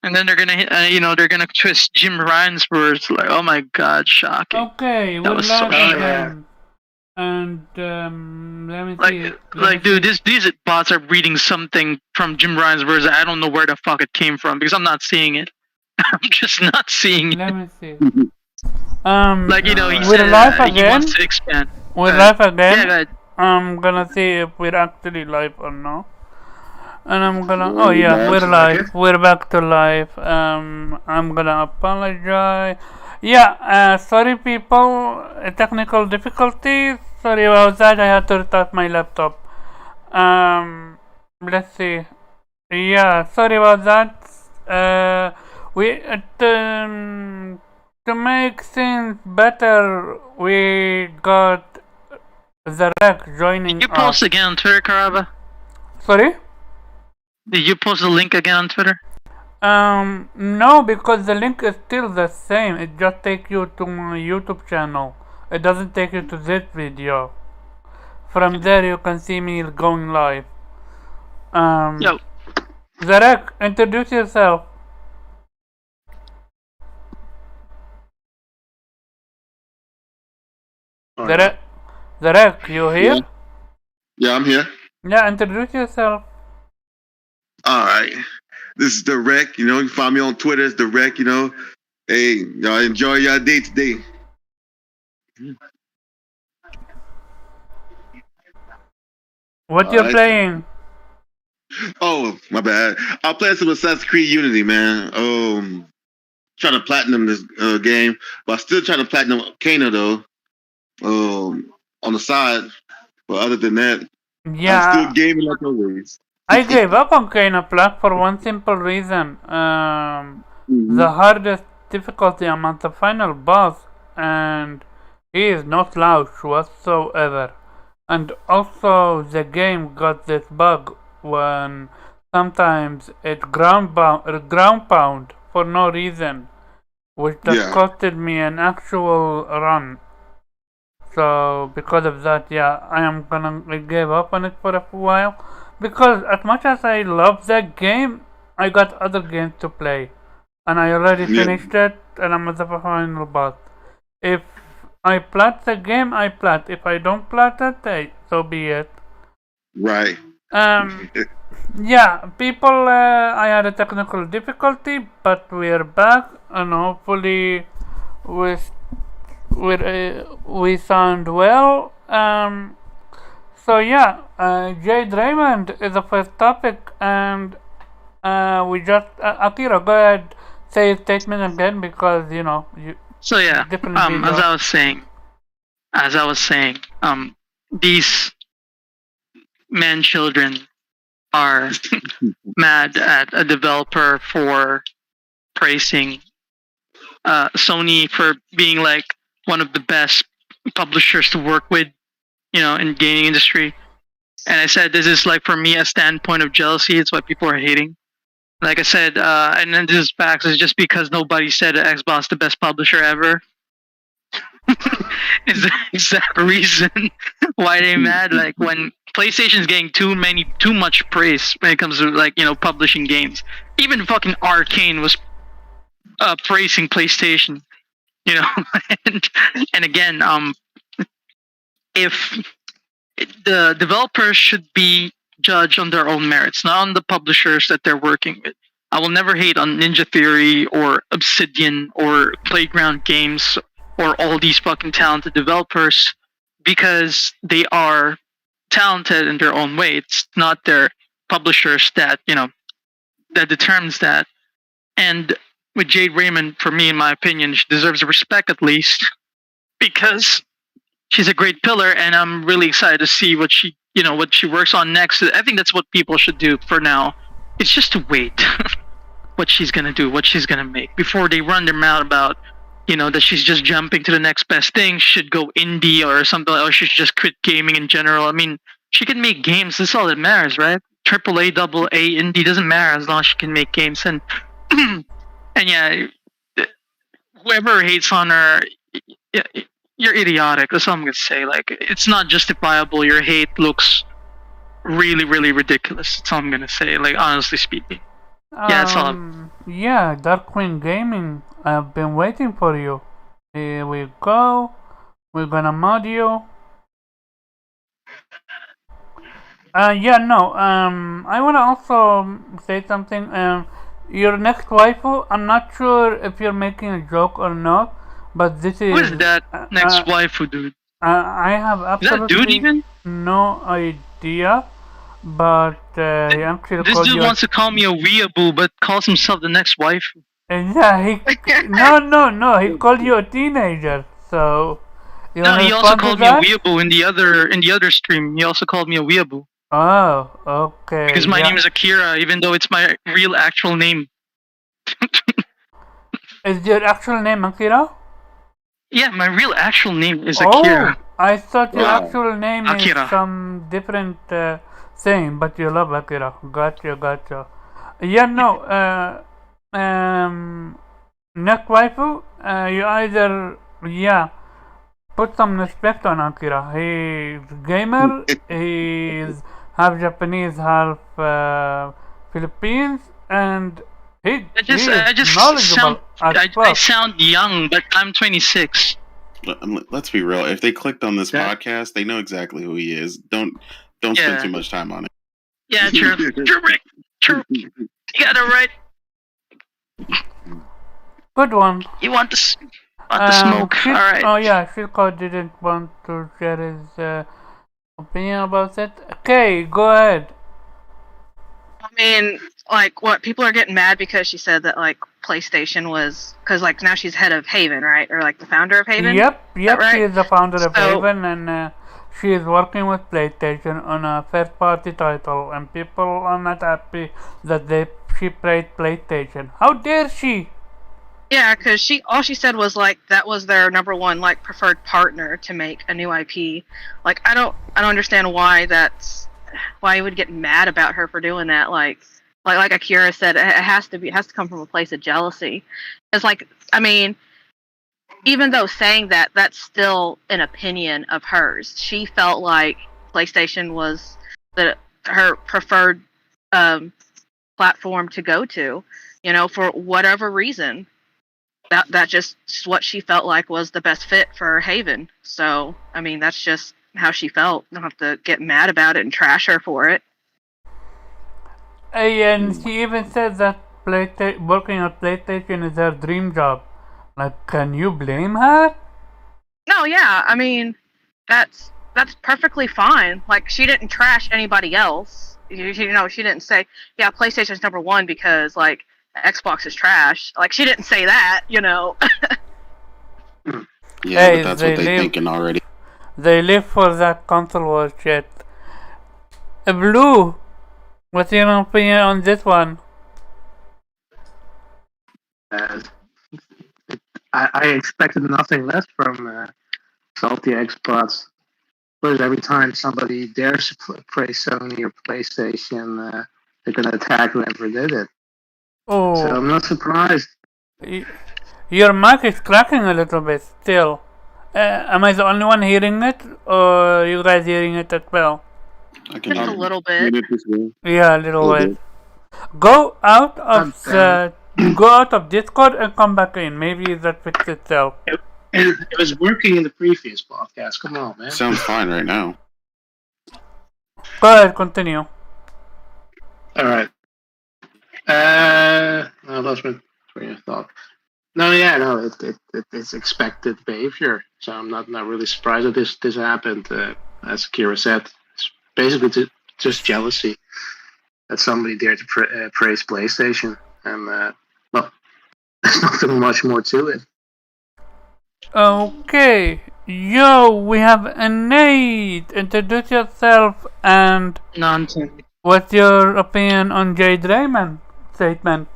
And then they're gonna, they're gonna twist Jim Ryan's words. Like, oh my god, shocking. Okay, That we're was so live shocking. again. And let me see. Dude, these bots are reading something from Jim Ryan's words. I don't know where the fuck it came from because I'm not seeing it. I'm just not seeing it. Let me see. He we're said live he again. wants to expand. We're live again. Yeah, go ahead. I'm gonna see if we're actually live or no. And I'm gonna. Oh yeah, we're live. We're back to live. I'm gonna apologize. Yeah. Sorry, people. Technical difficulties. Sorry about that. I had to restart my laptop. Let's see. Yeah. Sorry about that. To make things better, we got the rec joining Did you post again on Twitter, Karaba? Sorry? Did you post the link again on Twitter? No, because the link is still the same. It just takes you to my YouTube channel. It doesn't take you to this video. From there you can see me going live. Yo. Zarek, introduce yourself. Zarek, you here? Yeah, I'm here. Yeah, introduce yourself. Alright. This is The Rec, you can find me on Twitter as The Rec, Hey, y'all enjoy your day today. What you playing? Oh, my bad. I'll play some Assassin's Creed Unity, man. Trying to platinum this game, but I'm still trying to platinum Kano though. On the side. But other than that, yeah, I'm still gaming like always. I gave up on Kano Plus for one simple reason. The hardest difficulty among the final boss, and he is not slouch whatsoever. And also the game got this bug when sometimes it ground pound for no reason, which costed me an actual run. So because of that, I gave up on it for a while. Because as much as I love that game, I got other games to play. And I already finished it, and I'm at the final boss. If I plat the game, I plat. If I don't plat it, hey, so be it. Right. Yeah, people, I had a technical difficulty, but we're back, and hopefully we sound well. So yeah, Jade Raymond is the first topic, and we just Akira, go ahead, say a statement again because you. So yeah, as I was saying, these children are mad at a developer for praising Sony for being like one of the best publishers to work with, in gaming industry. And I said this is like for me a standpoint of jealousy. It's what people are hating. Like I said, and then this is facts. It's just because nobody said Xbox the best publisher ever. Is the exact reason why they mad. Like when PlayStation's getting too much praise when it comes to publishing games. Even fucking Arcane was praising PlayStation. And again, if the developers should be judged on their own merits, not on the publishers that they're working with. I will never hate on Ninja Theory or Obsidian or Playground Games or all these fucking talented developers because they are talented in their own way. It's not their publishers that determines that. And with Jade Raymond, for me, in my opinion, she deserves respect at least because she's a great pillar, and I'm really excited to see what she works on next. I think that's what people should do for now. It's just to wait what she's gonna do, what she's gonna make before they run their mouth about, that she's just jumping to the next best thing. She should go indie or something, or she should just quit gaming in general. I mean, she can make games. That's all that matters, right? AAA, AA, indie doesn't matter as long as she can make games. And and yeah, whoever hates on her, you're idiotic. That's all I'm gonna say. Like, it's not justifiable. Your hate looks really, really ridiculous. That's all I'm gonna say. Like, honestly speaking. Yeah, it's all. Yeah, Dark Queen Gaming. I've been waiting for you. Here we go. We're gonna mod you. Yeah, no. I wanna also say something. Your next waifu. I'm not sure if you're making a joke or not, but this Who is. is that Uh, next uh, waifu dude? I have Is that a dude absolutely even? no idea, but he actually This called dude you. wants to call me a weeaboo, but calls himself the next waifu. Yeah, no. He called you a teenager. So you No, wanna he also respond to called me a that? weeaboo in the other stream. He also called me a weeaboo Oh, okay. because my name Yeah. is Akira, even though it's my real actual name. Is your actual name Akira? Yeah, my real actual name is Oh, Akira. I thought your Wow. actual name is Akira. some different thing, but you love Akira. Gotcha. Yeah, no. Next waifu, you either put some respect on Akira. He's gamer. He's half Japanese, half Philippines, and he I is just knowledgeable sound as I fuck. sound young, but I'm 26. Let's be real. If they clicked on this That- podcast, they know exactly who he is. Don't spend Yeah. too much time on it. Yeah, true. True. You got it right. Good one. You want the smoke? Shit- All right. Oh yeah, Shilko didn't want to share his opinion about it. Okay, go ahead. I mean, like, what people are getting mad because she said that like PlayStation was because like now she's head of Haven, right, or like the founder of Haven. Yep. right? She is the founder of So- Haven, and she is working with PlayStation on a first-party title, and people are not happy that she played PlayStation. How dare she? Yeah, because all she said was like that was their number one like preferred partner to make a new IP. Like I don't understand why you would get mad about her for doing that. Like Akira said, it has to come from a place of jealousy. It's like, I mean, even though saying that, that's still an opinion of hers. She felt like PlayStation was her preferred platform to go to, for whatever reason. That just what she felt like was the best fit for Haven. So, I mean, that's just how she felt. You don't have to get mad about it and trash her for it. And she even said that working at PlayStation is her dream job. Like, can you blame her? No, yeah, I mean, that's perfectly fine. Like, she didn't trash anybody else. She didn't say, yeah, PlayStation's number one because, like, Xbox is trash. Like, she didn't say that, Yeah, Hey, but that's they what they're live- thinking already. They live for that console war shit. Blue, what's your opinion on this one? I expected nothing less from salty expats. But every time somebody dares to praise Sony or PlayStation, they're gonna attack whoever did it. Oh, So I'm not surprised. Your mic is cracking a little bit still. Am I the only one hearing it, or you guys hearing it as well? I can Just a little bit. Yeah, a little Little bit. Go out of Okay. go out of Discord and come back in. Maybe that fixes itself. It was working in the previous podcast. Come on, man. Sounds fine right now. Go ahead, continue. All right. I lost my train of thought. No, it's expected behavior. So I'm not really surprised that this happened. As Kira said, it's basically just jealousy that somebody dared to praise PlayStation, and well, there's nothing much more to it. Okay, yo, we have a Nate. Introduce yourself and Nonsense. what's your opinion on Jade Raymond statement?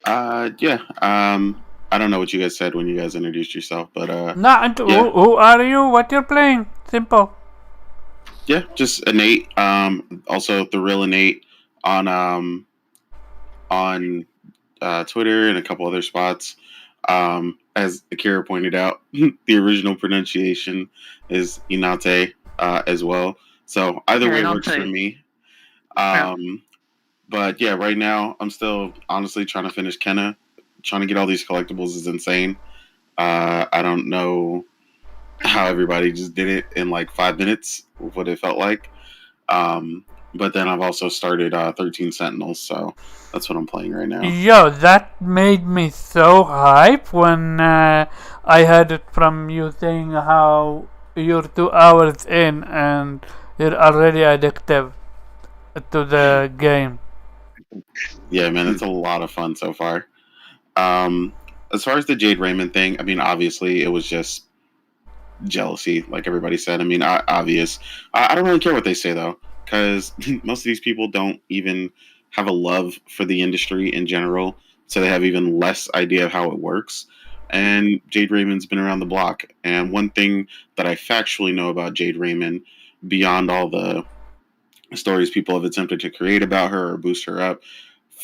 Yeah. I don't know what you guys said when you guys introduced yourself, but Nah, yeah. who are you? What you're playing? Simple. Yeah, just innate. Also the real innate on Twitter and a couple other spots. As Akira pointed out, the original pronunciation is Inate as well. So either way works for Inate. me. Yeah. But yeah, right now I'm still honestly trying to finish Kenna. Trying to get all these collectibles is insane. I don't know how everybody just did it in like 5 minutes, what it felt like. Um, but then I've also started 13 Sentinels, so that's what I'm playing right now. Yo, that made me so hype when I heard it from you saying how you're 2 hours in and you're already addictive to the game. Yeah, man, it's a lot of fun so far. Um, as far as the Jade Raymond thing, I mean, obviously it was just jealousy, like everybody said. I mean, obvious. I don't really care what they say though, because most of these people don't even have a love for the industry in general, so they have even less idea of how it works. And Jade Raymond's been around the block. And one thing that I factually know about Jade Raymond, beyond all the stories people have attempted to create about her or boost her up,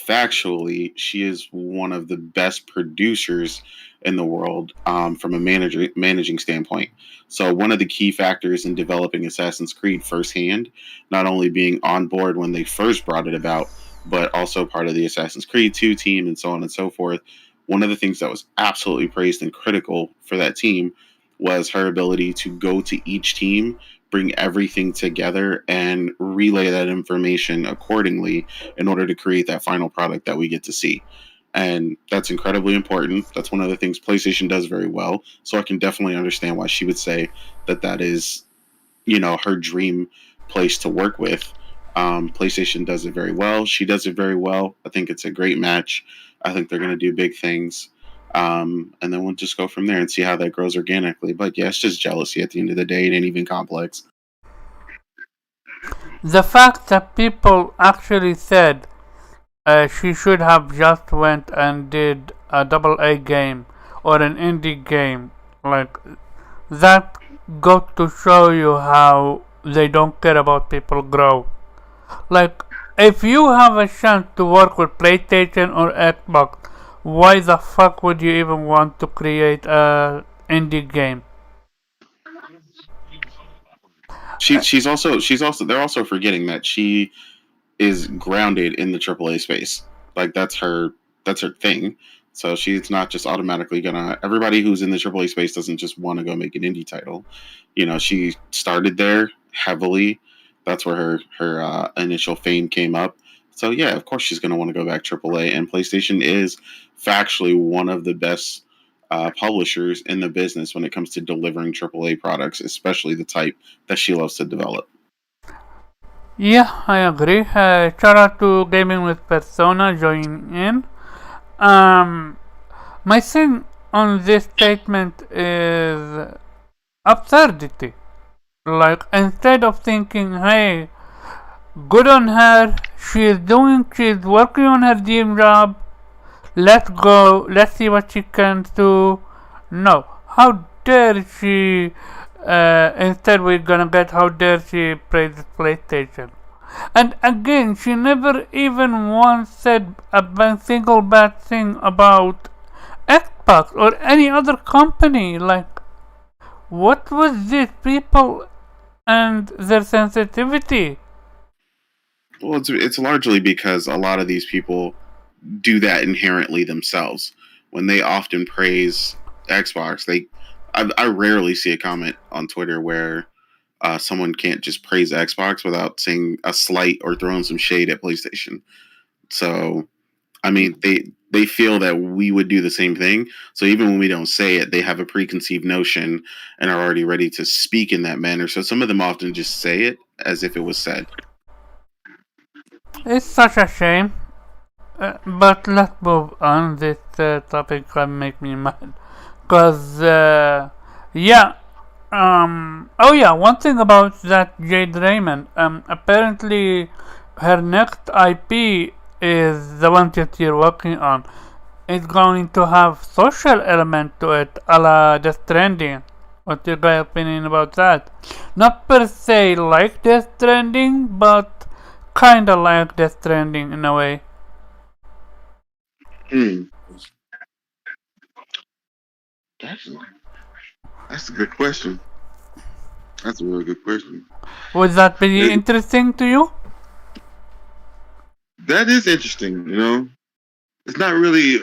factually, she is one of the best producers in the world from a managing standpoint. So one of the key factors in developing Assassin's Creed firsthand, not only being on board when they first brought it about, but also part of the Assassin's Creed 2 team and so on and so forth. One of the things that was absolutely praised and critical for that team was her ability to go to each team, bring everything together, and relay that information accordingly in order to create that final product that we get to see. And that's incredibly important. That's one of the things PlayStation does very well. So I can definitely understand why she would say that that is, her dream place to work with. PlayStation does it very well. She does it very well. I think it's a great match. I think they're going to do big things. And then we'll just go from there and see how that grows organically. But yeah, it's just jealousy at the end of the day. It ain't even complex. The fact that people actually said she should have just went and did a AA game or an indie game, like that got to show you how they don't care about people grow. Like, if you have a chance to work with PlayStation or Xbox, why the fuck would you even want to create a indie game? She's also they're also forgetting that she is grounded in the AAA space. Like that's her thing. So she's not just automatically gonna. Everybody who's in the AAA space doesn't just want to go make an indie title. She started there heavily. That's where her initial fame came up. So yeah, of course she's gonna want to go back AAA. And PlayStation is factually one of the best publishers in the business when it comes to delivering AAA products, especially the type that she loves to develop. Yeah, I agree. Shout out to Gaming with Persona joining in. Um, my thing on this statement is absurdity. Like, instead of thinking, hey, good on her, she's working on her dream job, let's go, let's see what she can do. No, how dare she, instead we're gonna get how dare she praises PlayStation. And again, she never even once said a single bad thing about Xbox or any other company. Like, what was this people and their sensitivity? Well, it's largely because a lot of these people do that inherently themselves. When they often praise Xbox, I rarely see a comment on Twitter where someone can't just praise Xbox without saying a slight or throwing some shade at PlayStation. So, I mean, they feel that we would do the same thing. So even when we don't say it, they have a preconceived notion and are already ready to speak in that manner. So some of them often just say it as if it was said. It's such a shame. But let's move on. This topic can make me mad. Cause yeah. Oh yeah. One thing about that Jade Raymond. Apparently, her next IP is the one that you're working on. It's going to have social element to it, a la Death Stranding. What's your guys' opinion about that? Not per se like Death Stranding, but kinda like Death Stranding in a way. Hmm. That's a good question. That's a really good question. Would that be interesting to you? that is interesting. It's not really.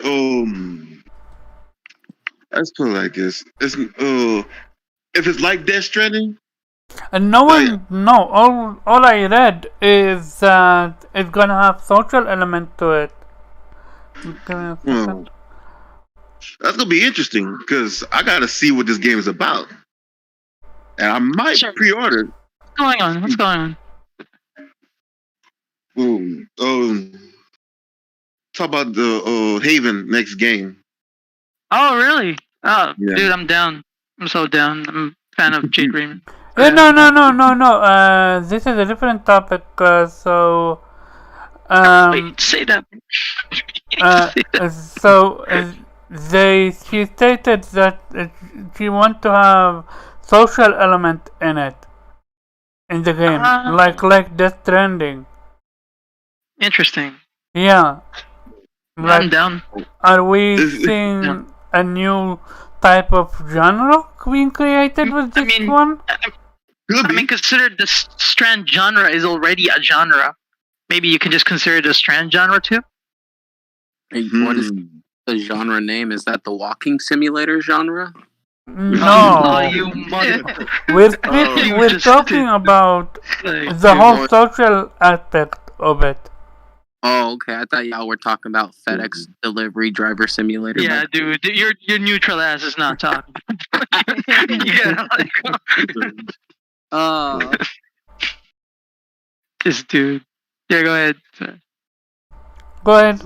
Let's put it like this. It's if it's like Death Stranding. And no one, no. All I read is that it's gonna have social element to it. That's gonna be interesting because I gotta see what this game is about, and I might pre-order. What's going on? What's going on? Talk about the Haven next game. Oh, really? Oh, Yeah. dude, I'm down. I'm so down. I'm a fan of Jade Raymond. No. This is a different topic. So, Wait, say that. She stated that she want to have social element in it, in the game, like Death Stranding. Interesting. Yeah. I'm down. Are we seeing a new type of genre being created with this one? Could be. Consider the Strand genre is already a genre. Maybe you can just consider it a Strand genre too. What is the genre name? Is that the walking simulator genre? No. You mother. We're talking about the whole social aspect of it. Oh, okay. I thought y'all were talking about FedEx delivery driver simulator. Yeah, dude, your neutral ass is not talking. Yeah, this dude. Yeah, go ahead. Go ahead.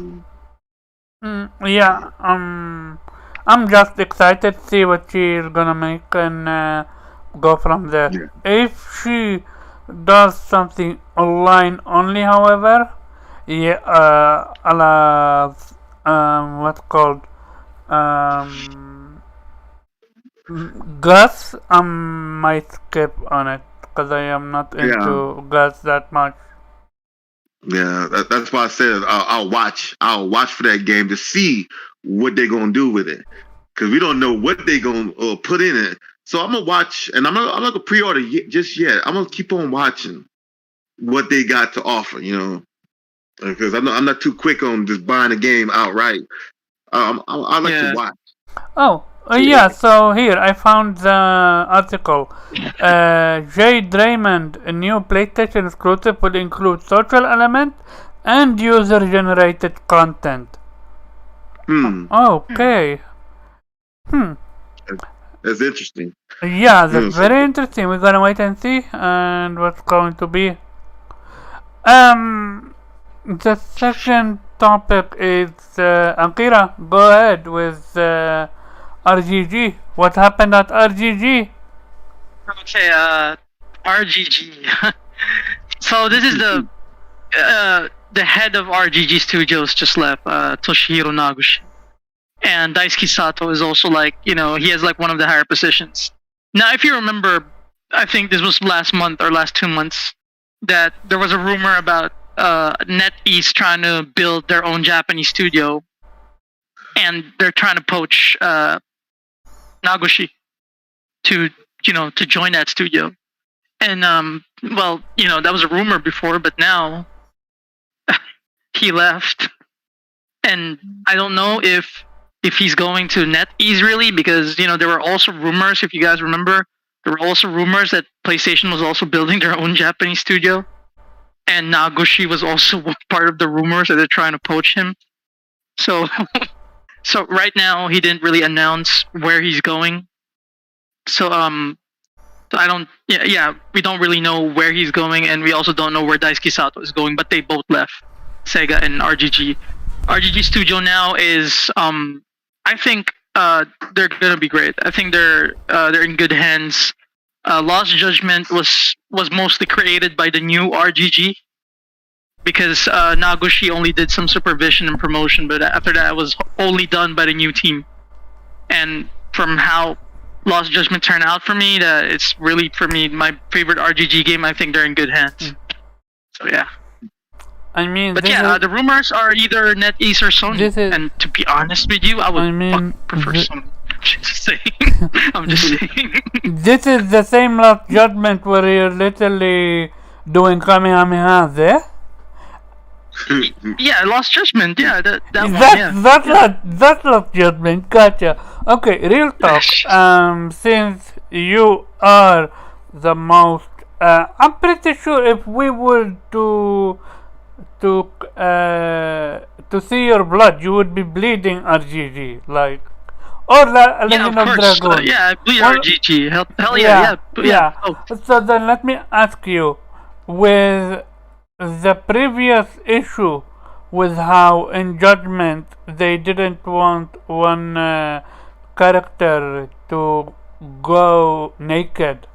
Yeah, I'm just excited to see what she's gonna make and go from there. Yeah. If she does something online only, however, what's called Gus, I might skip on it because I am not into Gus that much. Yeah, that's why I said I'll watch for that game to see what they're gonna do with it, because we don't know what they're gonna put in it. So I'm gonna watch, and I'm not gonna pre-order just yet. I'm gonna keep on watching what they got to offer, because I'm not too quick on just buying a game outright. I like to watch. Oh, yeah, so here I found the article. Jade Raymond, a new PlayStation exclusive, will include social element and user-generated content. Okay. That's interesting. Yeah, that's very interesting. We're gonna wait and see and what's going to be. The second topic is Akira. Go ahead with RGG. What happened at RGG? Okay, RGG. So this is the head of RGG Studios just left, Toshihiro Naguchi. And Daisuke Sato is also he has one of the higher positions. Now, if you remember, I think this was last month or last 2 months, that there was a rumor about NetEase trying to build their own Japanese studio, and they're trying to poach Naguchi to join that studio. And that was a rumor before, but now he left, and I don't know if he's going to NetEase really, because there were also rumors, if you guys remember, there were also rumors that PlayStation was also building their own Japanese studio, and Naguchi was also part of the rumors that they're trying to poach him. So right now he didn't really announce where he's going. So I don't. Yeah, we don't really know where he's going, and we also don't know where Daisuke Sato is going. But they both left Sega and RGG. RGG Studio now is I think they're gonna be great. I think they're in good hands. Lost Judgment was mostly created by the new RGG, because Naguchi only did some supervision and promotion, but after that it was only done by the new team. And from how Lost Judgment turned out for me, that it's really, for me, my favorite RGG game. I think they're in good hands. So yeah. I mean, but the rumors are either NetEase or Sony. And to be honest with you, I would prefer Sony. I'm just saying. This is the same Lost Judgment where you're literally doing Kamehameha there. Yeah, Lost Judgment. Yeah, that one. Yeah. That's not judgment. Gotcha. Okay, real talk. Since you are the most, I'm pretty sure if we were to to see your blood, you would be bleeding RGG, like, or Yeah, Legend of of course. Dragoon. Yeah, I bleed One, RGG. Hell yeah, yeah. yeah. Oh, So then let me ask you, with the previous issue, with how in Judgment they didn't want one character to go naked,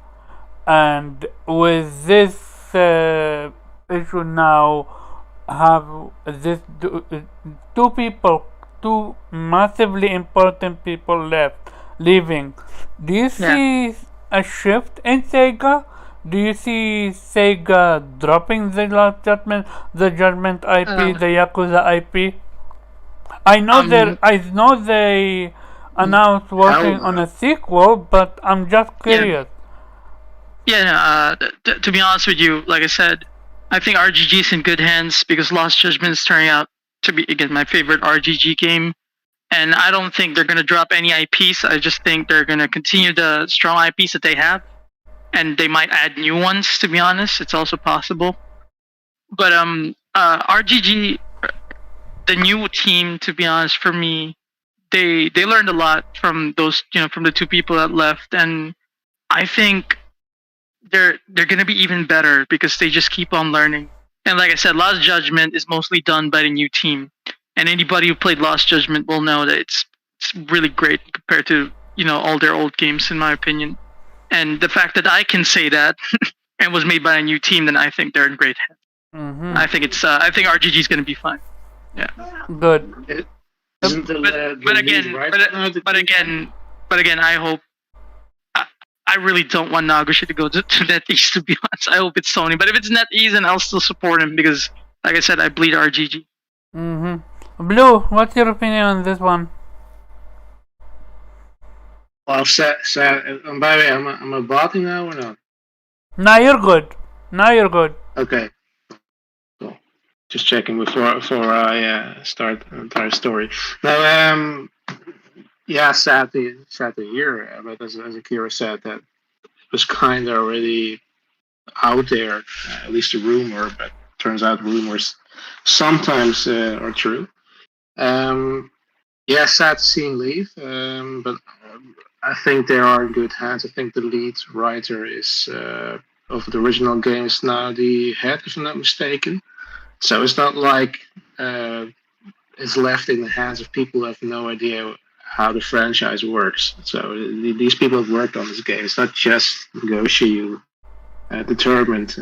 and with this issue now have this two massively important people left leaving. Do you see a shift in Sega? Do you see Sega dropping the Last Judgment, the Judgment IP, the Yakuza IP? I know they announced working on a sequel, but I'm just curious. Yeah, no, to be honest with you, like I said, I think RGG is in good hands because Lost Judgment is turning out to be, again, my favorite RGG game. And I don't think they're going to drop any IPs. I just think they're going to continue the strong IPs that they have. And they might add new ones, to be honest. It's also possible. But RGG, the new team, to be honest, for me, they learned a lot from those, from the two people that left. And I think they're gonna be even better because they just keep on learning. And like I said, Lost Judgment is mostly done by the new team, and anybody who played Lost Judgment will know that it's really great compared to all their old games, in my opinion. And the fact that I can say that and was made by a new team, then I think they're in great hands. Mm-hmm. I think RGG is gonna be fine. Yeah. Good. But again, I hope. I really don't want Nagoshi to go to NetEase, to be honest. I hope it's Sony. But if it's NetEase, then I'll still support him because, like I said, I bleed RGG. Mm-hmm. Blue, what's your opinion on this one? Well, by the way, am I botting now or not? Now you're good. Okay. Cool. Just checking before I start the entire story. Now, yeah, sad to hear. But as Akira said, that it was kind of already out there, at least a rumor. But turns out rumors sometimes are true. Yeah, sad to see him leave. But I think they are in good hands. I think the lead writer is of the original game is now the head, if I'm not mistaken. So it's not like it's left in the hands of people who have no idea how the franchise works. So these people have worked on this game. It's not just Goshi who determined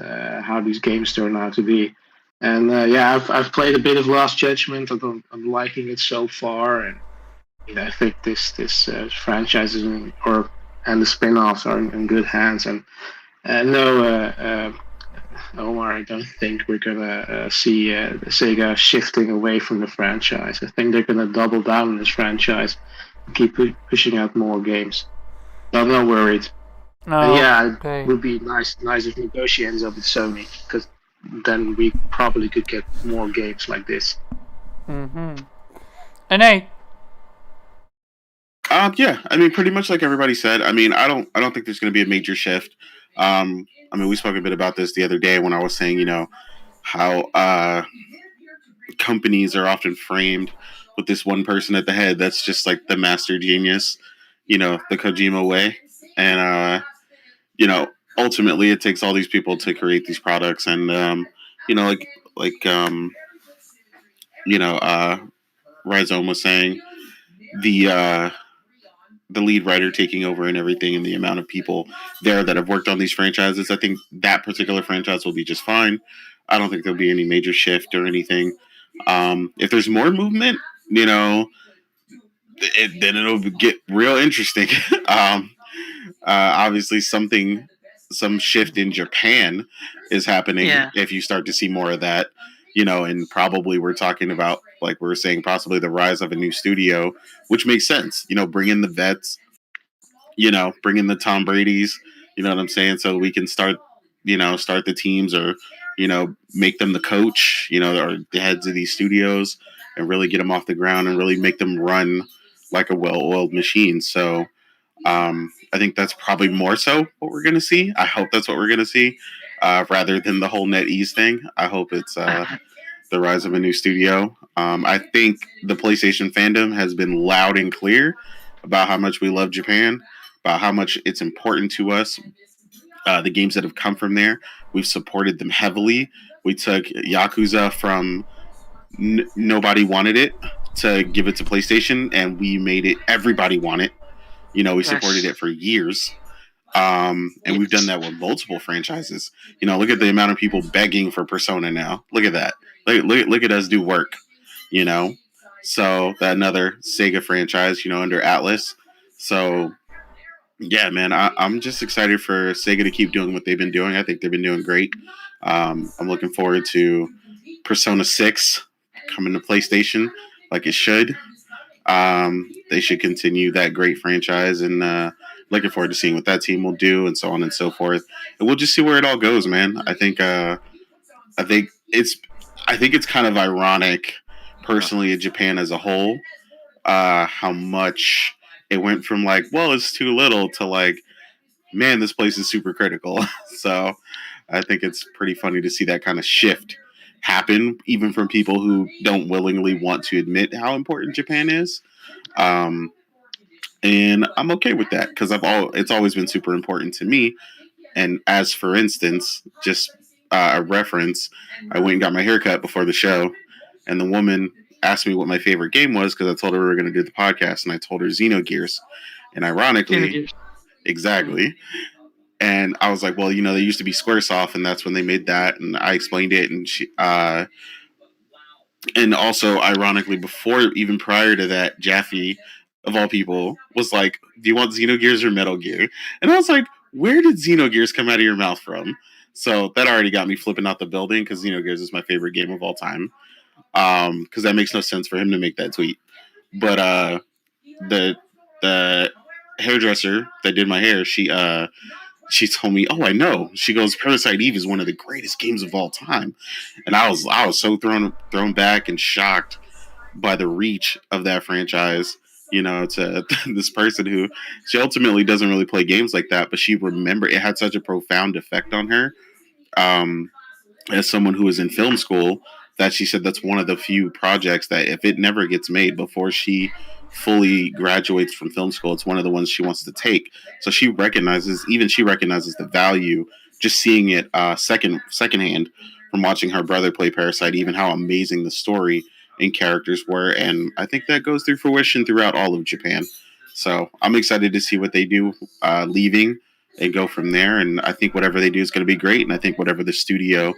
how these games turn out to be. And yeah, I've played a bit of Lost Judgment. I'm liking it so far, and I think this franchise and the spin-offs are in good hands. And no, Omar, I don't think we're gonna see Sega shifting away from the franchise. I think they're gonna double down on this franchise and keep pushing out more games. So I'm not worried. It would be nice if Nagoshi ends up with Sony, because then we probably could get more games like this. Mm-hmm. And hey. Yeah, I mean, pretty much like everybody said. I mean, I don't think there's going to be a major shift. I mean, we spoke a bit about this the other day when I was saying, how companies are often framed with this one person at the head that's just like the master genius, the Kojima way. And, ultimately it takes all these people to create these products. And, Rhizome was saying, the lead writer taking over and everything, and the amount of people there that have worked on these franchises, I think that particular franchise will be just fine. I don't think there'll be any major shift or anything. If there's more movement, then it'll get real interesting. Obviously, some shift in Japan is happening. Yeah. If you start to see more of that, and probably we're talking about, like we were saying, possibly the rise of a new studio, which makes sense. Bring in the vets, bring in the Tom Brady's, you know what I'm saying? So we can start the teams or, make them the coach, or the heads of these studios, and really get them off the ground and really make them run like a well-oiled machine. So I think that's probably more so what we're going to see. I hope that's what we're going to see, rather than the whole NetEase thing. I hope it's the rise of a new studio. I think the PlayStation fandom has been loud and clear about how much we love Japan, about how much it's important to us. The games that have come from there, we've supported them heavily. We took Yakuza from nobody wanted it to give it to PlayStation, and we made it everybody want it. We supported it for years. And we've done that with multiple franchises. Look at the amount of people begging for Persona now. Look at that. Look at us do work. So that another Sega franchise, under Atlas. So yeah, man, I'm just excited for Sega to keep doing what they've been doing. I think they've been doing great. I'm looking forward to Persona 6 coming to PlayStation like it should. They should continue that great franchise, and looking forward to seeing what that team will do, and so on and so forth. And we'll just see where it all goes, man. I think it's kind of ironic, personally, in Japan as a whole, how much it went from like, well, it's too little to like, man, this place is super critical. So I think it's pretty funny to see that kind of shift happen, even from people who don't willingly want to admit how important Japan is. And I'm okay with that because it's always been super important to me. And as for instance, just a reference, I went and got my haircut before the show, and the woman asked me what my favorite game was because I told her we were going to do the podcast, and I told her Xenogears. And ironically, exactly. And I was like, well, they used to be Squaresoft, and that's when they made that. And I explained it, and she, and also ironically, even prior to that, Jaffe, of all people, was like, do you want Xenogears or Metal Gear? And I was like, where did Xenogears come out of your mouth from? So that already got me flipping out the building because Xenogears is my favorite game of all time. Because that makes no sense for him to make that tweet. But the hairdresser that did my hair, she told me, oh, I know. She goes, Parasite Eve is one of the greatest games of all time. And I was so thrown back and shocked by the reach of that franchise, to this person who she ultimately doesn't really play games like that, but she remembered it had such a profound effect on her. As someone who was in film school, that she said that's one of the few projects that if it never gets made before she fully graduates from film school, it's one of the ones she wants to take. So she recognizes the value just seeing it secondhand from watching her brother play Parasite, even how amazing the story and characters were. And I think that goes through fruition throughout all of Japan. So I'm excited to see what they do leaving and go from there. And I think whatever they do is going to be great. And I think whatever the studio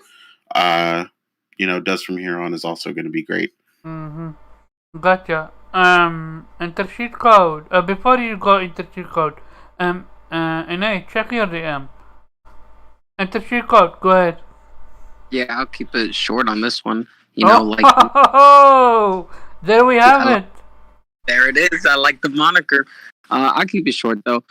does from here on is also going to be great. Mm-hmm. Gotcha. Enter cheat code. Before you go enter cheat code, Inay, check your DM. Enter cheat code. Go ahead. Yeah, I'll keep it short on this one. There we have it. There it is. I like the moniker. I'll keep it short though,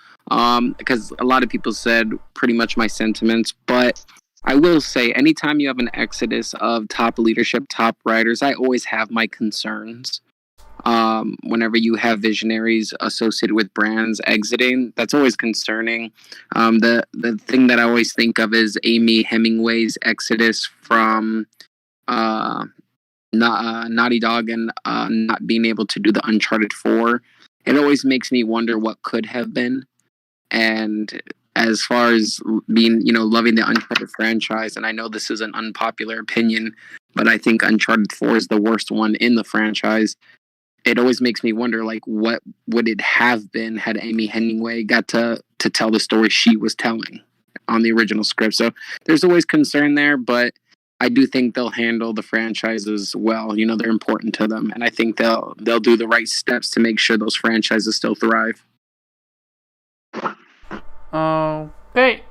because a lot of people said pretty much my sentiments, but I will say, anytime you have an exodus of top leadership, top writers, I always have my concerns. Whenever you have visionaries associated with brands exiting, that's always concerning. The thing that I always think of is Amy Hemingway's exodus from Naughty Dog and not being able to do the Uncharted 4. It always makes me wonder what could have been. And as far as being, loving the Uncharted franchise, and I know this is an unpopular opinion, but I think Uncharted 4 is the worst one in the franchise. It always makes me wonder, like, what would it have been had Amy Hemingway got to tell the story she was telling on the original script? So there's always concern there, but I do think they'll handle the franchises well. They're important to them, and I think they'll do the right steps to make sure those franchises still thrive. Okay.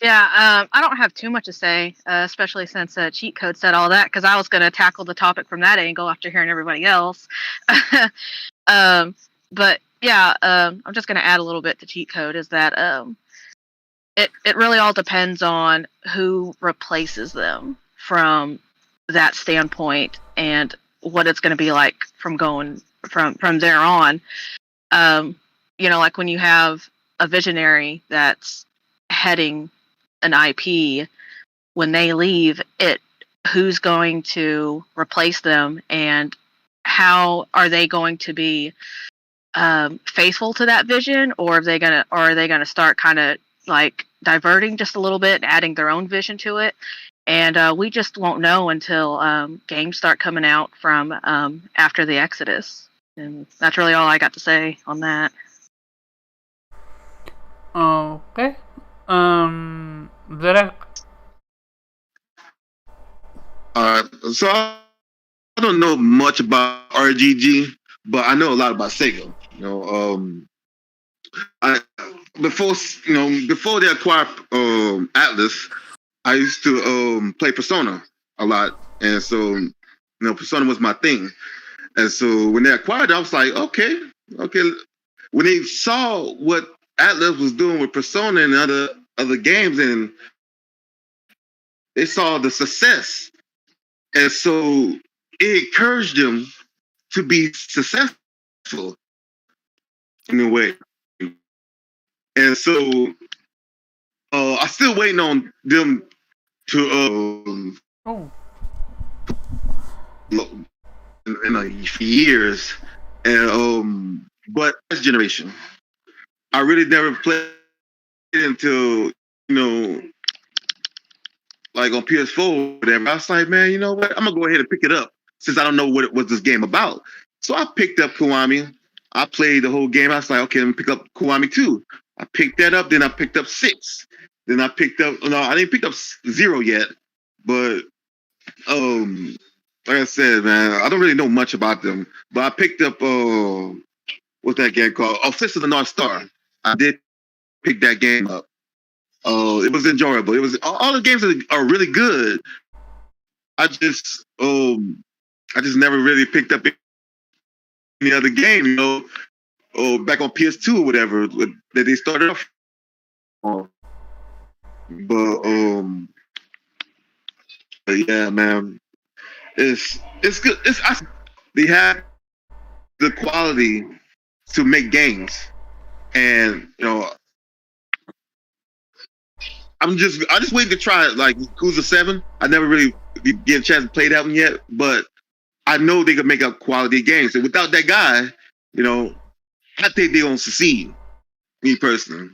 Yeah, I don't have too much to say, especially since Cheat Code said all that, because I was going to tackle the topic from that angle after hearing everybody else. But yeah, I'm just going to add a little bit to Cheat Code, is that it really all depends on who replaces them from that standpoint and what it's going to be like from going from there on. Like when you have a visionary that's heading an IP, when they leave, who's going to replace them, and how are they going to be faithful to that vision, or are they gonna start kind of like diverting just a little bit and adding their own vision to it? And we just won't know until games start coming out from after the Exodus. And that's really all I got to say on that. Okay. Derek. So I don't know much about RGG, but I know a lot about Sega. I before they acquired Atlas, I used to play Persona a lot, and so Persona was my thing. And so when they acquired it, I was like, okay. When they saw what Atlas was doing with Persona and other games, and they saw the success, and so it encouraged them to be successful in a way. And so I'm still waiting on them to in years, and but this generation, I really never played it until like on PS4 or whatever. I was like, man, you know what? I'm gonna go ahead and pick it up since I don't know what it was this game about. So I picked up Kiwami. I played the whole game. I was like, okay, let me pick up Kiwami 2. I picked that up. Then I picked up 6. Then I picked up. No, I didn't pick up 0 yet. But like I said, man, I don't really know much about them. But I picked up what's that game called? Oh, Fist of the North Star. I did pick that game up. It was enjoyable. It was all the games are really good. I just never really picked up any other game, back on PS2 or whatever that they started off. But yeah, man, it's good. They have the quality to make games, and I just waiting to try it. Like Yakuza 7, I never really get a chance to play that one yet, but I know they could make up quality games. And without that guy, I think they're gonna succeed. Me personally.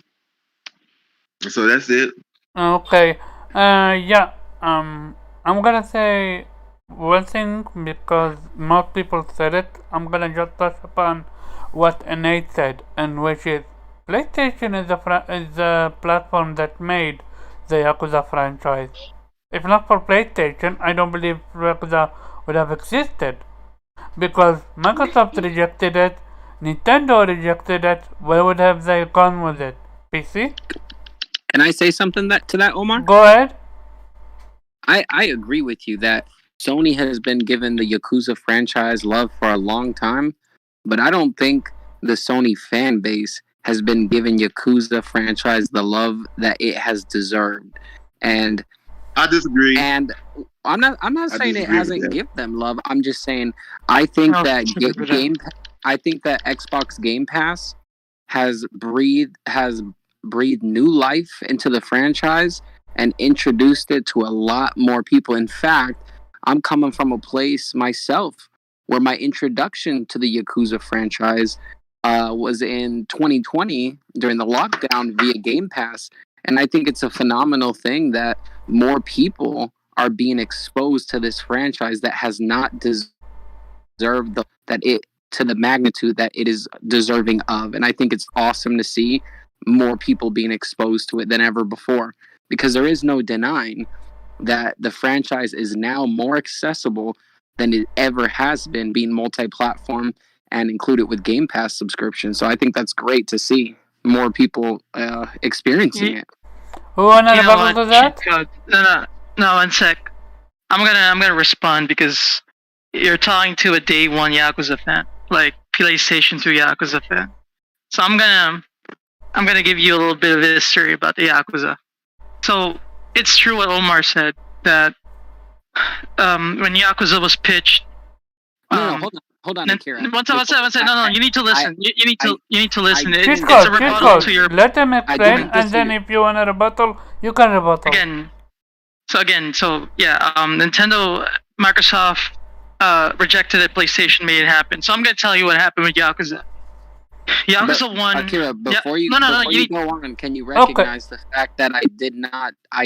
So that's it. Okay. Yeah. I'm gonna say one thing because most people said it. I'm gonna just touch upon what Nate said, and which is PlayStation is the platform that made the Yakuza franchise. If not for PlayStation, I don't believe Yakuza would have existed. Because Microsoft rejected it, Nintendo rejected it, where would have they gone with it? PC? Can I say something to that, Omar? Go ahead. I agree with you that Sony has been given the Yakuza franchise love for a long time, but I don't think the Sony fan base has been given Yakuza franchise the love that it has deserved. And I disagree. And I'm not saying it hasn't given them love. I'm just saying I think that Xbox Game Pass has breathed new life into the franchise and introduced it to a lot more people. In fact, I'm coming from a place myself where my introduction to the Yakuza franchise was in 2020 during the lockdown via Game Pass. And I think it's a phenomenal thing that more people are being exposed to this franchise that has not deserved to the magnitude that it is deserving of. And I think it's awesome to see more people being exposed to it than ever before, because there is no denying that the franchise is now more accessible than it ever has been, being multi-platform and included with Game Pass subscription. So I think that's great to see more people experiencing it. Who wanna rebuttal to that? No, one sec. I'm gonna respond because you're talking to a day one Yakuza fan, like PlayStation 2 Yakuza fan. So I'm gonna I'm gonna give you a little bit of history about the Yakuza. So it's true what Omar said that when Yakuza was pitched. No, hold on, Akira. One second. No, you need to listen. You need to listen. It's Cheat a rebuttal to your. Let him explain, don't and then if you want to rebuttal, you can rebuttal. Nintendo, Microsoft rejected it. PlayStation made it happen. So I'm gonna tell you what happened with Yakuza. Yakuza 1. Akira, before you go on, can you recognize the fact that I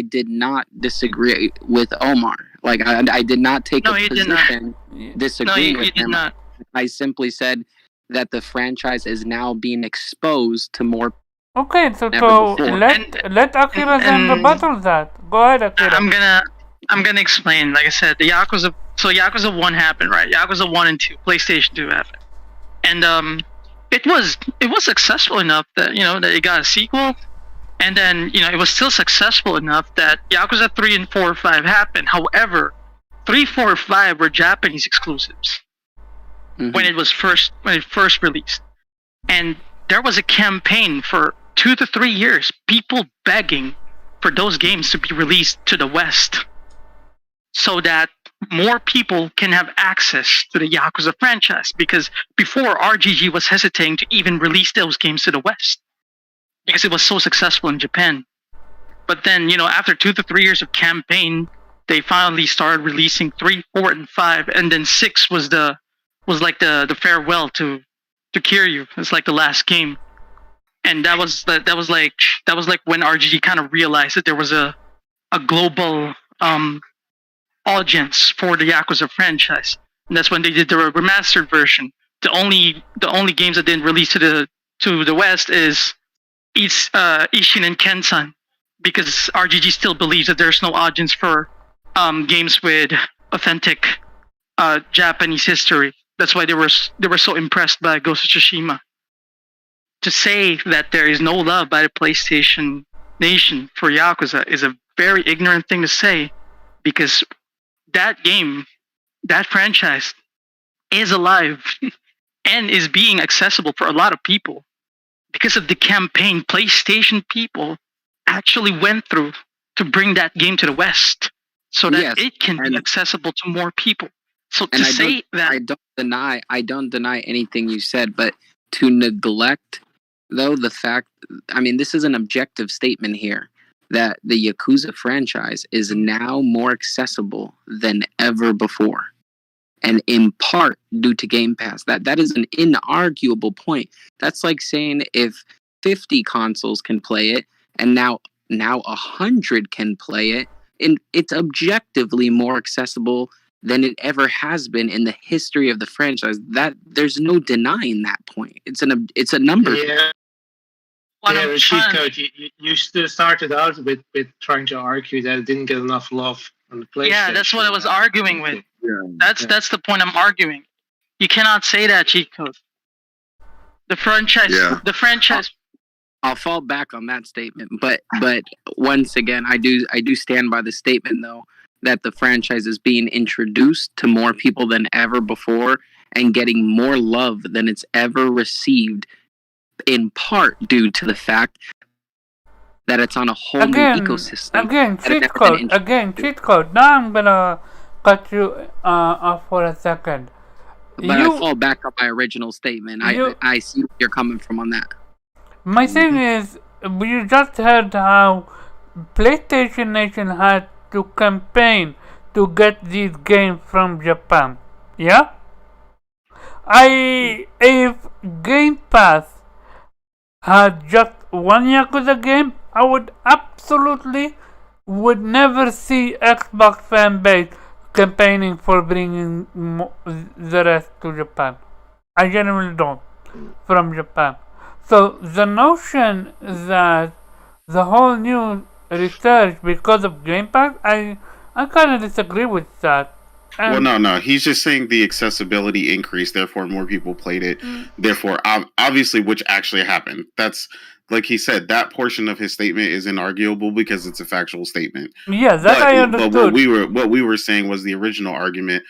did not disagree with Omar? Like I did not take a position disagreeing with him. Not. I simply said that the franchise is now being exposed to more. Okay, so let Akira then rebuttal that. Go ahead, Akira. I'm gonna explain. Like I said, the Yakuza. So Yakuza 1 happened, right? Yakuza 1 and 2, PlayStation 2 happened, and it was successful enough that that it got a sequel, and then it was still successful enough that Yakuza 3 and 4 and 5 happened. However, 3, 4, and 5 were Japanese exclusives when it first released, and there was a campaign for 2 to 3 years, people begging for those games to be released to the West, so that more people can have access to the Yakuza franchise, because before RGG was hesitating to even release those games to the West because it was so successful in Japan. But then, after 2 to 3 years of campaign, they finally started releasing 3, 4, and 5, and then 6 was like the farewell to Kiryu. It's like the last game, and that was like when RGG kind of realized that there was a global audience for the Yakuza franchise, and that's when they did the remastered version. The only games that didn't release to the West is Ishin and Kensan, because RGG still believes that there's no audience for games with authentic Japanese history. That's why they were so impressed by Ghost of Tsushima. To say that there is no love by the PlayStation Nation for Yakuza is a very ignorant thing to say, because that game, that franchise, is alive and is being accessible for a lot of people because of the campaign PlayStation people actually went through to bring that game to the West, so that it can be accessible to more people. So to say that I don't deny anything you said, but to neglect though the fact, I mean, this is an objective statement here, that the Yakuza franchise is now more accessible than ever before, and in part due to Game Pass. That is an inarguable point. That's like saying if 50 consoles can play it and now 100 can play it, and it's objectively more accessible than it ever has been in the history of the franchise. That there's no denying that point. It's a number. Yeah. The cheat code. You still started out with trying to argue that it didn't get enough love on the PlayStation. Yeah, that's what I was arguing with. Yeah. That's the point I'm arguing. You cannot say that cheat code. The franchise. I'll fall back on that statement, but once again, I do stand by the statement though, that the franchise is being introduced to more people than ever before and getting more love than it's ever received, in part due to the fact that it's on a whole new ecosystem. Cheat code. Now I'm gonna cut you off for a second. But I fall back on my original statement. I see where you're coming from on that. My thing is, we just heard how PlayStation Nation had to campaign to get these games from Japan. Yeah? If Game Pass had just one Yakuza game, I would never see Xbox fan base campaigning for bringing the rest to Japan. I genuinely don't. From Japan. So the notion that the whole new research because of Game Pass, I kind of disagree with that. Well, no. He's just saying the accessibility increased, therefore more people played it. Therefore, obviously, which actually happened. That's, like he said, that portion of his statement is inarguable because it's a factual statement. Yeah, I understood. But what we were saying was the original argument,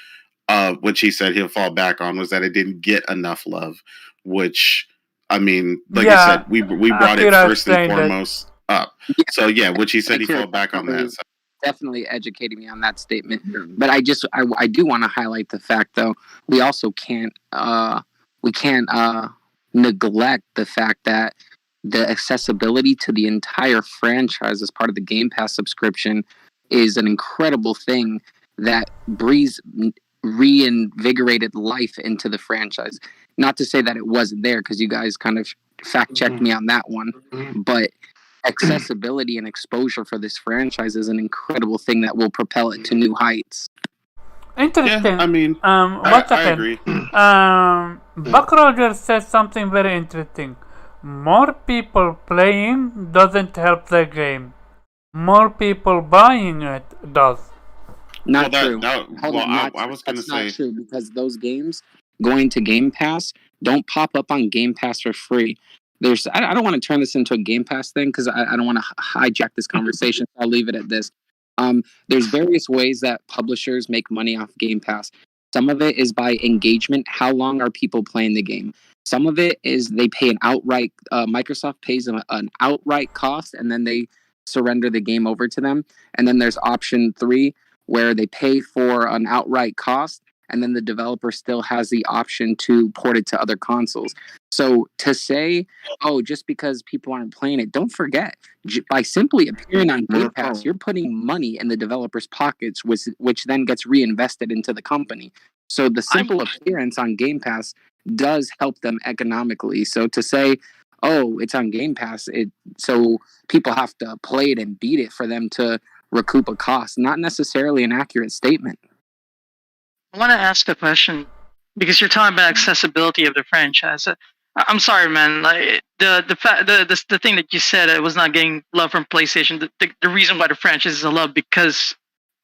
which he said he'll fall back on, was that it didn't get enough love, which I mean, like Yeah, you said, we brought it Akira first and explained it. foremost up. Yeah. So yeah, which he said he Akira fell back on that. So, definitely educated me on that statement. But I do want to highlight the fact, though, we also can't neglect the fact that the accessibility to the entire franchise as part of the Game Pass subscription is an incredible thing that reinvigorated life into the franchise. Not to say that it wasn't there, because you guys kind of fact checked me on that one, but accessibility and exposure for this franchise is an incredible thing that will propel it to new heights. Interesting. yeah, I mean, One I second. agree. Buck Rogers said something very interesting. More people playing doesn't help the game. More people buying it does. Not Well, true. Hold on, I was going to that's not say, true, because those games going to Game Pass don't pop up on Game Pass for free. I don't want to turn this into a Game Pass thing, because I don't want to hijack this conversation. I'll leave it at this. There's various ways that publishers make money off Game Pass. Some of it is by engagement. How long are people playing the game? Some of it is they pay an outright. Microsoft pays them an outright cost, and then they surrender the game over to them. And then there's option 3, where they pay for an outright cost, and then the developer still has the option to port it to other consoles. So to say, oh, just because people aren't playing it, don't forget, by simply appearing on Game Pass, you're putting money in the developer's pockets, which then gets reinvested into the company. So the simple appearance on Game Pass does help them economically. So to say, oh, it's on Game Pass, so people have to play it and beat it for them to recoup a cost, not necessarily an accurate statement. I want to ask a question because you're talking about accessibility of the franchise. I'm sorry, man. Like the thing that you said, it was not getting love from PlayStation. The reason why the franchise is a love because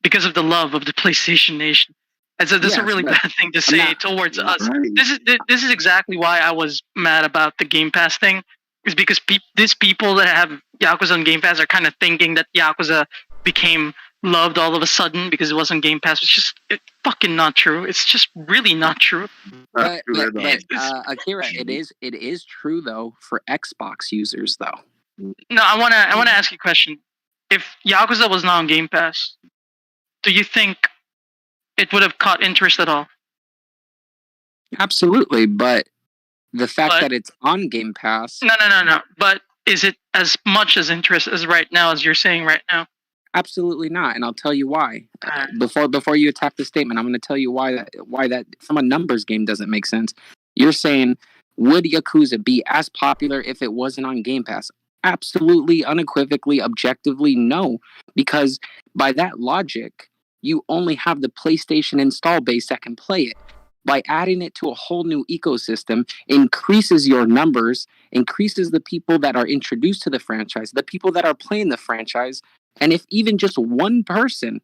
of the love of the PlayStation Nation. And so this is a really bad thing to say towards us. Right. This is exactly why I was mad about the Game Pass thing. Is because these people that have Yakuza on Game Pass are kind of thinking that Yakuza became loved all of a sudden because it wasn't Game Pass. It's fucking not true. It's just really not true. But Akira, it is true though for Xbox users though. No, I wanna ask you a question. If Yakuza was not on Game Pass, do you think it would have caught interest at all? Absolutely, but the fact that it's on Game Pass. No. But is it as much as interest as right now as you're saying right now? Absolutely not, and I'll tell you why. Before you attack the statement, I'm going to tell you why that from a numbers game doesn't make sense. You're saying, would Yakuza be as popular if it wasn't on Game Pass? Absolutely, unequivocally, objectively, no. Because by that logic, you only have the PlayStation install base that can play it. By adding it to a whole new ecosystem, increases your numbers, increases the people that are introduced to the franchise, the people that are playing the franchise. And if even just one person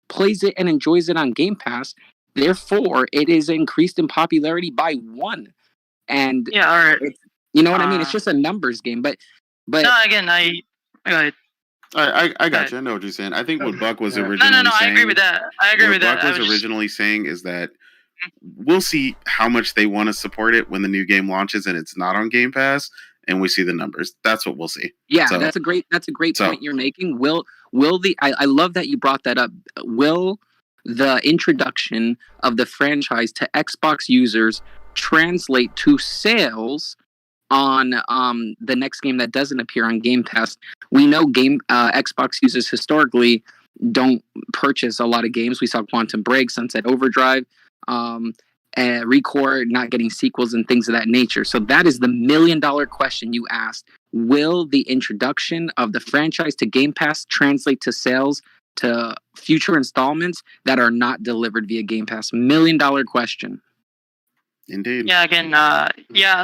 plays it and enjoys it on Game Pass, therefore it is increased in popularity by 1. And yeah, all right. You know what I mean? It's just a numbers game. But no, again, I got you. I know what you're saying. I think what Buck was originally saying. No, I agree with that. What Buck was originally saying is that we'll see how much they want to support it when the new game launches and it's not on Game Pass, and we see the numbers. That's what we'll see. Yeah, so, that's a great point you're making. I love that you brought that up. Will the introduction of the franchise to Xbox users translate to sales on the next game that doesn't appear on Game Pass? We know Xbox users historically don't purchase a lot of games. We saw Quantum Break, Sunset Overdrive, Recore not getting sequels and things of that nature. So that is the $1 million question you asked. Will the introduction of the franchise to Game Pass translate to sales to future installments that are not delivered via Game Pass? $1 million question. Indeed. Yeah, again,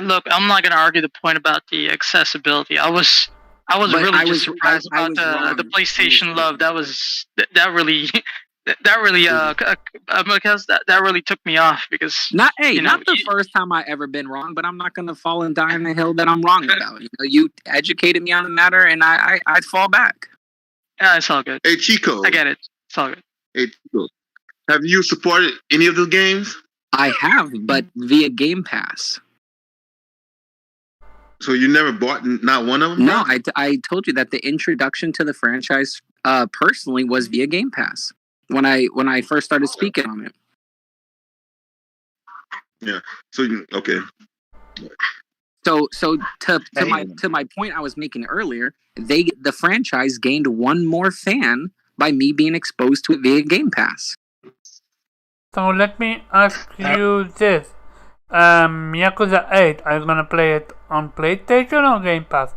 look, I'm not going to argue the point about the accessibility. I was really surprised about the PlayStation love. That really took me off because not the first time I ever been wrong, but I'm not going to fall and die on the hill that I'm wrong about. You educated me on the matter, and I'd fall back. Yeah, it's all good. Hey, Chico. I get it. It's all good. Hey, Chico. Have you supported any of the games? I have, but via Game Pass. So you never bought not one of them? No, bro? I told you that the introduction to the franchise personally was via Game Pass when I first started speaking on it. Yeah. So okay. So to my point I was making earlier, the franchise gained one more fan by me being exposed to it via Game Pass. So let me ask you this. Yakuza 8, are you gonna play it on PlayStation or Game Pass?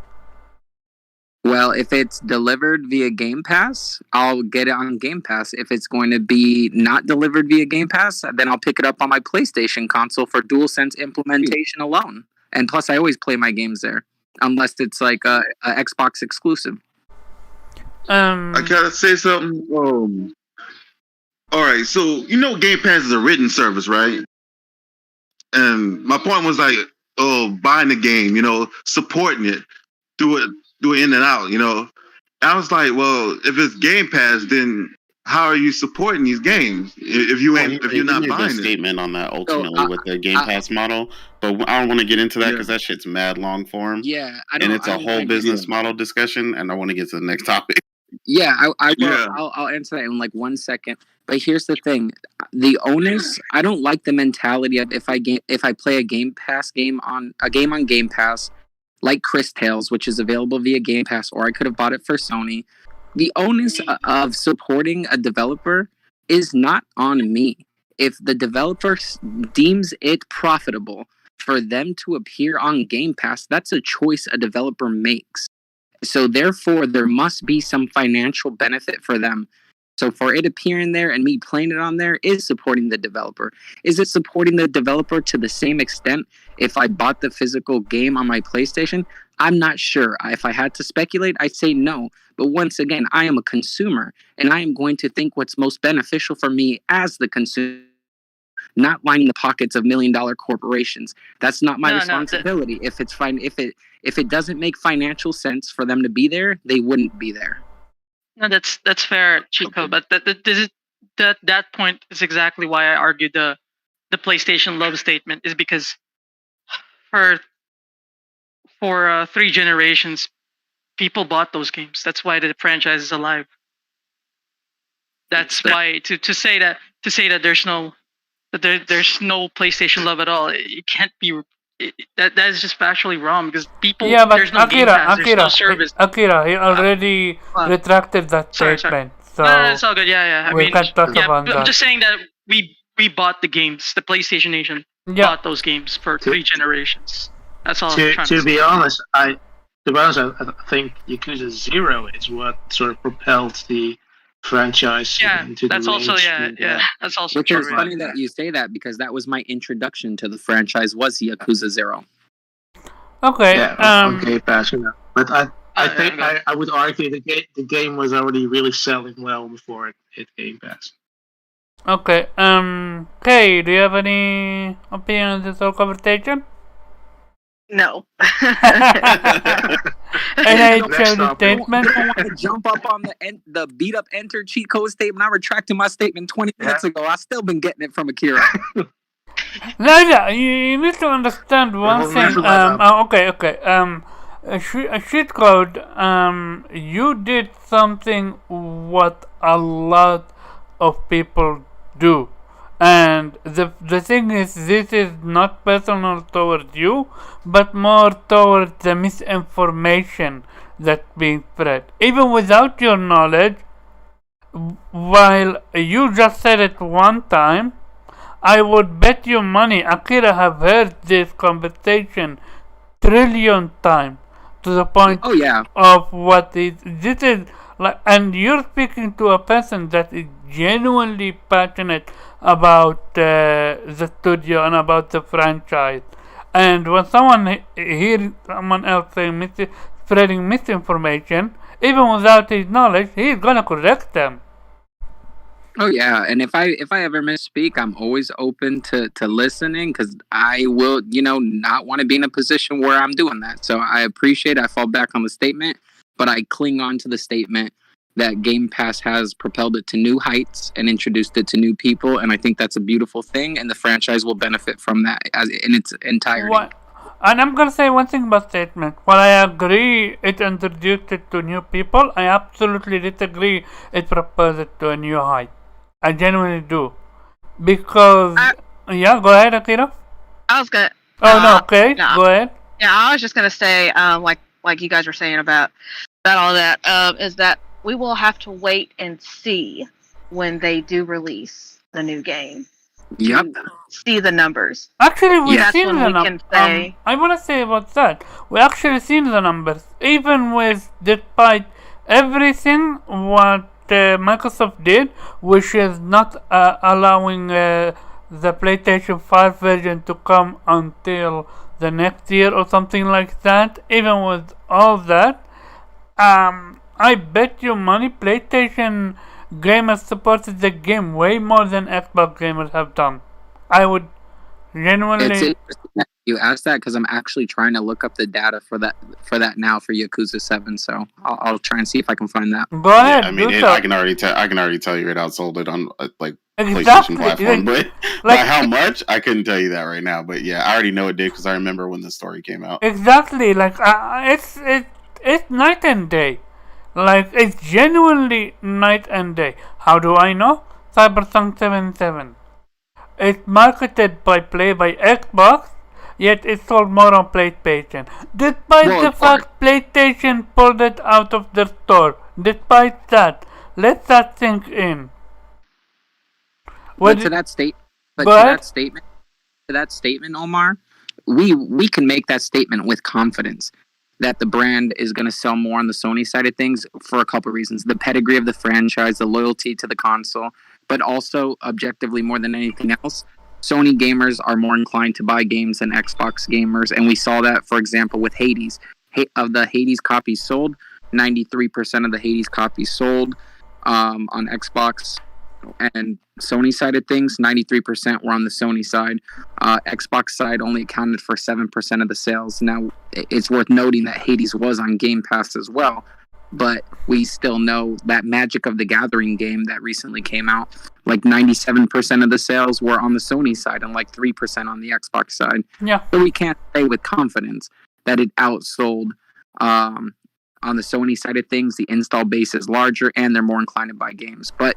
Well, if it's delivered via Game Pass, I'll get it on Game Pass. If it's going to be not delivered via Game Pass, then I'll pick it up on my PlayStation console for DualSense implementation alone. And plus, I always play my games there, unless it's like a Xbox exclusive. I gotta say something. All right, so Game Pass is a written service, right? And my point was like, buying the game, supporting it, do it in and out, I was like, well, if it's Game Pass, then how are you supporting these games if you're not made buying a it? statement on that ultimately with the Game Pass model, but I don't want to get into that because that shit's mad long form. Yeah, and it's a whole business model discussion, and I want to get to the next topic. Yeah, I'll answer that in like 1 second. But here's the thing: the onus. I don't like the mentality of if I play a Game Pass game on Game Pass, like Chris Tales, which is available via Game Pass, or I could have bought it for Sony. The onus of supporting a developer is not on me. If the developer deems it profitable for them to appear on Game Pass, that's a choice a developer makes. So therefore, there must be some financial benefit for them. So for it appearing there and me playing it on there is supporting the developer. Is it supporting the developer to the same extent if I bought the physical game on my PlayStation? I'm not sure. If I had to speculate, I'd say no. But once again, I am a consumer, and I am going to think what's most beneficial for me as the consumer, not lining the pockets of $1 million corporations. That's not my responsibility. If it's fine, if it doesn't make financial sense for them to be there, they wouldn't be there. No, that's fair, Chico. But that point is exactly why I argued the PlayStation love statement is because for 3 generations, people bought those games. That's why the franchise is alive. That's why to say that there's no PlayStation love at all. It can't be. That is just factually wrong because people. Yeah, but there's no Game Pass, there's no service. Akira, he already retracted that statement. So no, it's all good. Yeah. We can't talk about that. I'm just saying that we bought the games. The PlayStation Nation bought those games for 3 generations. That's all. To be honest, I think Yakuza 0 is what sort of propelled the franchise into the that's also that's also which true. Is funny that you say that because that was my introduction to the franchise was Yakuza 0. Okay. Yeah, on Game Pass, But I think I would argue the game was already really selling well before it hit Game Pass. Okay. Kay, do you have any opinion on this whole conversation? No. NHL statement. I want to jump up on the beat up enter cheat code statement. I retracted my statement 20 minutes ago. I've still been getting it from Akira. No, you need to understand one thing. Okay. A cheat code. You did something what a lot of people do. And the thing is, this is not personal towards you, but more towards the misinformation that's being spread. Even without your knowledge, while you just said it one time, I would bet you money Akira have heard this conversation trillion times to the point of what this is like, and you're speaking to a person that is genuinely passionate about the studio and about the franchise. And when someone hears someone else saying spreading misinformation, even without his knowledge, he's gonna correct them. Oh yeah, and if I ever misspeak, I'm always open to listening because I will, not want to be in a position where I'm doing that. So I appreciate. I fall back on the statement, but I cling on to the statement that Game Pass has propelled it to new heights and introduced it to new people, and I think that's a beautiful thing, and the franchise will benefit from that in its entirety. And I'm gonna say one thing about statement. While I agree it introduced it to new people, I absolutely disagree it proposed it to a new height. I genuinely do. Because, yeah, go ahead, Akira. I was gonna. Oh, no, okay, no. go ahead. Yeah, I was just gonna say, like you guys were saying about all that, is that we will have to wait and see when they do release the new game. Yep. To see the numbers. Actually, we've That's seen when the we numbers. can say. I want to say about that. We actually seen the numbers. Even with, despite everything what Microsoft did, which is not allowing the PlayStation 5 version to come until the next year or something like that, even with all that, I bet you money PlayStation gamers supported the game way more than Xbox gamers have done. I would genuinely. It's interesting that you asked that because I'm actually trying to look up the data for that now for Yakuza 7. So I'll try and see if I can find that. Go ahead. I mean, do so. I can already tell you it outsold it on like Exactly. PlayStation platform, but Like- by how much I couldn't tell you that right now. But yeah, I already know it did because I remember when the story came out. Exactly. Like it's night and day. Like it's genuinely night and day. How do I know? Cyberpunk 77. It's marketed by Xbox, yet it's sold more on PlayStation. Despite Well, the of course. fact PlayStation pulled it out of their store. Despite that, let that sink in. But to that statement, Omar, we can make that statement with confidence that the brand is going to sell more on the Sony side of things for a couple of reasons: the pedigree of the franchise, the loyalty to the console, but also objectively more than anything else, Sony gamers are more inclined to buy games than Xbox gamers, and we saw that, for example, with Hades. Of the Hades copies sold, 93% of the Hades copies sold on Xbox. And Sony side of things, 93% were on the Sony side. Xbox side only accounted for 7% of the sales. Now, it's worth noting that Hades was on Game Pass as well, but we still know that Magic of the Gathering game that recently came out, like 97% of the sales were on the Sony side and like 3% on the Xbox side. Yeah. So we can't say with confidence that it outsold on the Sony side of things. The install base is larger and they're more inclined to buy games. But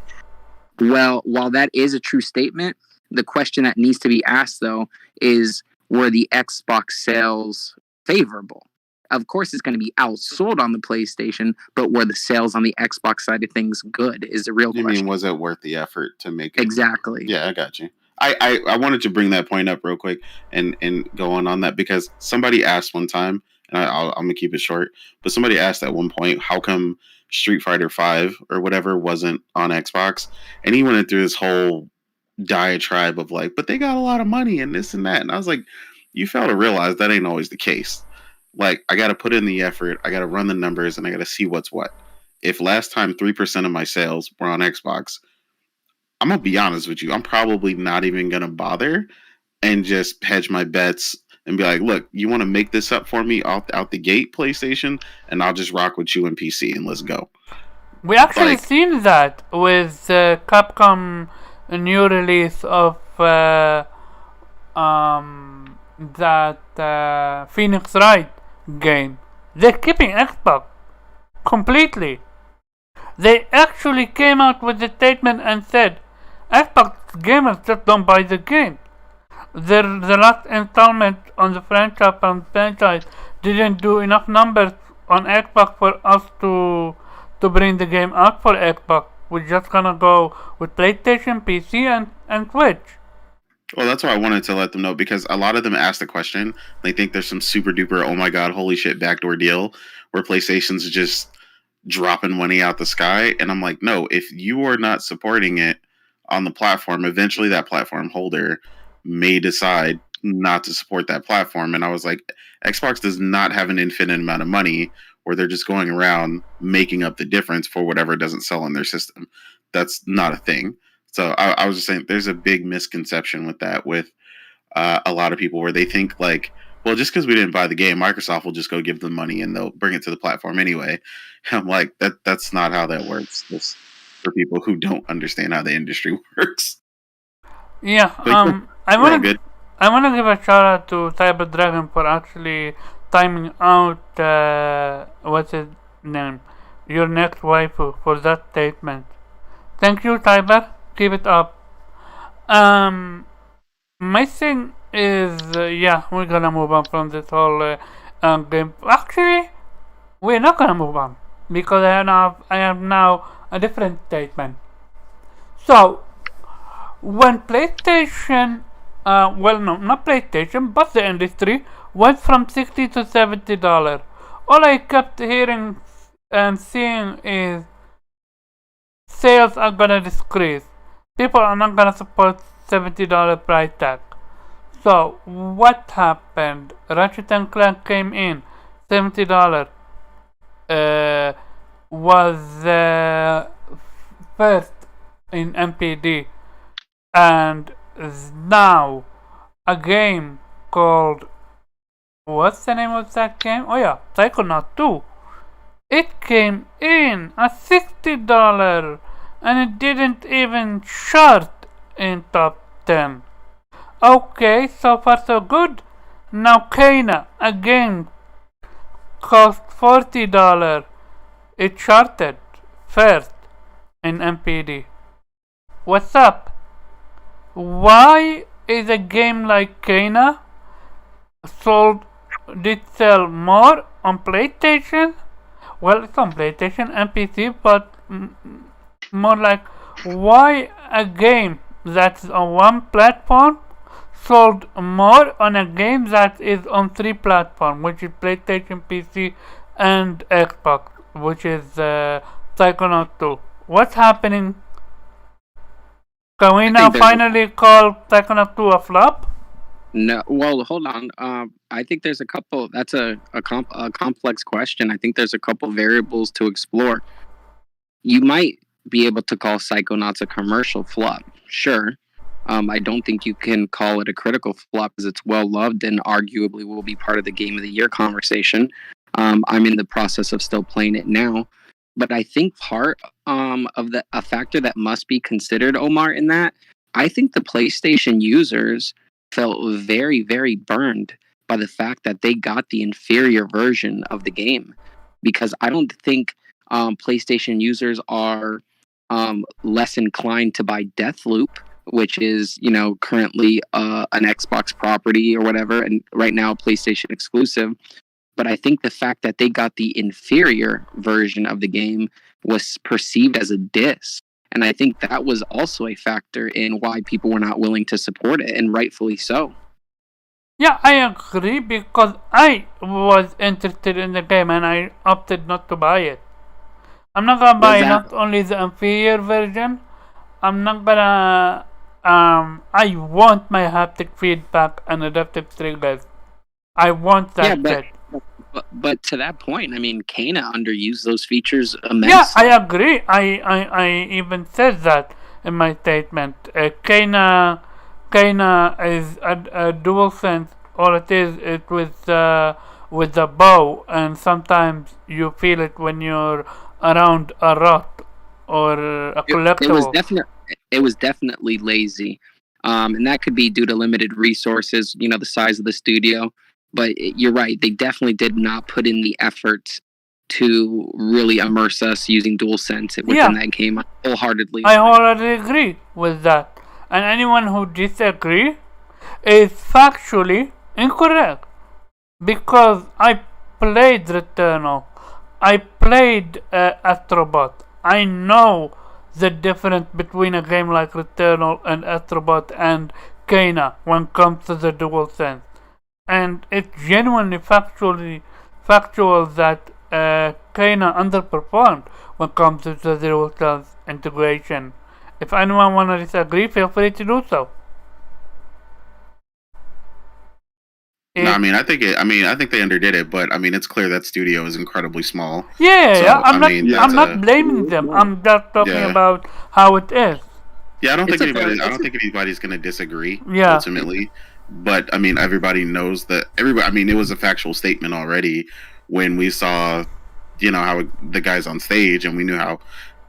well, while that is a true statement, the question that needs to be asked, though, is were the Xbox sales favorable? Of course, it's going to be outsold on the PlayStation, but were the sales on the Xbox side of things good is the real You question. mean, was it worth the effort to make it? Exactly. Yeah, I got you. I wanted to bring that point up real quick and go on that because somebody asked one time, and I'm going to keep it short, but somebody asked at one point, how come Street Fighter 5 or whatever wasn't on Xbox? And he went through this whole diatribe of like, but they got a lot of money and this and that. And I was like, you fail to realize that ain't always the case. Like, I got to put in the effort, I got to run the numbers, and I got to see what's what. If last time 3% of my sales were on Xbox, I'm going to be honest with you, I'm probably not even going to bother and just hedge my bets and be like, look, you want to make this up for me out the gate, PlayStation, and I'll just rock with you in PC and let's go. We actually seen that with Capcom new release of that Phoenix Wright game. They're keeping Xbox completely. They actually came out with a statement and said, Xbox gamers just don't buy the game. The last installment on the franchise didn't do enough numbers on Xbox for us to bring the game out for Xbox. We're just gonna go with PlayStation, PC, and Switch. Well, that's why I wanted to let them know, because a lot of them ask the question. They think there's some super duper, oh my god, holy shit, backdoor deal where PlayStation's just dropping money out the sky. And I'm like, no, if you are not supporting it on the platform, eventually that platform holder may decide not to support that platform. And I was like, Xbox does not have an infinite amount of money where they're just going around making up the difference for whatever doesn't sell in their system. That's not a thing. So I was just saying there's a big misconception with that, with a lot of people where they think like, well, just because we didn't buy the game, Microsoft will just go give them money and they'll bring it to the platform anyway. I'm like, that's not how that works. This for people who don't understand how the industry works. Yeah, But I we're all wanted good. I want to give a shout out to Cyber Dragon for actually timing out what's his name, your next waifu for that statement. Thank you, Cyber. Keep it up. My thing is, yeah, we're gonna move on from this whole game. Actually, we're not gonna move on because I have now a different statement. So, when PlayStation, well, no, not PlayStation, but the industry went from $60 to $70, all I kept hearing and seeing is sales are gonna decrease. People are not gonna support $70 price tag. So what happened? Ratchet and Clank came in $70. Was first in MPD, and now a game called, what's the name of that game? Oh yeah, Psychonaut 2. It came in at $60 and it didn't even chart in top 10. Okay, so far so good. Now Kana, a game cost $40. It charted first in MPD. What's up? Why is a game like Kana did sell more on PlayStation? Well, it's on PlayStation and PC, but more like, why a game that's on one platform sold more on a game that is on 3 platforms, which is PlayStation, PC, and Xbox, which is Psychonaut 2. What's happening? Can we now finally call Psychonaut 2 a flop? No, well, hold on. I think there's a couple. That's a complex question. I think there's a couple variables to explore. You might be able to call Psychonauts a commercial flop, sure. I don't think you can call it a critical flop because it's well loved and arguably will be part of the Game of the Year conversation. I'm in the process of still playing it now, but I think part of a factor that must be considered, Omar, in that, I think the PlayStation users felt very, very burned by the fact that they got the inferior version of the game, because I don't think PlayStation users are less inclined to buy Deathloop, which is, currently an Xbox property or whatever, and right now PlayStation exclusive. But I think the fact that they got the inferior version of the game was perceived as a diss. And I think that was also a factor in why people were not willing to support it, and rightfully so. Yeah, I agree, because I was interested in the game and I opted not to buy it. I'm not gonna buy not only the inferior version, I'm not gonna I want my haptic feedback and adaptive triggers. I want that shit. But to that point, I mean, Kana underused those features immensely. Yeah, I agree. I even said that in my statement. Kana is a dual sense. All it is with the bow, and sometimes you feel it when you're around a rock or a collectible. It was definitely lazy, and that could be due to limited resources. The size of the studio. But you're right, they definitely did not put in the effort to really immerse us using DualSense within that game. I wholeheartedly agree with that. And anyone who disagrees is factually incorrect. Because I played Returnal. I played Astrobot. I know the difference between a game like Returnal and Astrobot and Kana when it comes to the DualSense. And it's genuinely factual that Kana underperformed when it comes to the DualSense integration. If anyone want to disagree, feel free to do so. No, I think they underdid it, but it's clear that studio is incredibly small. Yeah, I'm not blaming them. I'm just talking about how it is. Yeah, I don't think anybody's going to disagree. Yeah. Ultimately. But everybody knows that it was a factual statement already when we saw, how the guys on stage, and we knew how,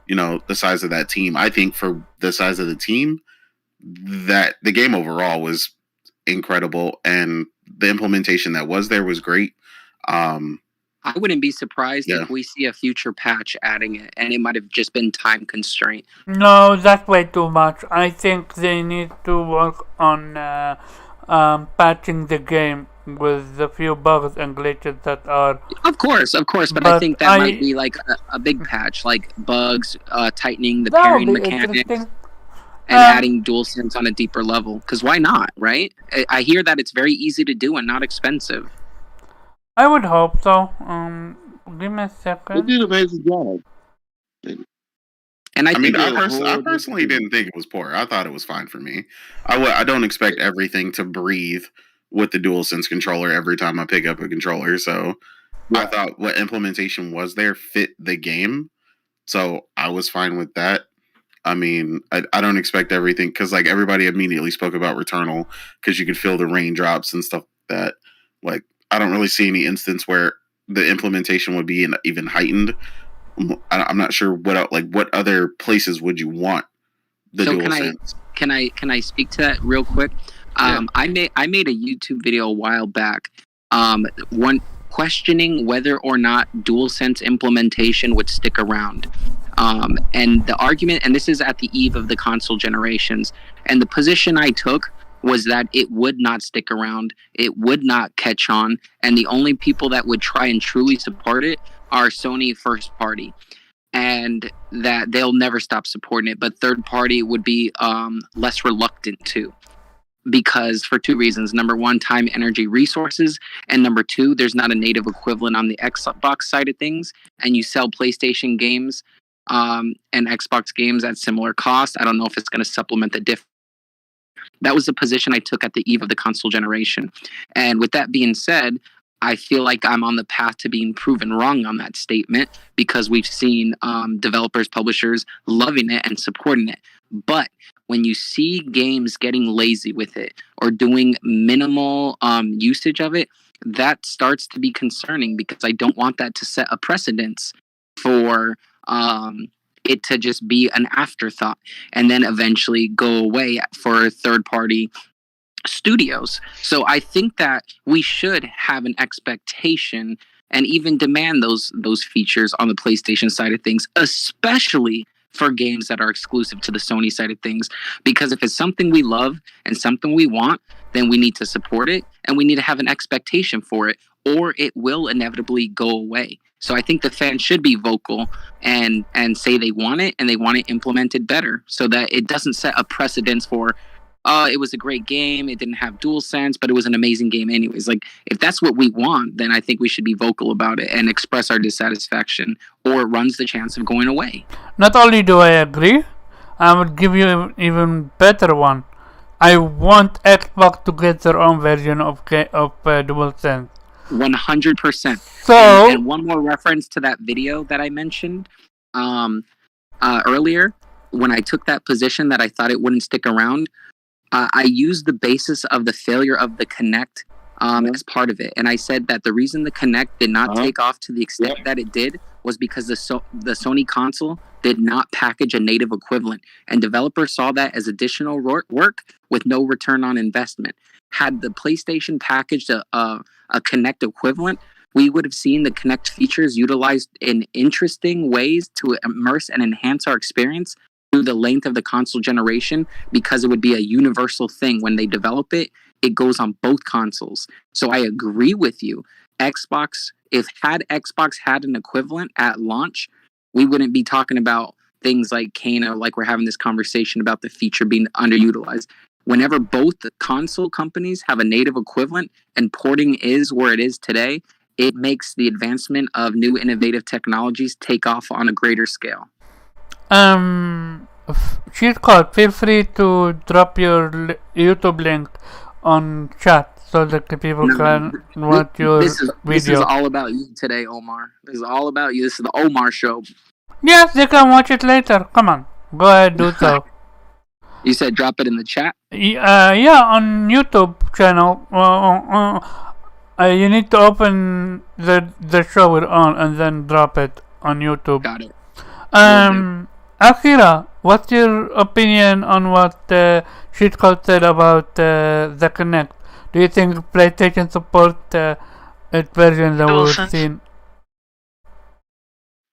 the size of that team. I think for the size of the team, that the game overall was incredible, and the implementation that was there was great. I wouldn't be surprised Yeah. if we see a future patch adding it, and it might have just been time constraint. No, that's way too much. I think they need to work on patching the game with the few bugs and glitches that are. Of course, but I think that might be like a big patch, like bugs, tightening the That pairing would be mechanics, interesting. and adding DualSense on a deeper level. Because why not, right? I hear that it's very easy to do and not expensive. I would hope so. Give me a They second. did an amazing job. And I think I personally didn't think it was poor. I thought it was fine for me. I don't expect everything to breathe with the DualSense controller every time I pick up a controller. So I thought what implementation was there fit the game. So I was fine with that. I mean, I don't expect everything because like everybody immediately spoke about Returnal because you could feel the raindrops and stuff that like I don't really see any instance where the implementation would be even heightened. I'm not sure what other places would you want the DualSense. Can I speak to that real quick? I made a YouTube video a while back. One questioning whether or not DualSense implementation would stick around. And the argument, and this is at the eve of the console generations, and the position I took was that it would not stick around, it would not catch on, and the only people that would try and truly support it are Sony first party, and that they'll never stop supporting it, but third party would be less reluctant to. Because for two reasons. Number one, time, energy, resources. And number two, there's not a native equivalent on the Xbox side of things. And you sell PlayStation games and Xbox games at similar cost. I don't know if it's going to supplement the difference. That was the position I took at the eve of the console generation. And with that being said, I feel like I'm on the path to being proven wrong on that statement because we've seen developers, publishers loving it and supporting it. But when you see games getting lazy with it or doing minimal usage of it, that starts to be concerning because I don't want that to set a precedence for it to just be an afterthought and then eventually go away for third-party studios. So I think that we should have an expectation and even demand those features on the PlayStation side of things, especially for games that are exclusive to the Sony side of things. Because if it's something we love and something we want, then we need to support it and we need to have an expectation for it, or it will inevitably go away. So I think the fans should be vocal and say they want it and they want it implemented better so that it doesn't set a precedence for it was a great game, it didn't have DualSense, but it was an amazing game anyways. Like, if that's what we want, then I think we should be vocal about it and express our dissatisfaction, or it runs the chance of going away. Not only do I agree, I would give you an even better one. I want Xbox to get their own version of DualSense. 100%. So, and one more reference to that video that I mentioned earlier, when I took that position that I thought it wouldn't stick around, I used the basis of the failure of the Kinect as part of it. And I said that the reason the Kinect did not take off to the extent that it did was because the Sony console did not package a native equivalent. And developers saw that as additional work with no return on investment. Had the PlayStation packaged a Kinect equivalent, we would have seen the Kinect features utilized in interesting ways to immerse and enhance our experience through the length of the console generation, because it would be a universal thing. When they develop it, it goes on both consoles. So I agree with you. Xbox had an equivalent at launch, we wouldn't be talking about things like Kano, like we're having this conversation about the feature being underutilized. Whenever both the console companies have a native equivalent and porting is where it is today, it makes the advancement of new innovative technologies take off on a greater scale. Cheat code, feel free to drop your YouTube link on chat so that the people can watch your video. This is all about you today, Omar. This is all about you. This is the Omar show. Yes, they can watch it later. Come on, go ahead, do so. You said drop it in the chat? Yeah, on YouTube channel. You need to open the show we're on and then drop it on YouTube. Got it. Akira, what's your opinion on what Cheat Code said about the Kinect? Do you think PlayStation support its version that we've DualSense? seen?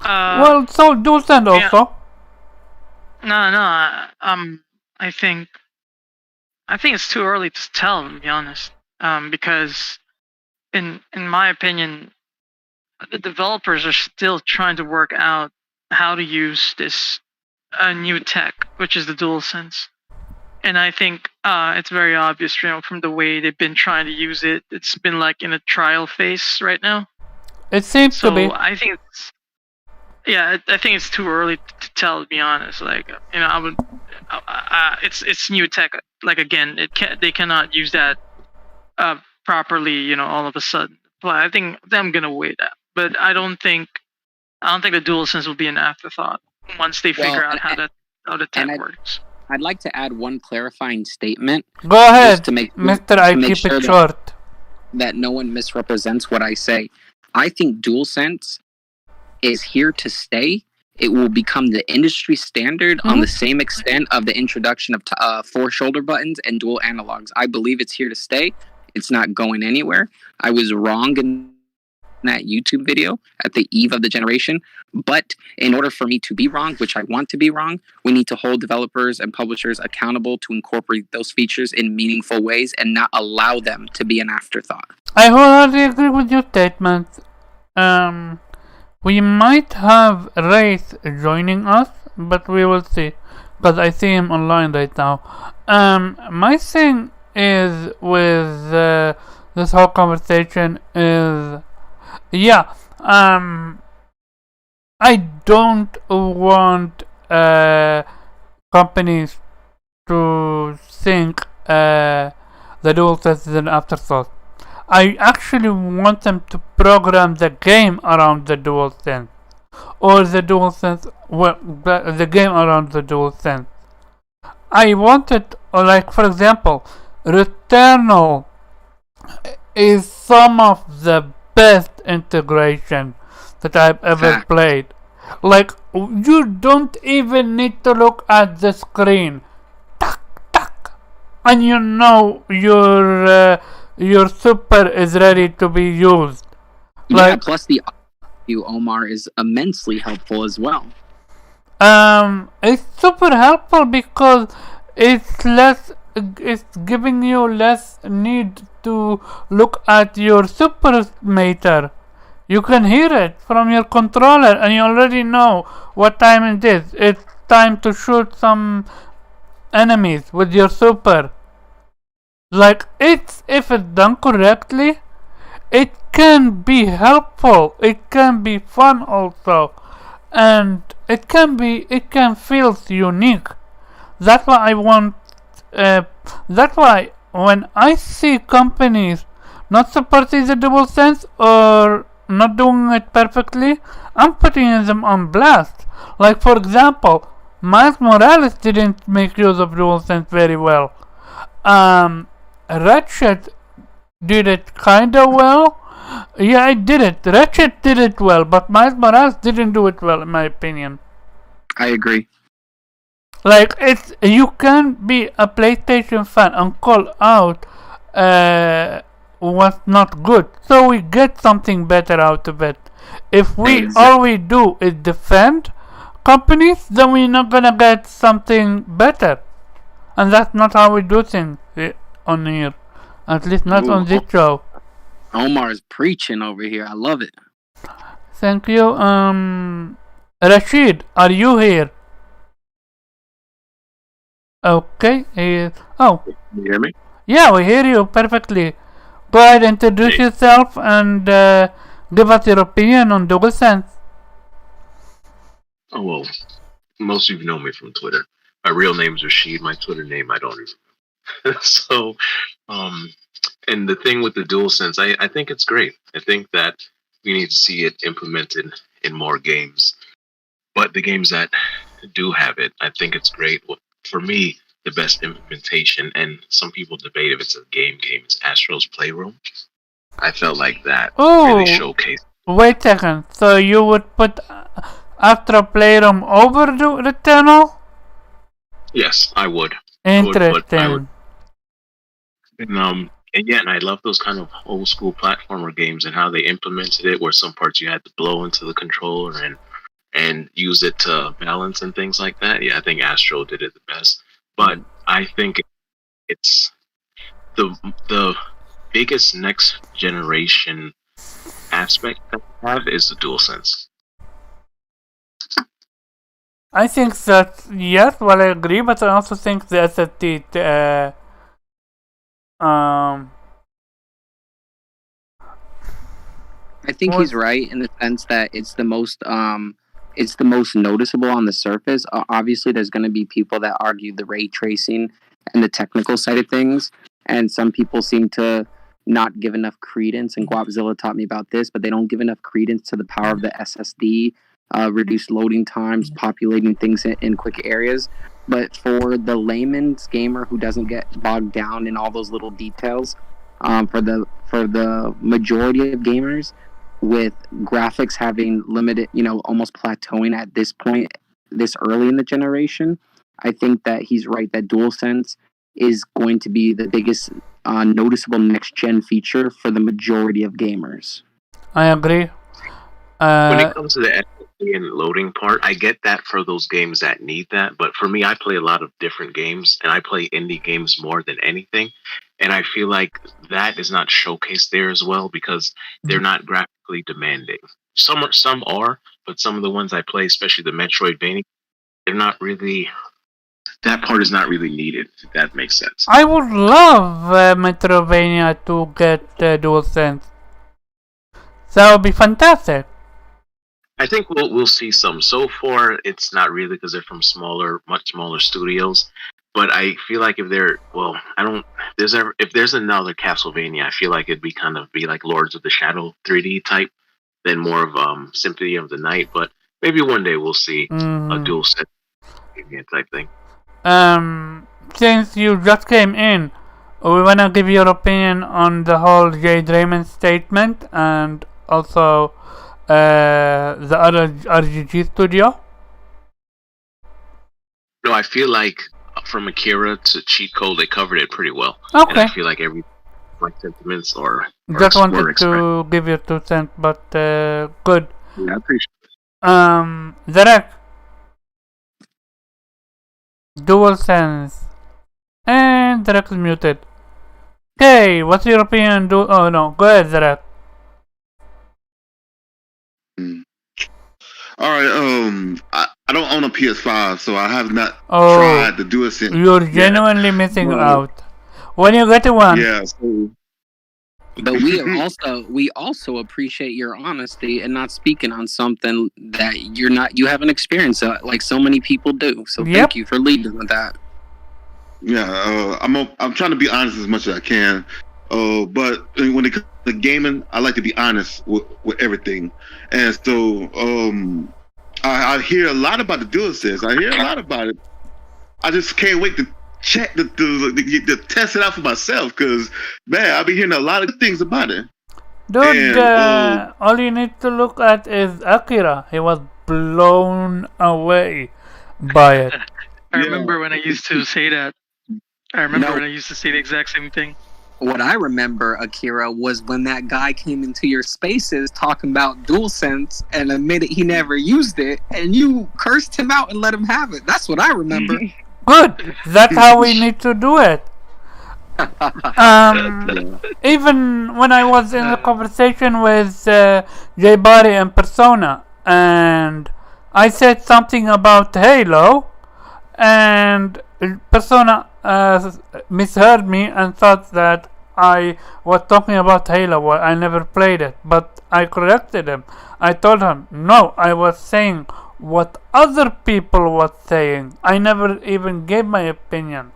Well, so DualSense also. No. I think it's too early to tell, to be honest. Because in my opinion, the developers are still trying to work out how to use this new tech, which is the DualSense. And I think it's very obvious, from the way they've been trying to use it. It's been like in a trial phase right now. It seems to be. So I think I think it's too early to tell, to be honest. Like, I would, it's new tech. Like, again, they cannot use that properly, all of a sudden. But I think I'm gonna wait that. But I don't think the DualSense will be an afterthought once they figure out how the tech works. I'd like to add one clarifying statement. Go ahead, to make, Mr. I keep sure it short. That no one misrepresents what I say. I think DualSense is here to stay. It will become the industry standard on the same extent of the introduction of 4 shoulder buttons and dual analogs. I believe it's here to stay. It's not going anywhere. I was wrong in that YouTube video at the eve of the generation, but in order for me to be wrong, which I want to be wrong, we need to hold developers and publishers accountable to incorporate those features in meaningful ways and not allow them to be an afterthought. I wholeheartedly agree with your statement. We might have Wraith joining us, but we will see, because I see him online right now. My thing is with this whole conversation is, I don't want companies to think the DualSense is an afterthought. I actually want them to program the game around the DualSense, or the DualSense, the game around the DualSense. I want it, like, for example, Returnal is some of the best integration that I've ever played. Like, you don't even need to look at the screen. Tuck, tuck. And your super is ready to be used. Like, plus the audio, Omar, is immensely helpful as well. It's super helpful because it's giving you less need to look at your super meter. You can hear it from your controller and you already know what time it is. It's time to shoot some enemies with your super. Like, if it's done correctly, it can be helpful. It can be fun also. And it can feel unique. That's why I want, that's why when I see companies not supporting the DualSense or not doing it perfectly, I'm putting them on blast. Like, for example, Miles Morales didn't make use of DualSense very well. Ratchet did it kinda well. Yeah, I did it. Ratchet did it well, but Miles Morales didn't do it well, in my opinion. I agree. Like, you can be a PlayStation fan and call out what's not good, so we get something better out of it. If all we do is defend companies, then we're not gonna get something better, and that's not how we do things on here. At least not on this show. Omar's preaching over here. I love it. Thank you. Rashid, are you here? Okay. Oh. You hear me? Yeah, we hear you perfectly. Go ahead, introduce yourself and give us your opinion on DualSense. Oh, well, most of you know me from Twitter. My real name is Rashid. My Twitter name, I don't even know. So, and the thing with the DualSense, I think it's great. I think that we need to see it implemented in more games. But the games that do have it, I think it's great. For me, the best implementation, and some people debate if it's a game, is Astro's Playroom. I felt like that really showcased. Wait a second. So you would put Astro Playroom over the Returnal? Yes, I would. I would, but I would. Interesting. And yeah, and I love those kind of old school platformer games and how they implemented it, where some parts you had to blow into the controller and use it to balance and things like that. Yeah, I think Astro did it the best. But I think it's the biggest next generation aspect that we have is the DualSense. I think that, yes, well, I agree, but I also think the SSD, I think he's right in the sense that it's the most noticeable on the surface. Obviously, there's going to be people that argue the ray tracing and the technical side of things, and some people seem to not give enough credence. And Guapzilla taught me about this, but they don't give enough credence to the power of the SSD, reduced loading times, populating things in quick areas. But for the layman's gamer who doesn't get bogged down in all those little details, for the majority of gamers, with graphics having limited, almost plateauing at this point, this early in the generation, I think that he's right that DualSense is going to be the biggest noticeable next-gen feature for the majority of gamers. I agree. When it comes to the SSD and loading part, I get that for those games that need that. But for me, I play a lot of different games, and I play indie games more than anything. And I feel like that is not showcased there as well because they're not graphically demanding. Some are, but some of the ones I play, especially the Metroidvania, they're not really. That part is not really needed. If that makes sense. I would love Metrovania to get DualSense. That would be fantastic. I think we'll see some. So far, it's not really because they're from much smaller studios. But I feel like if there's another Castlevania, I feel like it'd be like Lords of the Shadow 3D type, than more of Symphony of the Night. But maybe one day we'll see a dual set type thing. Since you just came in, we wanna give your opinion on the whole Jade Raymond statement and also the other RGG studio. No, I feel like from Akira to Cheat Code, they covered it pretty well. Okay. And I feel like my sentiments are just wanted to give you 2 cents, but good. Yeah, I appreciate it. Zarek, DualSense, and Zarek is muted. Okay, what's your opinion? Oh no, go ahead, Zarek. All right. I don't own a PS5, so I have not tried the DualSense. You're genuinely missing out. When you get one. Yeah. So. But we also appreciate your honesty and not speaking on something that you haven't experienced like so many people do. So thank you for leading with that. Yeah, I'm trying to be honest as much as I can. But when it comes to gaming, I like to be honest with everything. And so I hear a lot about the DualSense. I hear a lot about it. I just can't wait to check to test it out for myself because, man, I've been hearing a lot of things about it. Dude, all you need to look at is Akira. He was blown away by it. I remember when I used to say that. I remember when I used to say the exact same thing. What I remember, Akira, was when that guy came into your spaces talking about DualSense and admitted he never used it, and you cursed him out and let him have it. That's what I remember. Good. That's how we need to do it. Even when I was in a conversation with J Body and Persona, and I said something about Halo, and Persona misheard me and thought that I was talking about Halo. Well, I never played it, but I corrected him. I told him, no, I was saying what other people was saying. I never even gave my opinion.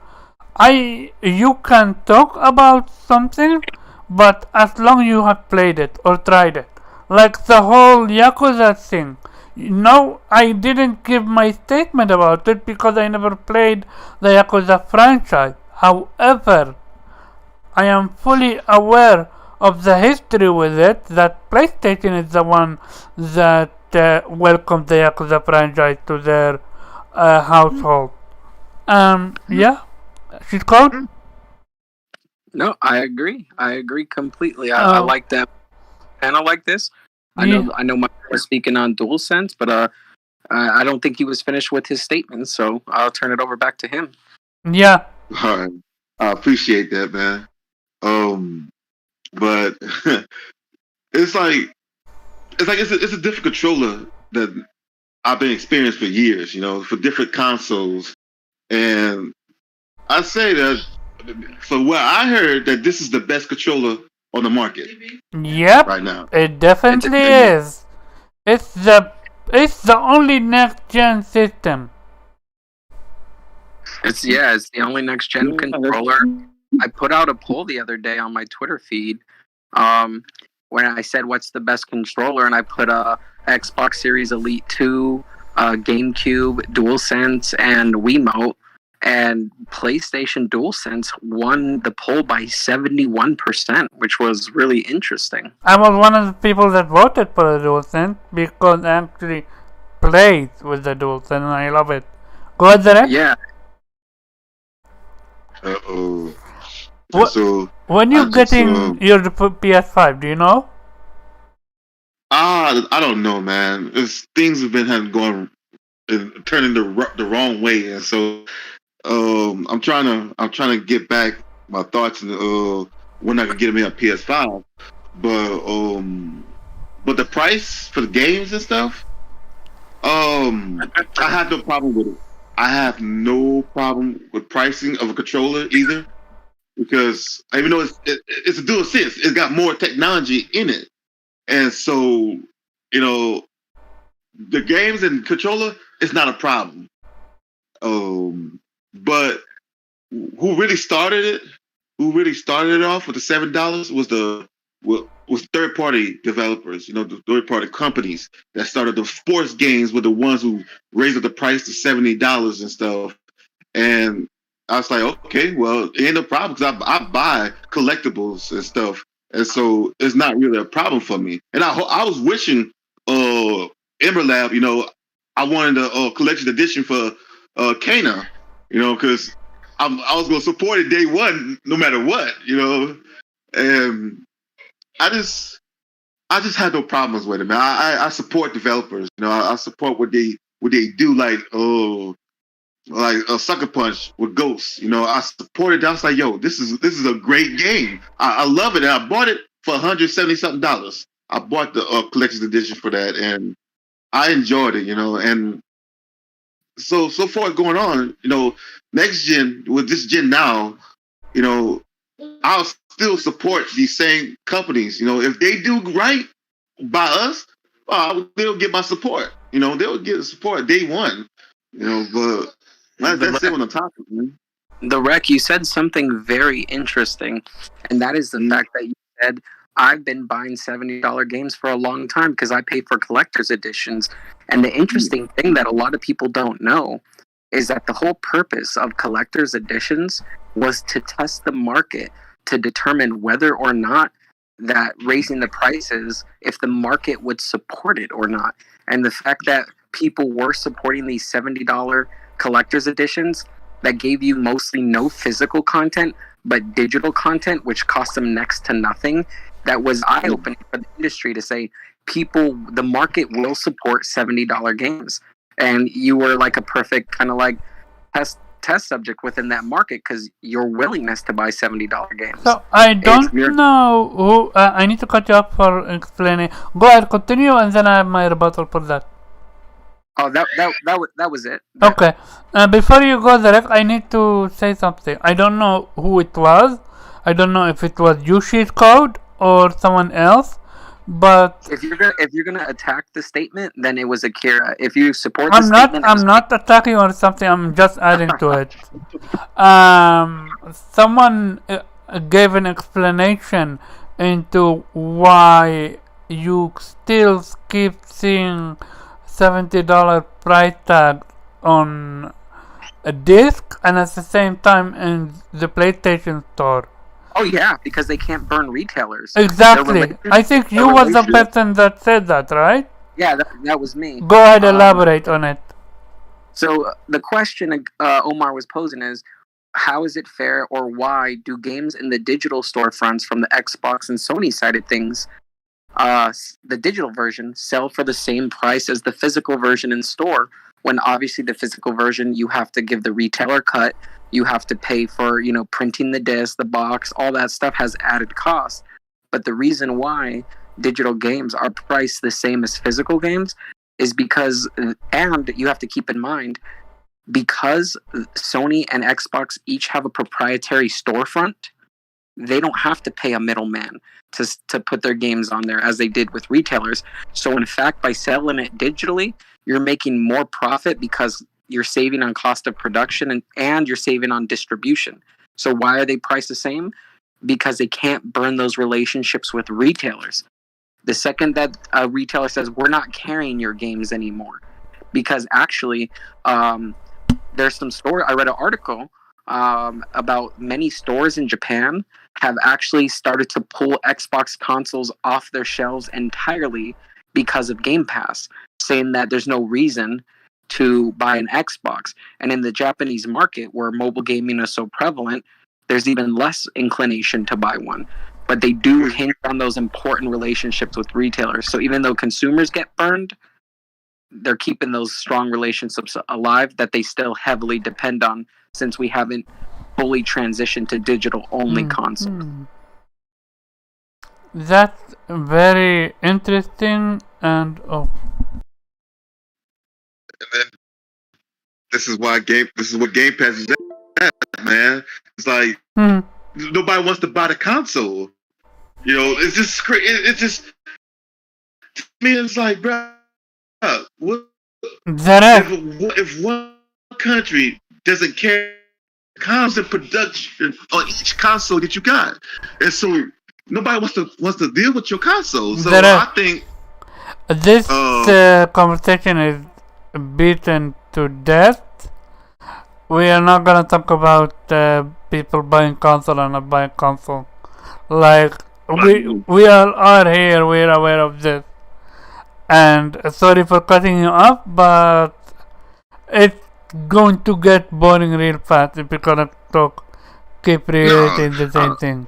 You can talk about something, but as long as you have played it or tried it, like the whole Yakuza thing. No, I didn't give my statement about it because I never played the Yakuza franchise. However, I am fully aware of the history with it, that PlayStation is the one that welcomed the Yakuza franchise to their household. Yeah, cheat code. No, I agree. I agree completely. I Oh, like that panel like this. yeah, I know Mike was speaking on DualSense, but I don't think he was finished with his statement, so I'll turn it over back to him. yeah. All right. I appreciate that, man. But it's a different controller that I've been experienced for years, for different consoles. And I say that for what I heard that this is the best controller on the market Yep, right now. it definitely And is. It's the only next gen system. It's the only next gen controller. I put out a poll the other day on my Twitter feed, when I said what's the best controller, and I put Xbox Series Elite 2, GameCube, DualSense, and Wiimote, and PlayStation DualSense won the poll by 71%, which was really interesting. I was one of the people that voted for the DualSense because I actually played with the DualSense and I love it. Go ahead, Derek. Yeah. What- So When I you just, getting your PS5, do you know? I don't know, man. Things have been going turning the wrong way, and so I'm trying to get back my thoughts and when I can get me a PS5, but the price for the games and stuff, I have no problem with it. I have no problem with pricing of a controller either, because even though it's a dual sense, it's got more technology in it, and so the games and controller, it's not a problem. But who really started it? Who really started it off with the $7 was third party developers. The third party companies that started the sports games were the ones who raised up the price to $70 and stuff. And I was like, okay, well, it ain't no problem because I buy collectibles and stuff, and so it's not really a problem for me. And I was wishing Emberlab, I wanted a collection edition for Kana, because I was going to support it day one, no matter what, and I just had no problems with it, man. I support developers, I support what they do, like a Sucker Punch with Ghosts, I supported that. I was like, yo, this is a great game. I love it, and I bought it for $170 something. I bought the collector's edition for that, and I enjoyed it, and so far going on, next gen with this gen now, I'll still support these same companies. If they do right by us, they'll get my support. They'll get support day one. But that's it on the topic, man. The Rec, you said something very interesting, and that is the fact that you said, I've been buying $70 games for a long time because I pay for collector's editions. And the interesting thing that a lot of people don't know is that the whole purpose of collector's editions was to test the market to determine whether or not that raising the prices, if the market would support it or not. And the fact that people were supporting these $70 collector's editions that gave you mostly no physical content but digital content, which cost them next to nothing, that was eye-opening for the industry to say the market will support $70 games. And you were like a perfect kind of like test subject within that market because your willingness to buy $70 games. So I don't know who. I need to cut you off for explaining. Go ahead, continue, and then I have my rebuttal for that. Oh, that was it. Okay. Before you go, Derek, I need to say something. I don't know who it was. I don't know if it was Yoshi's code or someone else. But if you're gonna attack the statement, then it was Akira. If you support I'm not attacking or something. I'm just adding to it. Someone gave an explanation into why you still keep seeing $70 price tag on a disc and at the same time in the PlayStation Store. Oh yeah, because they can't burn retailers. Exactly. I think you was the person that said that, right? Yeah, that was me. Go ahead, elaborate on it. So the question Omar was posing is, how is it fair, or why do games in the digital storefronts from the Xbox and Sony side of things, the digital version, sell for the same price as the physical version in store, when obviously the physical version, you have to give the retailer cut, you have to pay for, printing the disc, the box, all that stuff has added cost. But the reason why digital games are priced the same as physical games is because, and you have to keep in mind, because Sony and Xbox each have a proprietary storefront, they don't have to pay a middleman to put their games on there as they did with retailers. So in fact, by selling it digitally, you're making more profit because you're saving on cost of production and you're saving on distribution. So why are they priced the same? Because they can't burn those relationships with retailers. The second that a retailer says, we're not carrying your games anymore, because actually, there's some story. I read an article about many stores in Japan have actually started to pull Xbox consoles off their shelves entirely because of Game Pass, saying that there's no reason to buy an Xbox. And in the Japanese market, where mobile gaming is so prevalent, there's even less inclination to buy one. But they do hinge on those important relationships with retailers. So even though consumers get burned, they're keeping those strong relationships alive that they still heavily depend on, since we haven't fully transitioned to digital-only consoles. That's very interesting, and And then this is what Game Pass is at, man. It's like nobody wants to buy the console. It's just crazy. It's just, to me, it's like, bro, what? If one country doesn't carry constant production on each console that you got, and so nobody wants to deal with your console. So I think this conversation is beaten to death. We are not gonna talk about people buying console and not buying console. Like we all are here. We're aware of this. And sorry for cutting you off, but it's going to get boring real fast if we're gonna keep reiterating the same thing.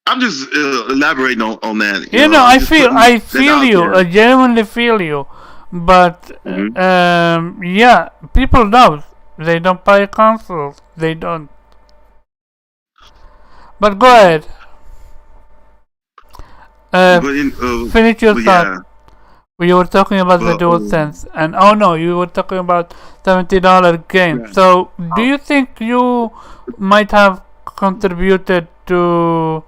I'm just elaborating on that. I feel you. I genuinely feel you. But yeah, people know they don't buy consoles. They don't. But go ahead. Finish your thought. Yeah. You were talking about the DualSense, and you were talking about $70 game. Yeah. So, do you think you might have contributed to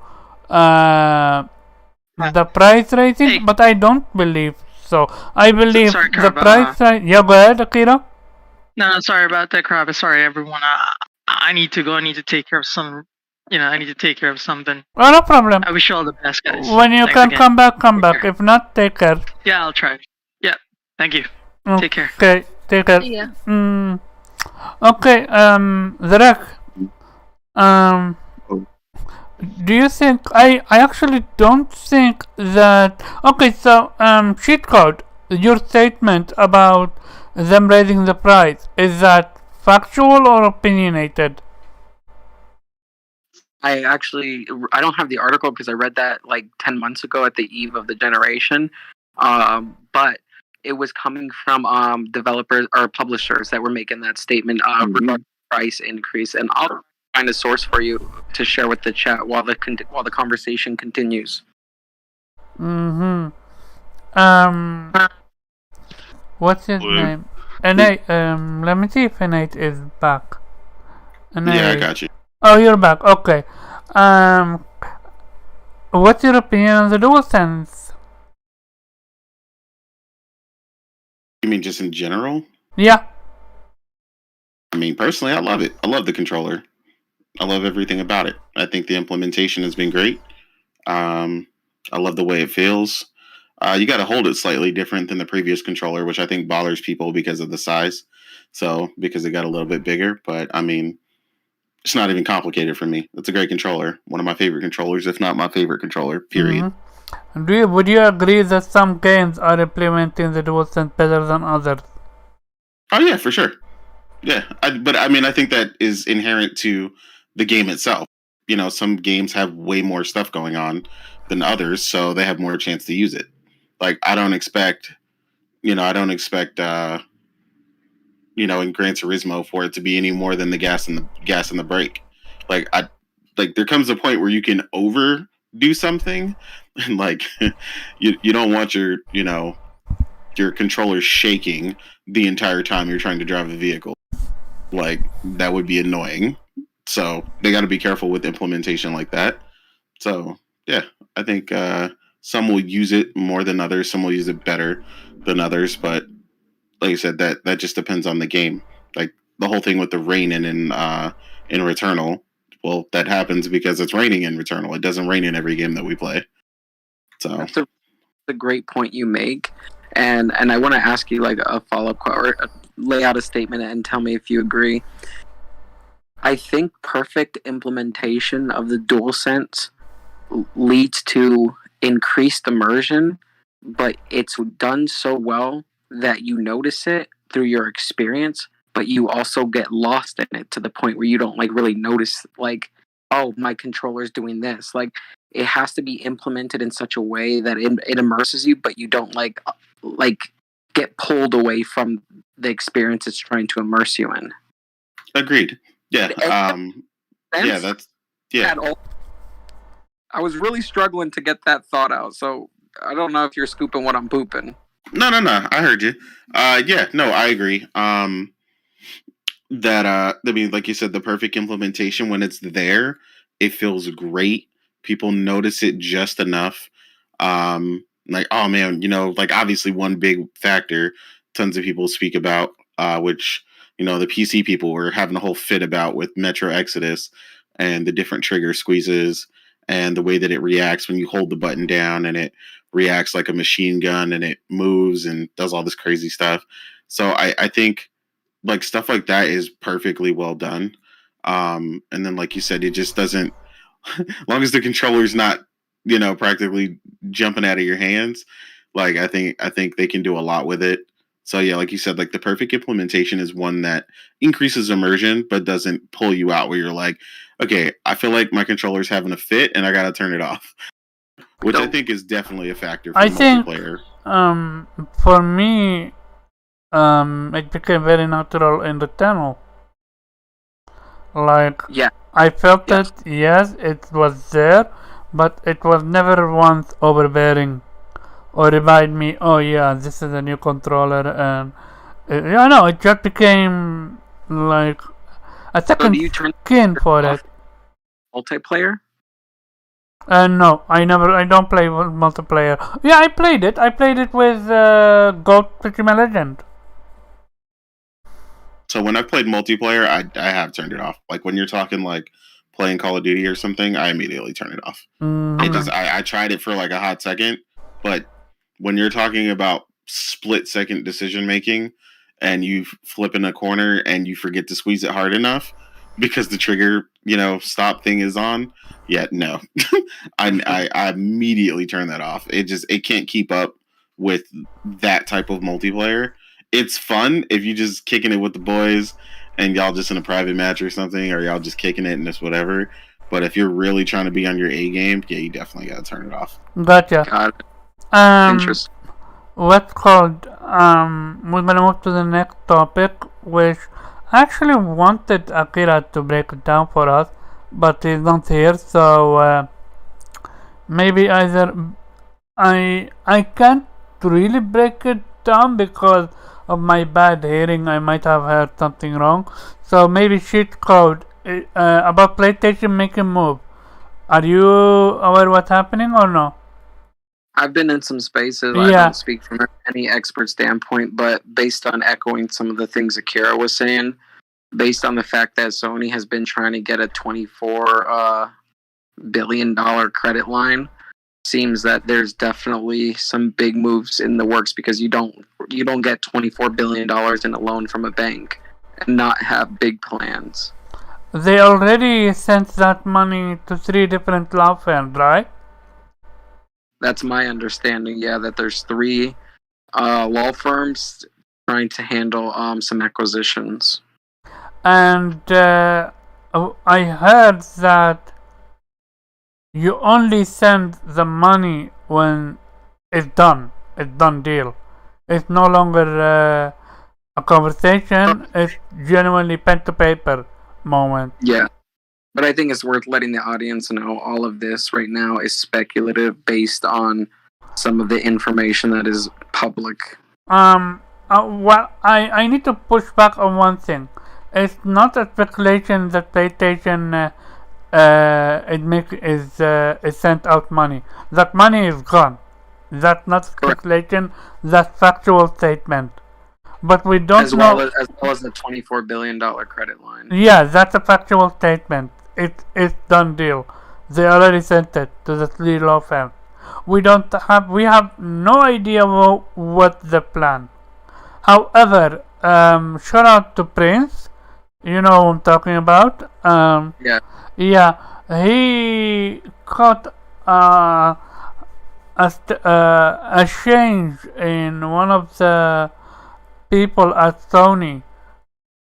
the price raising? Hey. But I don't believe so. I believe the price. Yeah, go ahead, Akira. No, sorry about that, Crab. Sorry, everyone. I need to go. I need to take care of some. I need to take care of something. Oh, no problem. I wish you all the best, guys. When you can come back, come back. If not, take care. Yeah, I'll try. Yeah, thank you. Take care. Okay, take care. Yeah. Okay, Zarek. Do you think... I actually don't think that... Okay, so, cheat code. Your statement about them raising the price, is that factual or opinionated? I don't have the article because I read that like 10 months ago at the eve of the generation. But it was coming from developers or publishers that were making that statement regarding price increase. And I'll find a source for you to share with the chat while the conversation continues. What's his name? Nate, let me see if Nate is back. Yeah, I got you. Oh, you're back. Okay. What's your opinion on the DualSense? You mean just in general? Yeah. I mean, personally, I love it. I love the controller. I love everything about it. I think the implementation has been great. I love the way it feels. You got to hold it slightly different than the previous controller, which I think bothers people because of the size. So, because it got a little bit bigger. But, I mean, it's not even complicated for me. It's a great controller. One of my favorite controllers, if not my favorite controller, period. Would you agree that some games are implementing the DualSense better than others? Oh yeah, for sure. Yeah, but I mean, I think that is inherent to the game itself. You know, some games have way more stuff going on than others, so they have more chance to use it. Like I don't expect, I don't expect, in Gran Turismo for it to be any more than the gas and the brake. Like there comes a point where you can overdo something, and like you don't want your controller shaking the entire time you're trying to drive a vehicle. Like that would be annoying. So they got to be careful with implementation like that. So yeah, I think some will use it more than others. Some will use it better than others. But like I said, that just depends on the game. Like the whole thing with the rain in Returnal. Well, that happens because it's raining in Returnal. It doesn't rain in every game that we play. So That's a great point you make, and I want to ask you like a follow up or lay out a statement and tell me if you agree. I think perfect implementation of the DualSense leads to increased immersion, but it's done so well that you notice it through your experience, but you also get lost in it to the point where you don't like really notice like, oh, my controller's doing this. Like it has to be implemented in such a way that it immerses you, but you don't like get pulled away from the experience it's trying to immerse you in. agreed. Yeah. Yeah. That's yeah. At all. I was really struggling to get that thought out, so I don't know if you're scooping what I'm pooping. No. I heard you. Yeah. No, I agree. That I mean, like you said, the perfect implementation when it's there, it feels great. People notice it just enough. Like, oh man, like obviously one big factor tons of people speak about, which the PC people were having a whole fit about with Metro Exodus and the different trigger squeezes and the way that it reacts when you hold the button down and it reacts like a machine gun and it moves and does all this crazy stuff. So I think like stuff like that is perfectly well done. And then like you said, it just doesn't as long as the controller's not, practically jumping out of your hands, like I think they can do a lot with it. So yeah, like you said, like the perfect implementation is one that increases immersion but doesn't pull you out where you're like, okay, I feel like my controller's having a fit and I gotta turn it off. Which I think is definitely a factor for multiplayer. For me, it became very natural in the tunnel. Like, yeah, I felt it, yes, it was there, but it was never once overbearing or remind me, oh yeah, this is a new controller, and no, it just became like a second skin for it. Multiplayer? No, I don't play multiplayer. Yeah, I played it with Gold Ultimate Legend. So when I've played multiplayer, I have turned it off. Like when you're talking like playing Call of Duty or something, I immediately turn it off. Mm-hmm. I tried it for like a hot second, but when you're talking about split second decision making and you flip in a corner and you forget to squeeze it hard enough because the trigger, stop thing is on, yeah, no. I immediately turn that off. It can't keep up with that type of multiplayer. It's fun if you just kicking it with the boys and y'all just in a private match or something, or y'all just kicking it and just whatever. But if you're really trying to be on your A game, yeah, you definitely gotta turn it off. Gotcha. Interesting. What's called? We're gonna move to the next topic, which I actually wanted Akira to break it down for us, but he's not here, so maybe either I can't really break it down because of my bad hearing. I might have heard something wrong. So maybe cheat code about PlayStation making move. Are you aware what's happening or no? I've been in some spaces. I don't speak from any expert standpoint, but based on echoing some of the things Akira was saying, based on the fact that Sony has been trying to get a $24 billion credit line, seems that there's definitely some big moves in the works because you don't get $24 billion in a loan from a bank and not have big plans. They already sent that money to 3 different law firms, right? That's my understanding, yeah, that there's 3 law firms trying to handle some acquisitions. And I heard that you only send the money when it's done. It's done deal. It's no longer a conversation. It's genuinely pen to paper moment. Yeah. But I think it's worth letting the audience know all of this right now is speculative based on some of the information that is public. Well, I need to push back on one thing. It's not a speculation that PlayStation is sent out money. That money is gone. That's not speculation. That's factual statement. But we don't as know. Well as the $24 billion credit line. Yeah, that's a factual statement. It's done deal. They already sent it to the three law firms. We have no idea what the plan. However, shout out to Prince. You know who I'm talking about. Yeah. Yeah, he caught a change in one of the people at Sony.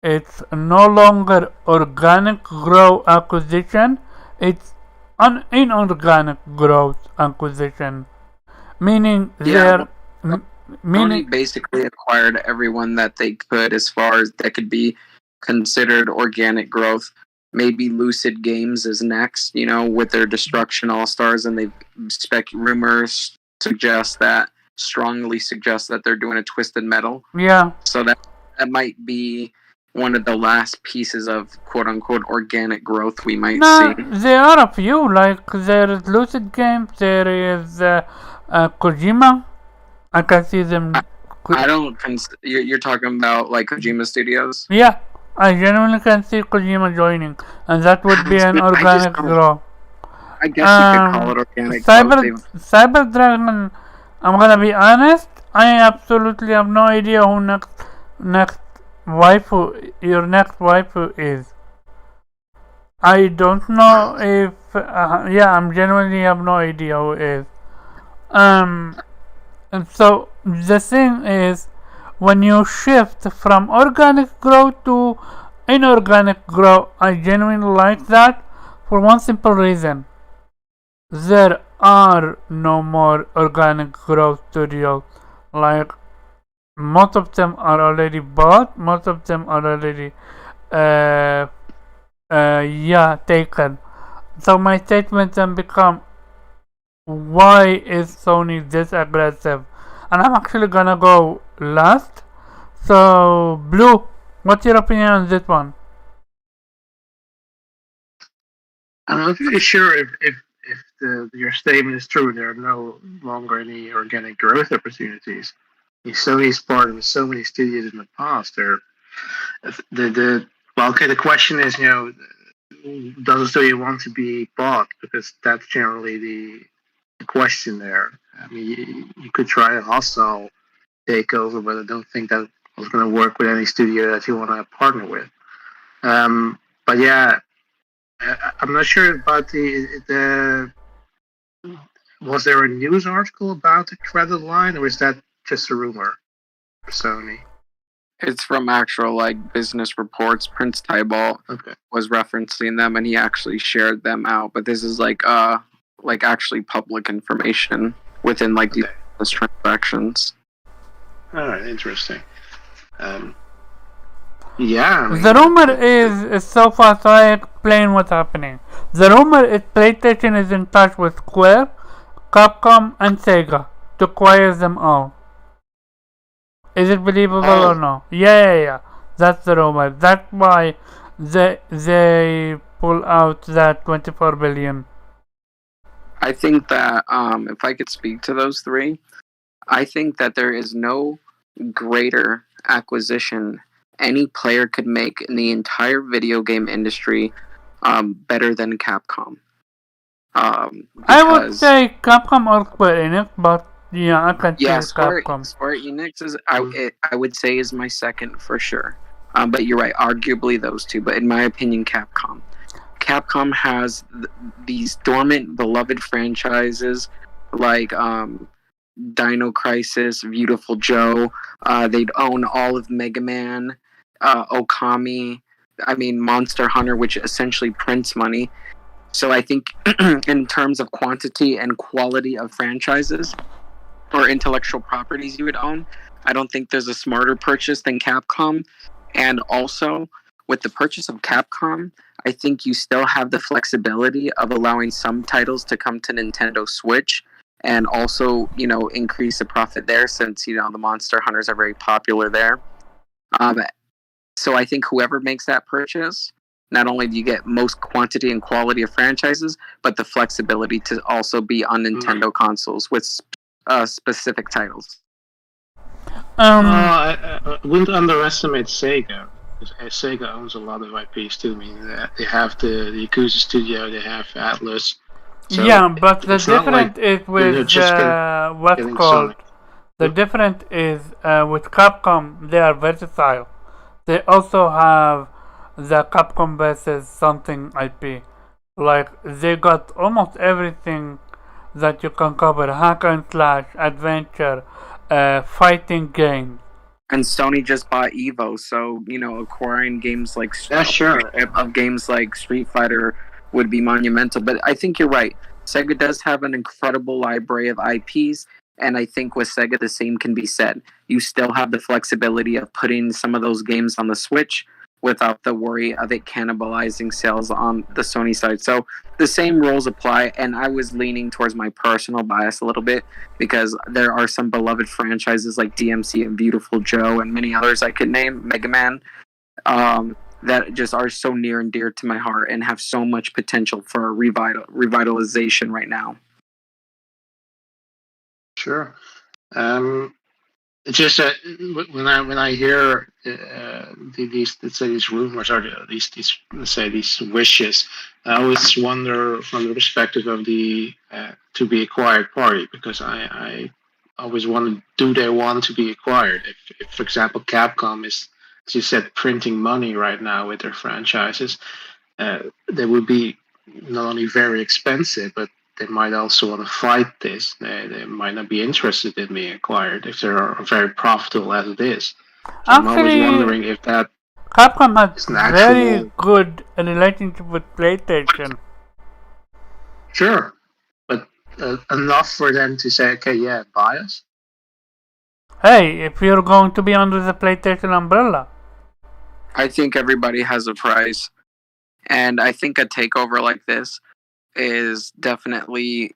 It's no longer organic growth acquisition. It's inorganic growth acquisition, meaning Sony basically acquired everyone that they could, as far as that could be considered organic growth. Maybe Lucid Games is next, with their Destruction All-Stars, and rumors strongly suggest that they're doing a Twisted Metal. Yeah. So that might be one of the last pieces of quote-unquote organic growth we might see. There are a few, like there is Lucid Games, there is Kojima. I can see them. I don't. You're talking about like Kojima Studios? Yeah, I genuinely can see Kojima joining, and that would be an organic growth. I guess you could call it organic growth. Cyber Dragon, I'm gonna be honest, I absolutely have no idea who your next waifu is. I don't know if I'm genuinely have no idea who is. And so the thing is, when you shift from organic growth to inorganic growth, I genuinely like that for one simple reason. There are no more organic growth studios. Like, most of them are already bought, most of them are already taken. So my statement then become, why is Sony this aggressive? And I'm actually gonna go last. So, Blue, what's your opinion on this one? I'm not really sure if your statement is true. There are no longer any organic growth opportunities. Sony's part of so many studios in the past. The question is, does a studio want to be bought? Because that's generally the question there. I mean, you could try a hostile takeover, but I don't think that was going to work with any studio that you want to partner with. But yeah, I'm not sure about the. Was there a news article about the credit line, or is that just a rumor for Sony? It's from actual business reports. Prince Tybalt was referencing them, and he actually shared them out. But this is actually public information within these transactions. All right, interesting. Yeah. The rumor is so far. So I explain what's happening. The rumor is PlayStation is in touch with Square, Capcom, and Sega to acquire them all. Is it believable or no? Yeah. That's the rumor. That's why they pull out that 24 billion. I think that if I could speak to those three, I think that there is no greater acquisition any player could make in the entire video game industry better than Capcom. I would say Capcom or Square Enix, but yeah, I can say Capcom. Square Enix is I would say is my second for sure. But you're right, arguably those two. But in my opinion, Capcom. Capcom has these dormant, beloved franchises like Dino Crisis, Beautiful Joe. They'd own all of Mega Man, Okami. I mean, Monster Hunter, which essentially prints money. So I think in terms of quantity and quality of franchises or intellectual properties you would own, I don't think there's a smarter purchase than Capcom. And also, with the purchase of Capcom, I think you still have the flexibility of allowing some titles to come to Nintendo Switch and also, increase the profit there since, the Monster Hunters are very popular there. So I think whoever makes that purchase, not only do you get most quantity and quality of franchises, but the flexibility to also be on Nintendo consoles with specific titles. I wouldn't underestimate Sega. Because Sega owns a lot of IPs too. I mean, they have the Yakuza Studio, they have Atlas. So yeah, but the difference is with what's called. The difference is with Capcom, they are versatile. They also have the Capcom versus something IP. Like, they got almost everything that you can cover: hack and slash, adventure, fighting game. And Sony just bought Evo, so acquiring games like games like Street Fighter would be monumental. But I think you're right. Sega does have an incredible library of IPs, and I think with Sega the same can be said. You still have the flexibility of putting some of those games on the Switch without the worry of it cannibalizing sales on the Sony side. So the same rules apply, and I was leaning towards my personal bias a little bit because there are some beloved franchises like DMC and Beautiful Joe and many others I could name, Mega Man, that just are so near and dear to my heart and have so much potential for revitalization right now. Sure. It's just that when I hear these rumors or these wishes, I always wonder from the perspective of the to be acquired party, because I always wonder, do they want to be acquired? If for example Capcom is, as you said, printing money right now with their franchises, they would be not only very expensive, but they might also want to fight this. They might not be interested in being acquired if they're very profitable as it is. So I'm always wondering if that Capcom has very good relationship with PlayStation. Sure, but enough for them to say, okay, yeah, buy us? Hey, if you're going to be under the PlayStation umbrella. I think everybody has a price. And I think a takeover like this is definitely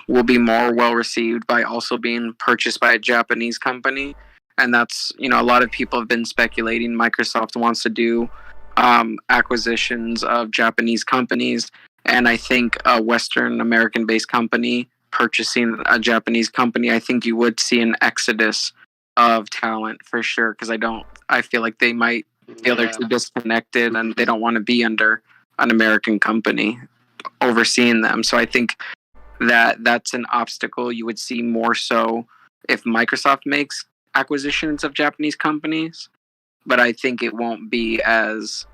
will be more well received by also being purchased by a Japanese company. And that's, a lot of people have been speculating Microsoft wants to do acquisitions of Japanese companies. And I think a Western American based company purchasing a Japanese company, I think you would see an exodus of talent for sure. Because I feel like they might feel they're too disconnected and they don't want to be under an American company overseeing them. So I think that's an obstacle you would see more so if Microsoft makes acquisitions of Japanese companies, but I think it won't be as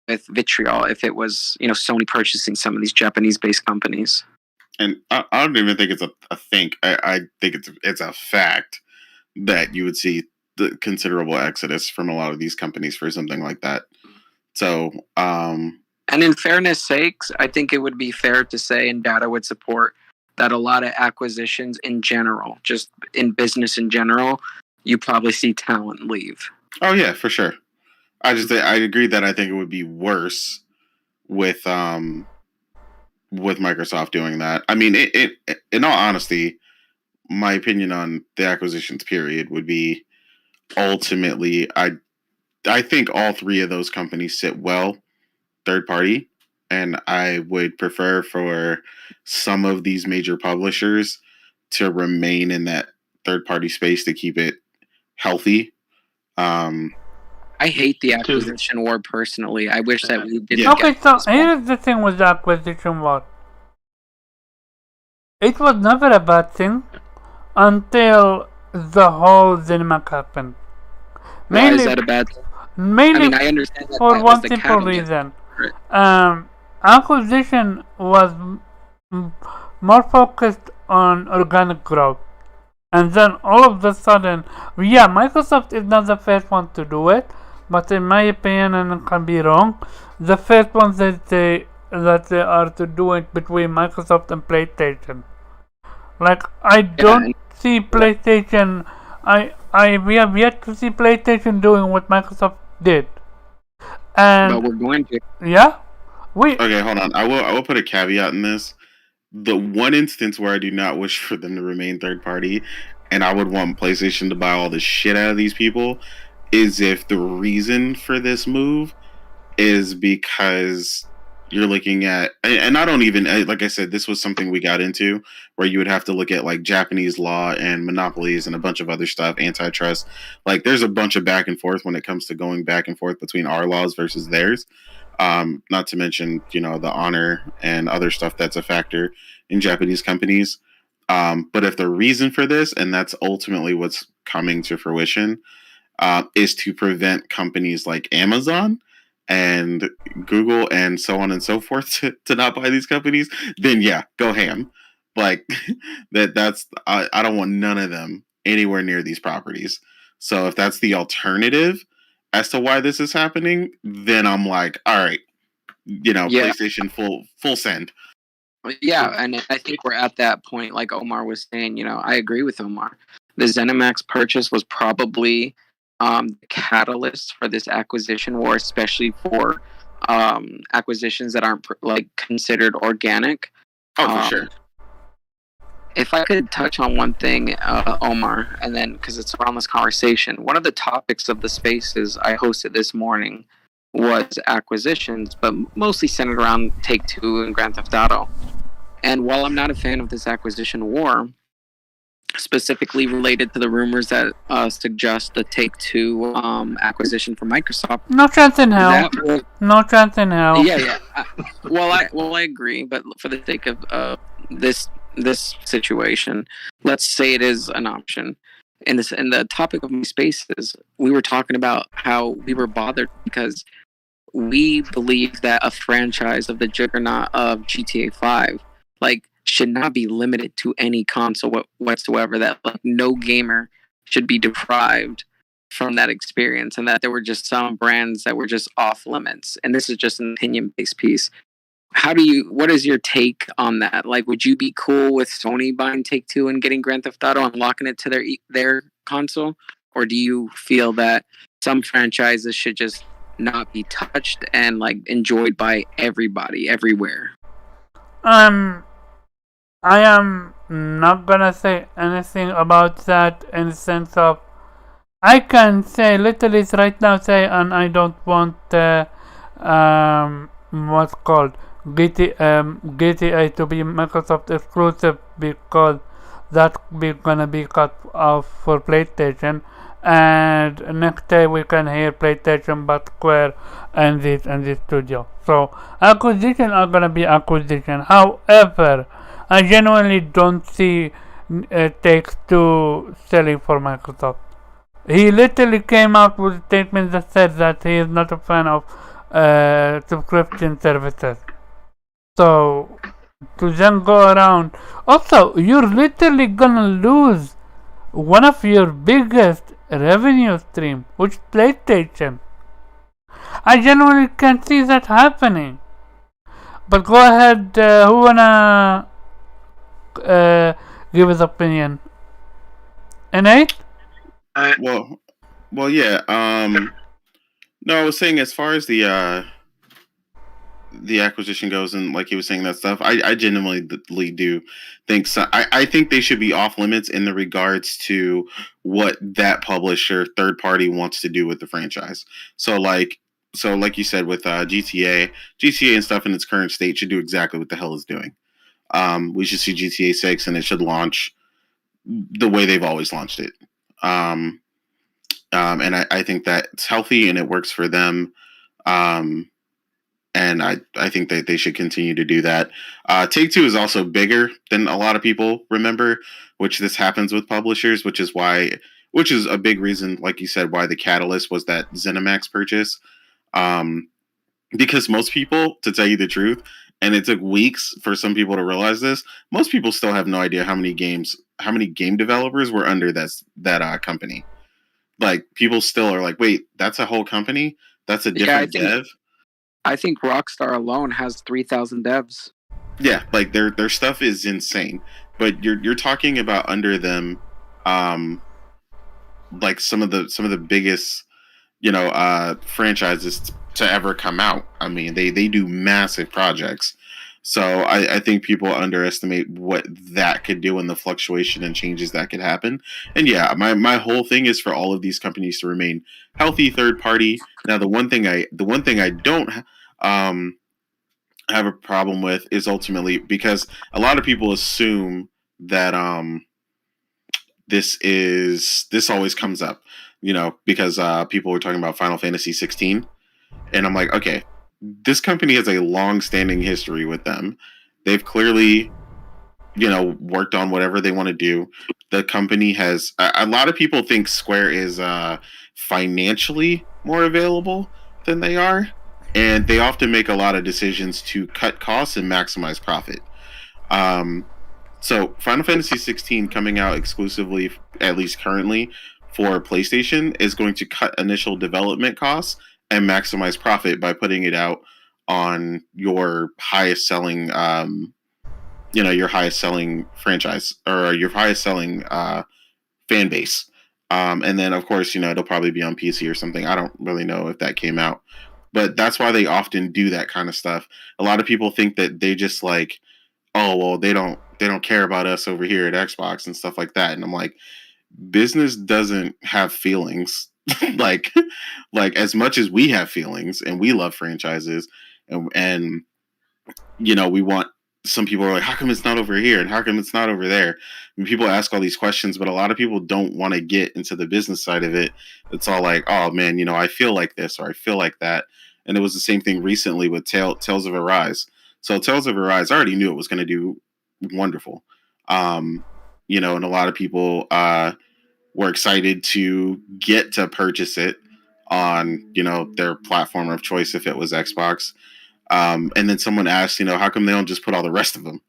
with vitriol if it was Sony purchasing some of these Japanese-based companies. And I don't even think it's a think. I think it's a fact that you would see the considerable exodus from a lot of these companies for something like that. So, and in fairness sakes, I think it would be fair to say, and data would support, that a lot of acquisitions in general, just in business in general, you probably see talent leave. Oh yeah, for sure. I agree that I think it would be worse with Microsoft doing that. I mean, it in all honesty, my opinion on the acquisitions period would be ultimately, I think all three of those companies sit well third party, and I would prefer for some of these major publishers to remain in that third party space to keep it healthy. I hate the acquisition war personally. I wish that we didn't. Okay, so here's the thing with the acquisition war. It was never a bad thing until the whole ZeniMax happened. Why is that a bad thing? Mainly I understand that for one simple reason. Acquisition was more focused on organic growth. And then all of a sudden, yeah, Microsoft is not the first one to do it, but in my opinion, and I can be wrong, the first one that they are to do it between Microsoft and PlayStation. Like I don't see PlayStation. We have yet to see PlayStation doing what Microsoft did. And but we're going to. yeah, we Okay, hold on. I will put a caveat in this. The one instance where I do not wish for them to remain third party, and I would want PlayStation to buy all the shit out of these people, is if the reason for this move is because you're looking at, and I don't even, like I said, this was something we got into where you would have to look at like Japanese law and monopolies and a bunch of other stuff, antitrust. Like there's a bunch of back and forth when it comes to going back and forth between our laws versus theirs. Not to mention, the honor and other stuff that's a factor in Japanese companies. But if the reason for this, and that's ultimately what's coming to fruition, is to prevent companies like Amazon and Google and so on and so forth to not buy these companies, then yeah, go ham. Like that's I don't want none of them anywhere near these properties. So if that's the alternative as to why this is happening, then I'm like, all right, PlayStation full send. Yeah, and I think we're at that point, like Omar was saying. I agree with Omar. The ZeniMax purchase was probably the catalyst for this acquisition war, especially for acquisitions that aren't considered organic. Oh, for sure. If I could touch on one thing, Omar, and then because it's around this conversation, one of the topics of the spaces I hosted this morning was acquisitions, but mostly centered around Take-Two and Grand Theft Auto. And while I'm not a fan of this acquisition war, specifically related to the rumors that suggest the Take-Two acquisition from Microsoft, no chance in hell. No chance in hell. Yeah. I agree, but for the sake of this situation, let's say it is an option. In the topic of my spaces, we were talking about how we were bothered because we believe that a franchise of the juggernaut of GTA 5 should not be limited to any console whatsoever, that no gamer should be deprived from that experience, and that there were just some brands that were just off limits. And this is just an opinion-based piece. What is your take on that? Would you be cool with Sony buying Take-Two and getting Grand Theft Auto and locking it to their console? Or do you feel that some franchises should just not be touched and enjoyed by everybody everywhere? I am not gonna say anything about that in the sense of I can say literally right now and I don't want what's called GTA to be Microsoft exclusive because that's gonna be cut off for PlayStation, and next day we can hear PlayStation but Square and this studio. So acquisition are gonna be acquisition. However, I genuinely don't see Take-Two selling for Microsoft. He literally came out with a statement that said that he is not a fan of subscription services. So to then go around, also you're literally gonna lose one of your biggest revenue stream, which is PlayStation. I genuinely can see that happening. But go ahead, who wanna give his opinion? Nate? Well, yeah. No, I was saying as far as the acquisition goes, and like he was saying that stuff, I genuinely do think so. I think they should be off limits in the regards to what that publisher third party wants to do with the franchise. So like you said with GTA and stuff in its current state should do exactly what the hell it's doing. We should see GTA 6 and it should launch the way they've always launched it. And I think that it's healthy and it works for them. And I think that they should continue to do that. Take-Two is also bigger than a lot of people remember, which this happens with publishers, which is a big reason, like you said, why the catalyst was that ZeniMax purchase. Because most people, to tell you the truth, and it took weeks for some people to realize this. Most people still have no idea how many game developers were under that company. Like, people still are like, wait, that's a whole company? That's a different dev? I think Rockstar alone has 3,000 devs. Yeah, like their stuff is insane. But you're talking about under them, like some of the biggest, franchises to ever come out. I mean, they do massive projects. So I think people underestimate what that could do and the fluctuation and changes that could happen. And yeah, my whole thing is for all of these companies to remain healthy third party. Now, the one thing I don't have a problem with is ultimately, because a lot of people assume that this always comes up, because people were talking about Final Fantasy 16, and I'm like, okay, this company has a long-standing history with them. They've clearly, worked on whatever they want to do. The company has a lot of people think Square is financially more available than they are, and they often make a lot of decisions to cut costs and maximize profit. So Final Fantasy 16 coming out exclusively, at least currently, for PlayStation is going to cut initial development costs and maximize profit by putting it out on your highest selling, your highest selling franchise, or your highest selling fan base. And then, of course, it'll probably be on PC or something. I don't really know if that came out, but that's why they often do that kind of stuff. A lot of people think that they just like, oh, well, they don't care about us over here at Xbox and stuff like that. And I'm like, business doesn't have feelings. like as much as we have feelings and we love franchises, and we want, some people are like, how come it's not over here and how come it's not over there? And people ask all these questions, but a lot of people don't want to get into the business side of it. It's all like, oh man, I feel like this or I feel like that. And it was the same thing recently with Tales of Arise. So Tales of Arise, I already knew it was going to do wonderful. And a lot of people were excited to get to purchase it on, their platform of choice if it was Xbox. And then someone asked, how come they don't just put all the rest of them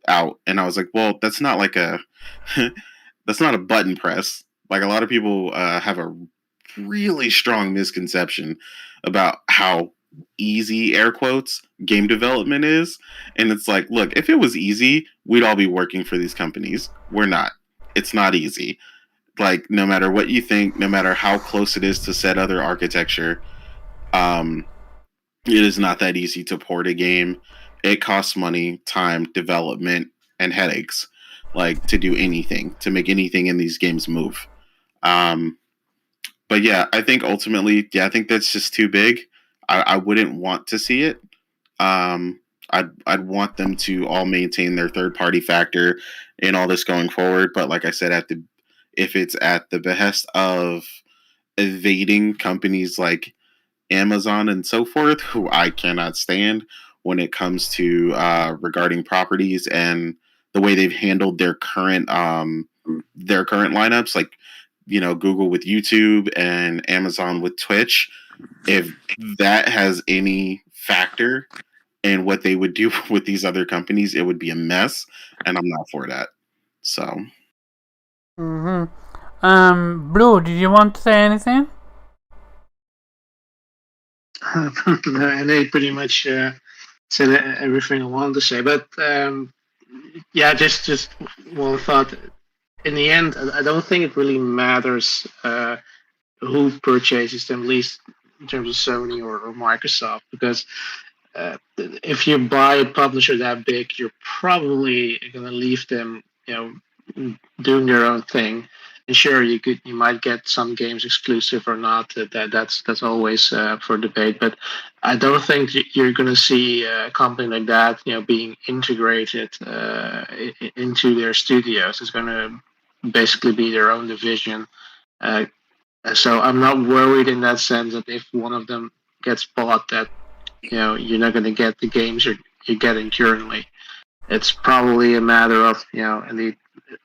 out? And I was like, well, that's not like that's not a button press. Like, a lot of people have a really strong misconception about how easy, air quotes, game development is. And it's like, look, if it was easy, we'd all be working for these companies. We're not. It's not easy. Like, no matter what you think, no matter how close it is to said other architecture, it is not that easy to port a game. It costs money, time, development, and headaches, like, to do anything, to make anything in these games move. But yeah, I think ultimately, I think that's just too big. I wouldn't want to see it. I'd want them to all maintain their third party factor in all this going forward. But like I said, if it's at the behest of evading companies like Amazon and so forth, who I cannot stand when it comes to regarding properties and the way they've handled their current lineups, like Google with YouTube and Amazon with Twitch. If that has any factor in what they would do with these other companies, it would be a mess, and I'm not for that. So. Blue, did you want to say anything? No, they pretty much said everything I wanted to say. But yeah, just one thought. In the end, I don't think it really matters who purchases them, at least in terms of Sony or Microsoft, because if you buy a publisher that big, you're probably going to leave them, doing their own thing. And sure, you might get some games exclusive or not. That's always for debate. But I don't think you're going to see a company like that, being integrated into their studios. It's going to basically be their own division. So I'm not worried in that sense that if one of them gets bought, that you're not going to get the games you're getting currently. It's probably a matter of indeed,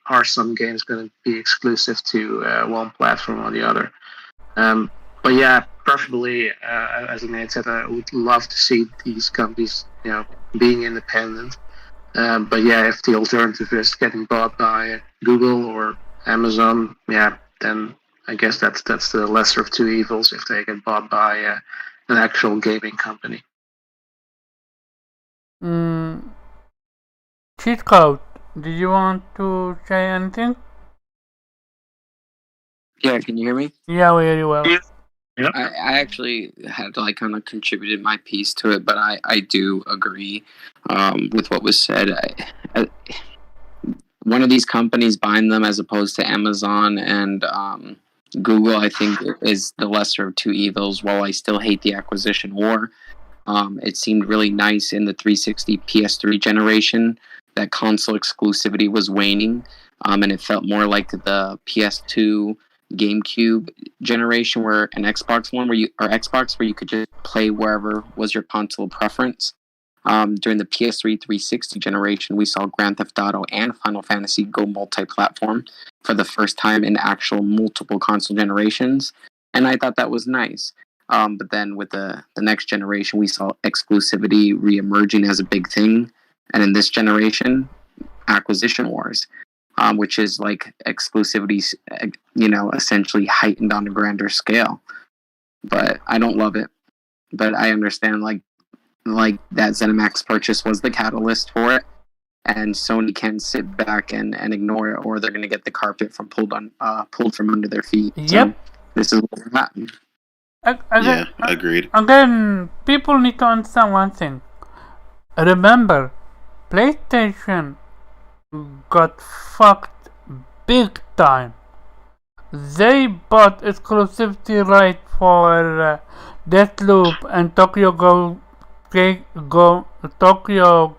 are some games going to be exclusive to one platform or the other? But yeah, preferably, as I said, I would love to see these companies being independent. But yeah, if the alternative is getting bought by Google or Amazon, then I guess that's the lesser of two evils if they get bought by an actual gaming company. Cheat code. Did you want to say anything? Yeah, can you hear me? Yeah, very well. Yeah. I actually had kind of contributed my piece to it, but I do agree with what was said. One of these companies buying them as opposed to Amazon and Google, I think, is the lesser of two evils. While I still hate the acquisition war, it seemed really nice in the 360 PS3 generation that console exclusivity was waning, and it felt more like the PS2 GameCube generation, where an Xbox One, where you could just play wherever was your console preference. During the PS3 360 generation, we saw Grand Theft Auto and Final Fantasy go multi-platform for the first time in actual multiple console generations, and I thought that was nice. But then with the next generation, we saw exclusivity re-emerging as a big thing, and in this generation, acquisition wars. Which is like exclusivity, essentially heightened on a grander scale. But I don't love it. But I understand like that ZeniMax purchase was the catalyst for it, and Sony can't sit back and ignore it, or they're going to get the carpet pulled from under their feet. Yep. So this is what happened. Yeah, agreed. Again, people need to understand one thing. Remember, PlayStation got fucked big time. They bought exclusivity right for Deathloop and Tokyo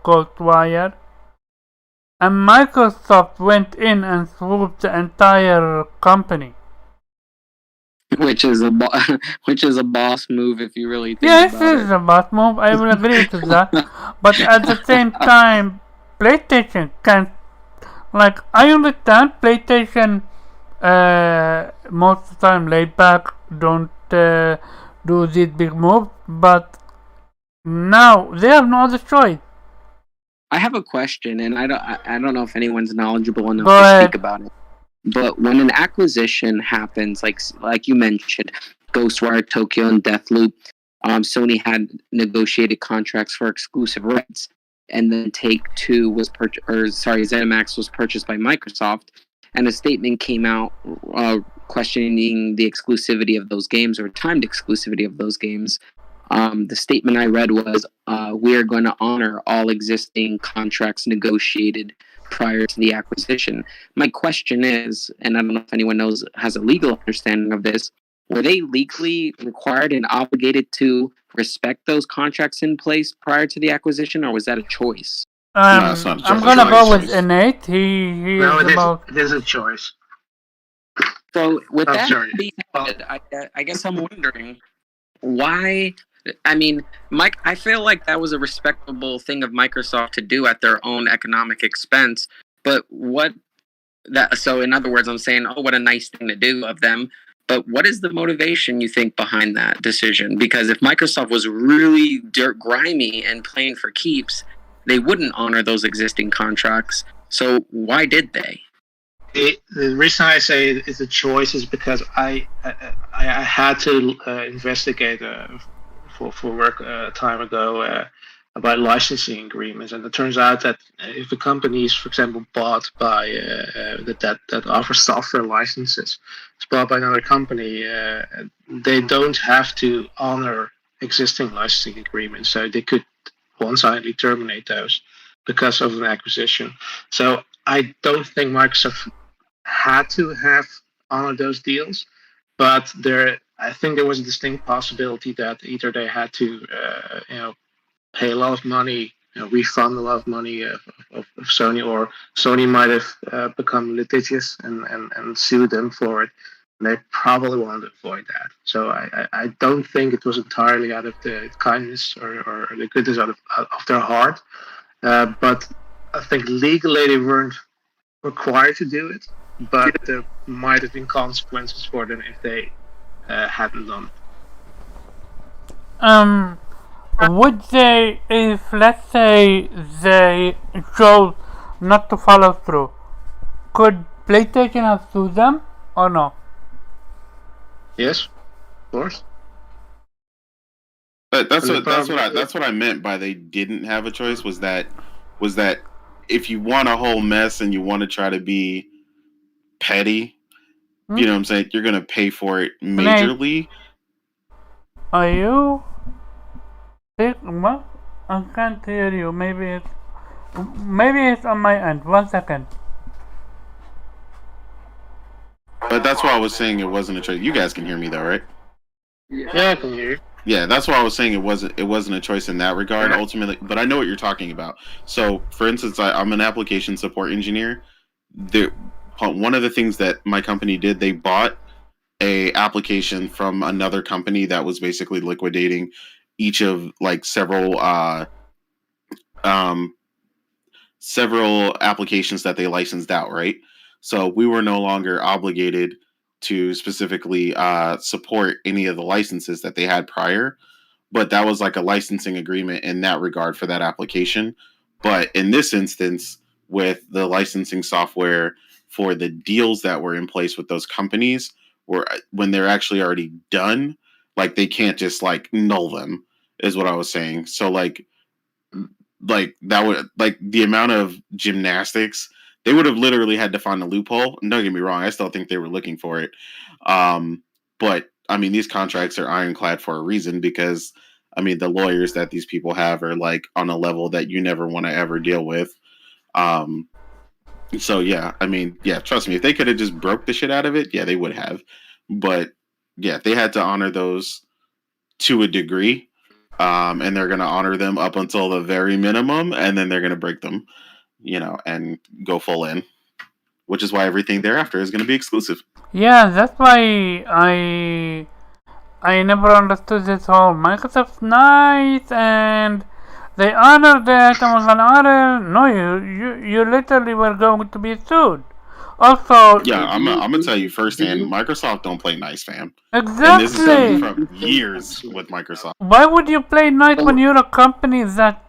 Ghostwire, and Microsoft went in and swooped the entire company. Which is a boss move if you really think Yes, about it. it is a boss move. I will agree to that. But at the same time, PlayStation can, I understand PlayStation most of the time laid back, don't do these big moves, but now they have no other choice. I have a question, and I don't know if anyone's knowledgeable enough Go to ahead. speak about it. But when an acquisition happens, like you mentioned, Ghostwire Tokyo and Deathloop, Sony had negotiated contracts for exclusive rights, and then Take-Two ZeniMax was purchased by Microsoft, and a statement came out questioning the exclusivity of those games, or timed exclusivity of those games. The statement I read was, we are going to honor all existing contracts negotiated prior to the acquisition. My question is, and I don't know if anyone has a legal understanding of this, were they legally required and obligated to respect those contracts in place prior to the acquisition, or was that a choice? No, it's not I'm a gonna go choice. with Innate. He No, is about. it is a choice. So with that sorry. being said, I guess I'm wondering why. I mean, Mike, I feel like that was a respectable thing of Microsoft to do at their own economic expense. But so in other words, I'm saying, oh, what a nice thing to do of them. But what is the motivation, you think, behind that decision? Because if Microsoft was really grimy and playing for keeps, they wouldn't honor those existing contracts. So why did they? The reason I say it's a choice is because I had to investigate for work a time ago about licensing agreements, and it turns out that if a company is, for example, bought by that offers software licenses, it's bought by another company, they don't have to honor existing licensing agreements, so they could one-sidedly terminate those because of an acquisition. So I don't think Microsoft had to have honored those deals, but I think there was a distinct possibility that either they had to, pay a lot of money, refund a lot of money of Sony, or Sony might have become litigious and sued them for it. And they probably wanted to avoid that. So I don't think it was entirely out of the kindness or the goodness of their heart. But I think legally they weren't required to do it, but there might have been consequences for them if they hadn't done it. would they, if let's say they chose not to follow through, could PlayStation have sued them or no? Yes, of course. But that's And what I meant by they didn't have a choice was that if you want a whole mess and you want to try to be petty, you know what I'm saying, you're gonna pay for it majorly. Are you? What? I can't hear you. Maybe it's on my end. 1 second. But that's why I was saying it wasn't a choice. You guys can hear me though, right? Yeah, I can hear you. Yeah, that's why I was saying it wasn't a choice in that regard ultimately. But I know what you're talking about. So, for instance, I'm an application support engineer. One of the things that my company did, they bought a application from another company that was basically liquidating each of like several applications that they licensed out, right? So we were no longer obligated to specifically support any of the licenses that they had prior, but that was like a licensing agreement in that regard for that application. But in this instance, with the licensing software for the deals that were in place with those companies, when they're actually already done, like they can't just like null them, is what I was saying. So like that would like the amount of gymnastics they would have literally had to find a loophole. And don't get me wrong, I still think they were looking for it. But I mean, these contracts are ironclad for a reason because I mean the lawyers that these people have are like on a level that you never want to ever deal with. So yeah, I mean, yeah, trust me, if they could have just broke the shit out of it, yeah, they would have. But yeah, they had to honor those to a degree. And they're going to honor them up until the very minimum, and then they're going to break them, and go full in, which is why everything thereafter is going to be exclusive. Yeah, that's why I never understood this whole Microsoft's nice and they honored that and was gonna honor. No, you literally were going to be sued. Also, yeah, I'm gonna tell you firsthand. Microsoft don't play nice, fam. Exactly. And this is coming from years with Microsoft. Why would you play nice when you're a company that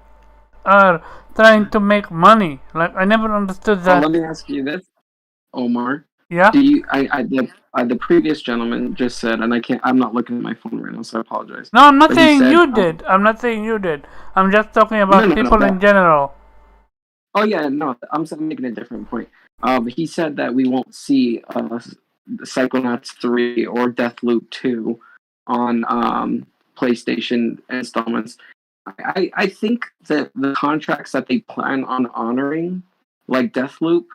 are trying to make money? Like I never understood that. Let me ask you this, Omar. Yeah. Do you? The previous gentleman just said, and I'm not looking at my phone right now, so I apologize. No, I'm not saying you did. I'm not saying you did. I'm just talking about people in general. Oh yeah, no, I'm making a different point. He said that we won't see Psychonauts 3 or Deathloop 2 on PlayStation installments. I think that the contracts that they plan on honoring, like Deathloop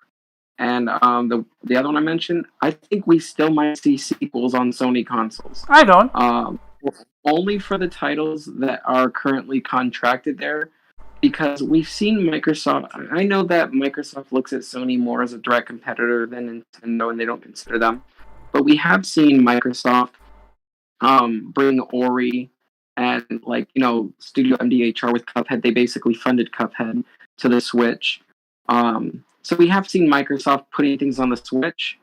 and the other one I mentioned, I think we still might see sequels on Sony consoles. I don't. Only for the titles that are currently contracted there. Because we've seen Microsoft. I know that Microsoft looks at Sony more as a direct competitor than Nintendo, and they don't consider them. But we have seen Microsoft bring Ori and Studio MDHR with Cuphead. They basically funded Cuphead to the Switch. So we have seen Microsoft putting things on the Switch.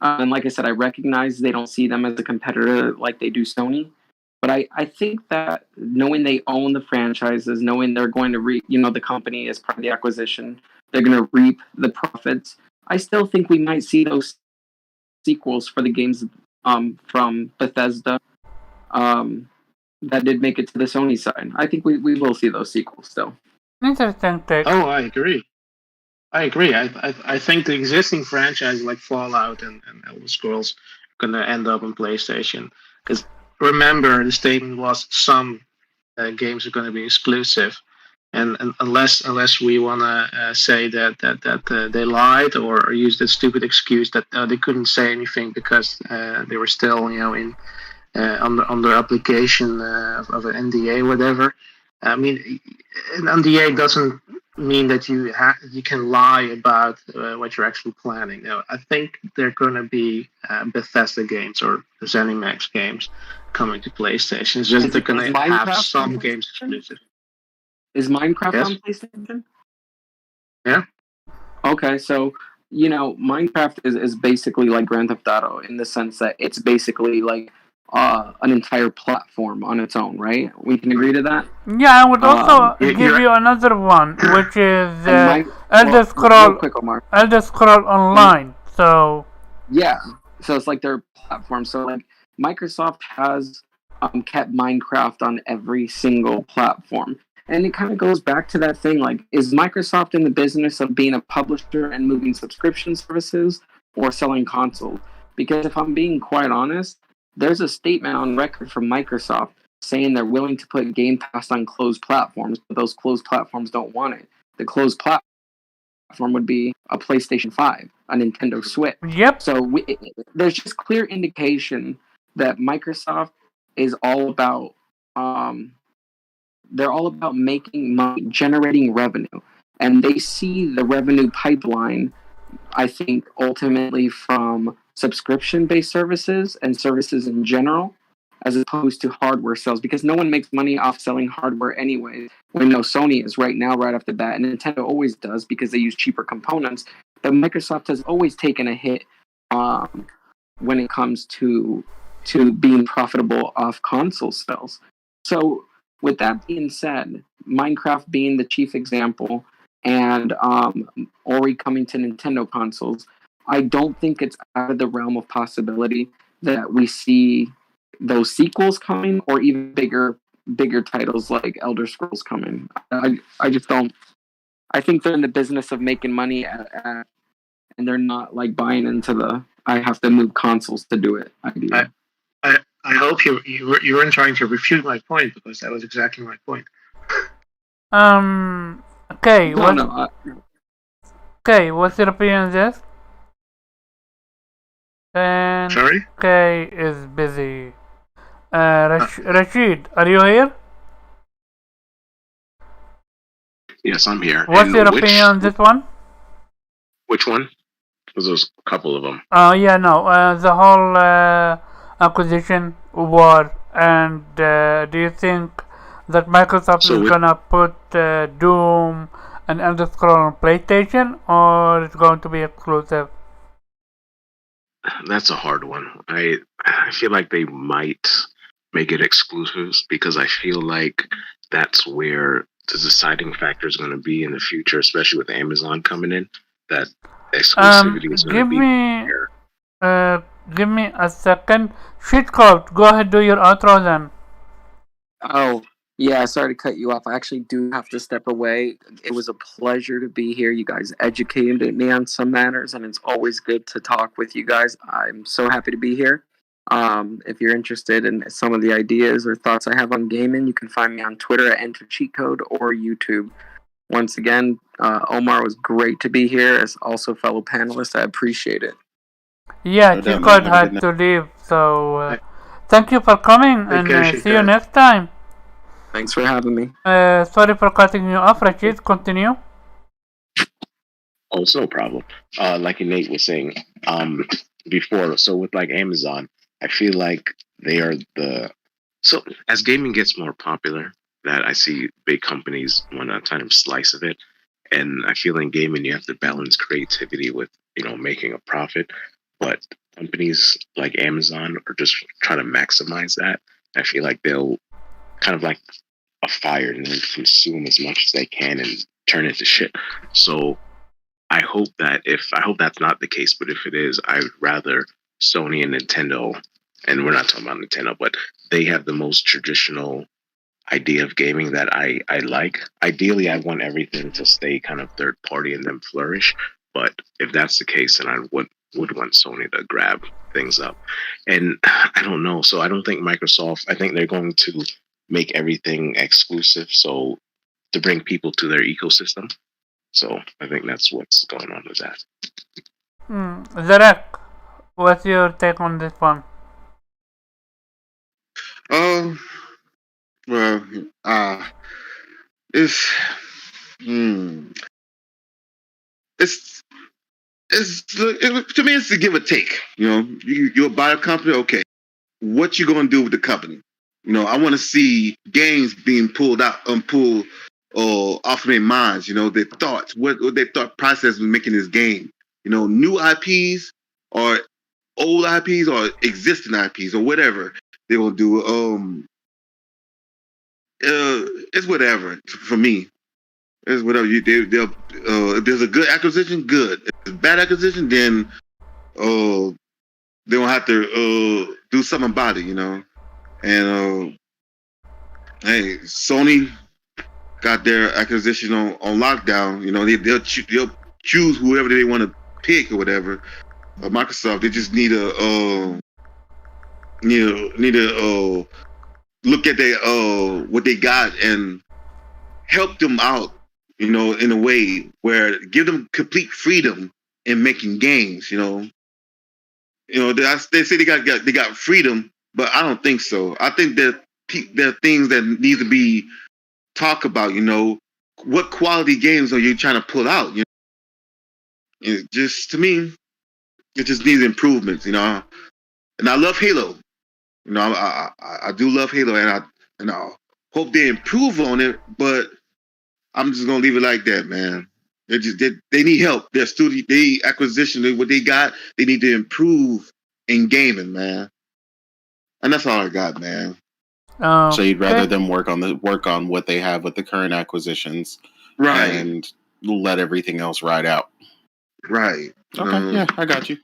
And like I said, I recognize they don't see them as a competitor like they do Sony. But I think that knowing they own the franchises, knowing they're going to reap, the company as part of the acquisition, they're going to reap the profits. I still think we might see those sequels for the games from Bethesda that did make it to the Sony side. I think we will see those sequels still. Interesting take. Oh, I agree. I think the existing franchises like Fallout and Elder Scrolls are going to end up on PlayStation because. Remember, the statement was some games are going to be exclusive, and unless we want to say that they lied or used the stupid excuse that they couldn't say anything because they were still under application of an NDA or whatever. I mean, an NDA doesn't mean that you can lie about what you're actually planning. I think they're going to be Bethesda games or ZeniMax games coming to PlayStation. It's just they're going to have some games exclusive. Is Minecraft on PlayStation? Yeah. Okay, so Minecraft is basically like Grand Theft Auto in the sense that it's basically like an entire platform on its own, right? We can agree to that. Yeah, I would also you're- give you another one, which is And Elder real quick, Omar. Scroll Online. So Yeah, so it's like their platform. So like Microsoft has kept Minecraft on every single platform, and it kind of goes back to that thing. Like, is Microsoft in the business of being a publisher and moving subscription services, or selling consoles? Because if I'm being quite honest, there's a statement on record from Microsoft saying they're willing to put Game Pass on closed platforms, but those closed platforms don't want it. The closed platform would be a PlayStation 5, a Nintendo Switch. yep. So there's just clear indication that Microsoft is all about they're all about making money, generating revenue, and they see the revenue pipeline, I think, ultimately from subscription-based services and services in general, as opposed to hardware sales, because no one makes money off selling hardware anyway. We know Sony is right now, right off the bat, and Nintendo always does because they use cheaper components. But Microsoft has always taken a hit when it comes to being profitable off console sales. So, with that being said, Minecraft being the chief example, and Ori coming to Nintendo consoles, I don't think it's out of the realm of possibility that we see those sequels coming, or even bigger titles like Elder Scrolls coming. I just don't. I think they're in the business of making money and they're not like buying into the I have to move consoles to do it idea. I hope you weren't trying to refute my point, because that was exactly my point. Okay. No, Okay. What's your opinion on this? And Sorry? okay is busy. Rashid, are you here? Yes, I'm here. What's And your opinion on this one? Which one? Because there's a couple of them. Yeah, no, the whole acquisition war, and do you think that Microsoft is gonna put Doom and Elder Scrolls on PlayStation, or it's going to be exclusive? That's a hard one. I feel like they might make it exclusives, because I feel like that's where the deciding factor is going to be in the future, especially with Amazon coming in. That exclusivity is going to be there. Give me a second. Shit code. Go ahead, do your outro then. Oh, yeah, sorry to cut you off. I actually do have to step away. It was a pleasure to be here. You guys educated me on some matters, and it's always good to talk with you guys. I'm so happy to be here. If you're interested in some of the ideas or thoughts I have on gaming, you can find me on Twitter at EnterCheatCode or YouTube. Once again, Omar, was great to be here as also fellow panelist. I appreciate it. Yeah, Cheat Code had to leave, so thank you for coming, and see you next time. Thanks for having me. Sorry for cutting you off, Rashid. Continue. Oh, it's no problem. Like Nate was saying before, so with like Amazon, I feel like they are so as gaming gets more popular, that I see big companies want to kind of slice of it, and I feel in gaming you have to balance creativity with making a profit, but companies like Amazon are just trying to maximize that. I feel like they'll kind of like a fire and then consume as much as they can and turn it to shit. So I hope that's not the case, but if it is, I would rather Sony and Nintendo, and we're not talking about Nintendo, but they have the most traditional idea of gaming that I like. Ideally, I want everything to stay kind of third party and then flourish. But if that's the case, then I would want Sony to grab things up. And I don't know. So I don't think Microsoft, I think they're going to make everything exclusive, so to bring people to their ecosystem. So I think that's what's going on with that. Zarek, what's your take on this one? Well, it's to me, it's a give or take. You're about a company, okay. What you gonna do with the company? I want to see games being pulled off of their minds. Their thoughts, what their thought process was making this game. New IPs or old IPs or existing IPs or whatever. they're gonna do. It's whatever for me. It's whatever they'll. If there's a good acquisition, good. If it's a bad acquisition, then they gonna have to do something about it, And hey, Sony got their acquisition on lockdown. They'll choose whoever they want to pick or whatever. Microsoft, they just need to look at their what they got and help them out, in a way where give them complete freedom in making games. They say they got freedom, but I don't think so. I think that there are things that need to be talked about. What quality games are you trying to pull out? It just, to me, it just needs improvements. And I love Halo. I do love Halo, and I hope they improve on it. But I'm just gonna leave it like that, man. They need help. Their studio, acquisition, what they got, they need to improve in gaming, man. And that's all I got, man. So you'd rather them work on what they have with the current acquisitions, right? And let everything else ride out, right? Okay, yeah, I got you.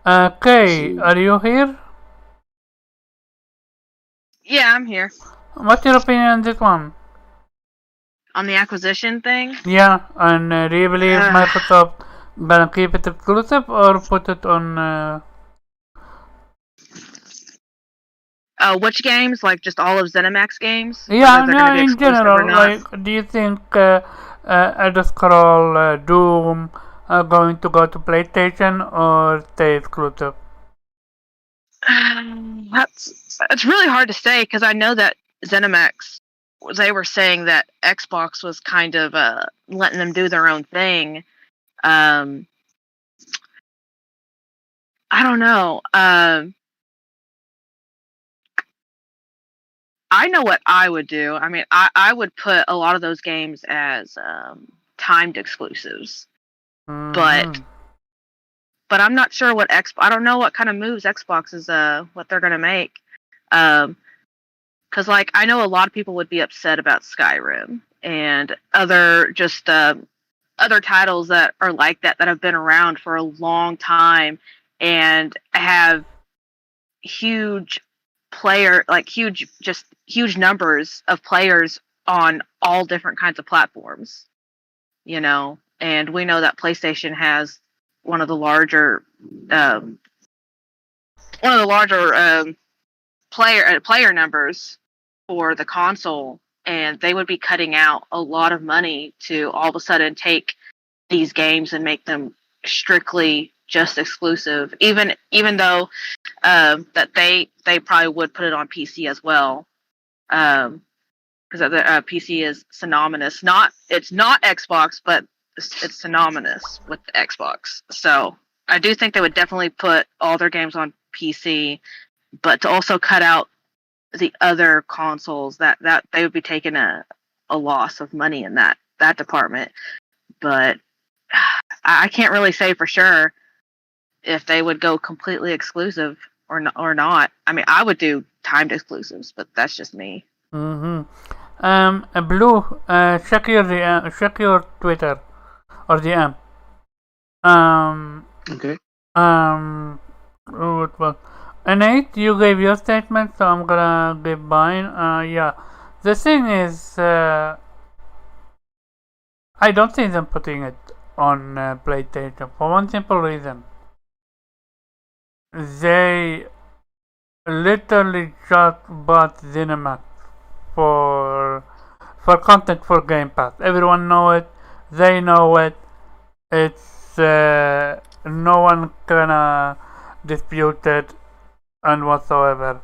Okay, are you here? Yeah, I'm here. What's your opinion on this one? On the acquisition thing? Yeah, and do you believe Microsoft gonna keep it exclusive or put it on? Which games? Like just all of ZeniMax games? Yeah, no, in general. Like, do you think Elder Scroll Doom are going to go to PlayStation or stay exclusive? It's really hard to say because I know that ZeniMax, they were saying that Xbox was kind of letting them do their own thing. I don't know. I know what I would do. I mean, I would put a lot of those games as timed exclusives, but I'm not sure what I don't know what kind of moves Xbox is what they're gonna make. Because like I know a lot of people would be upset about Skyrim and other titles that are like that have been around for a long time and have huge numbers of players on all different kinds of platforms, and we know that PlayStation has one of the larger player numbers for the console, and they would be cutting out a lot of money to all of a sudden take these games and make them strictly just exclusive, even though that they probably would put it on PC as well, because the PC is synonymous. It's not Xbox, but it's synonymous with the Xbox. So I do think they would definitely put all their games on PC, but to also cut out the other consoles, that they would be taking a loss of money in that department. But I can't really say for sure if they would go completely exclusive or not. I mean, I would do timed exclusives, but that's just me. Blue, check your Twitter or DM. Okay. Well, Nate, you gave your statement, so I'm gonna give mine. Yeah, the thing is, I don't see them putting it on PlayStation for one simple reason. They literally just bought ZeniMax for content for Game Pass. Everyone know it. They know it. It's no one gonna dispute it and whatsoever.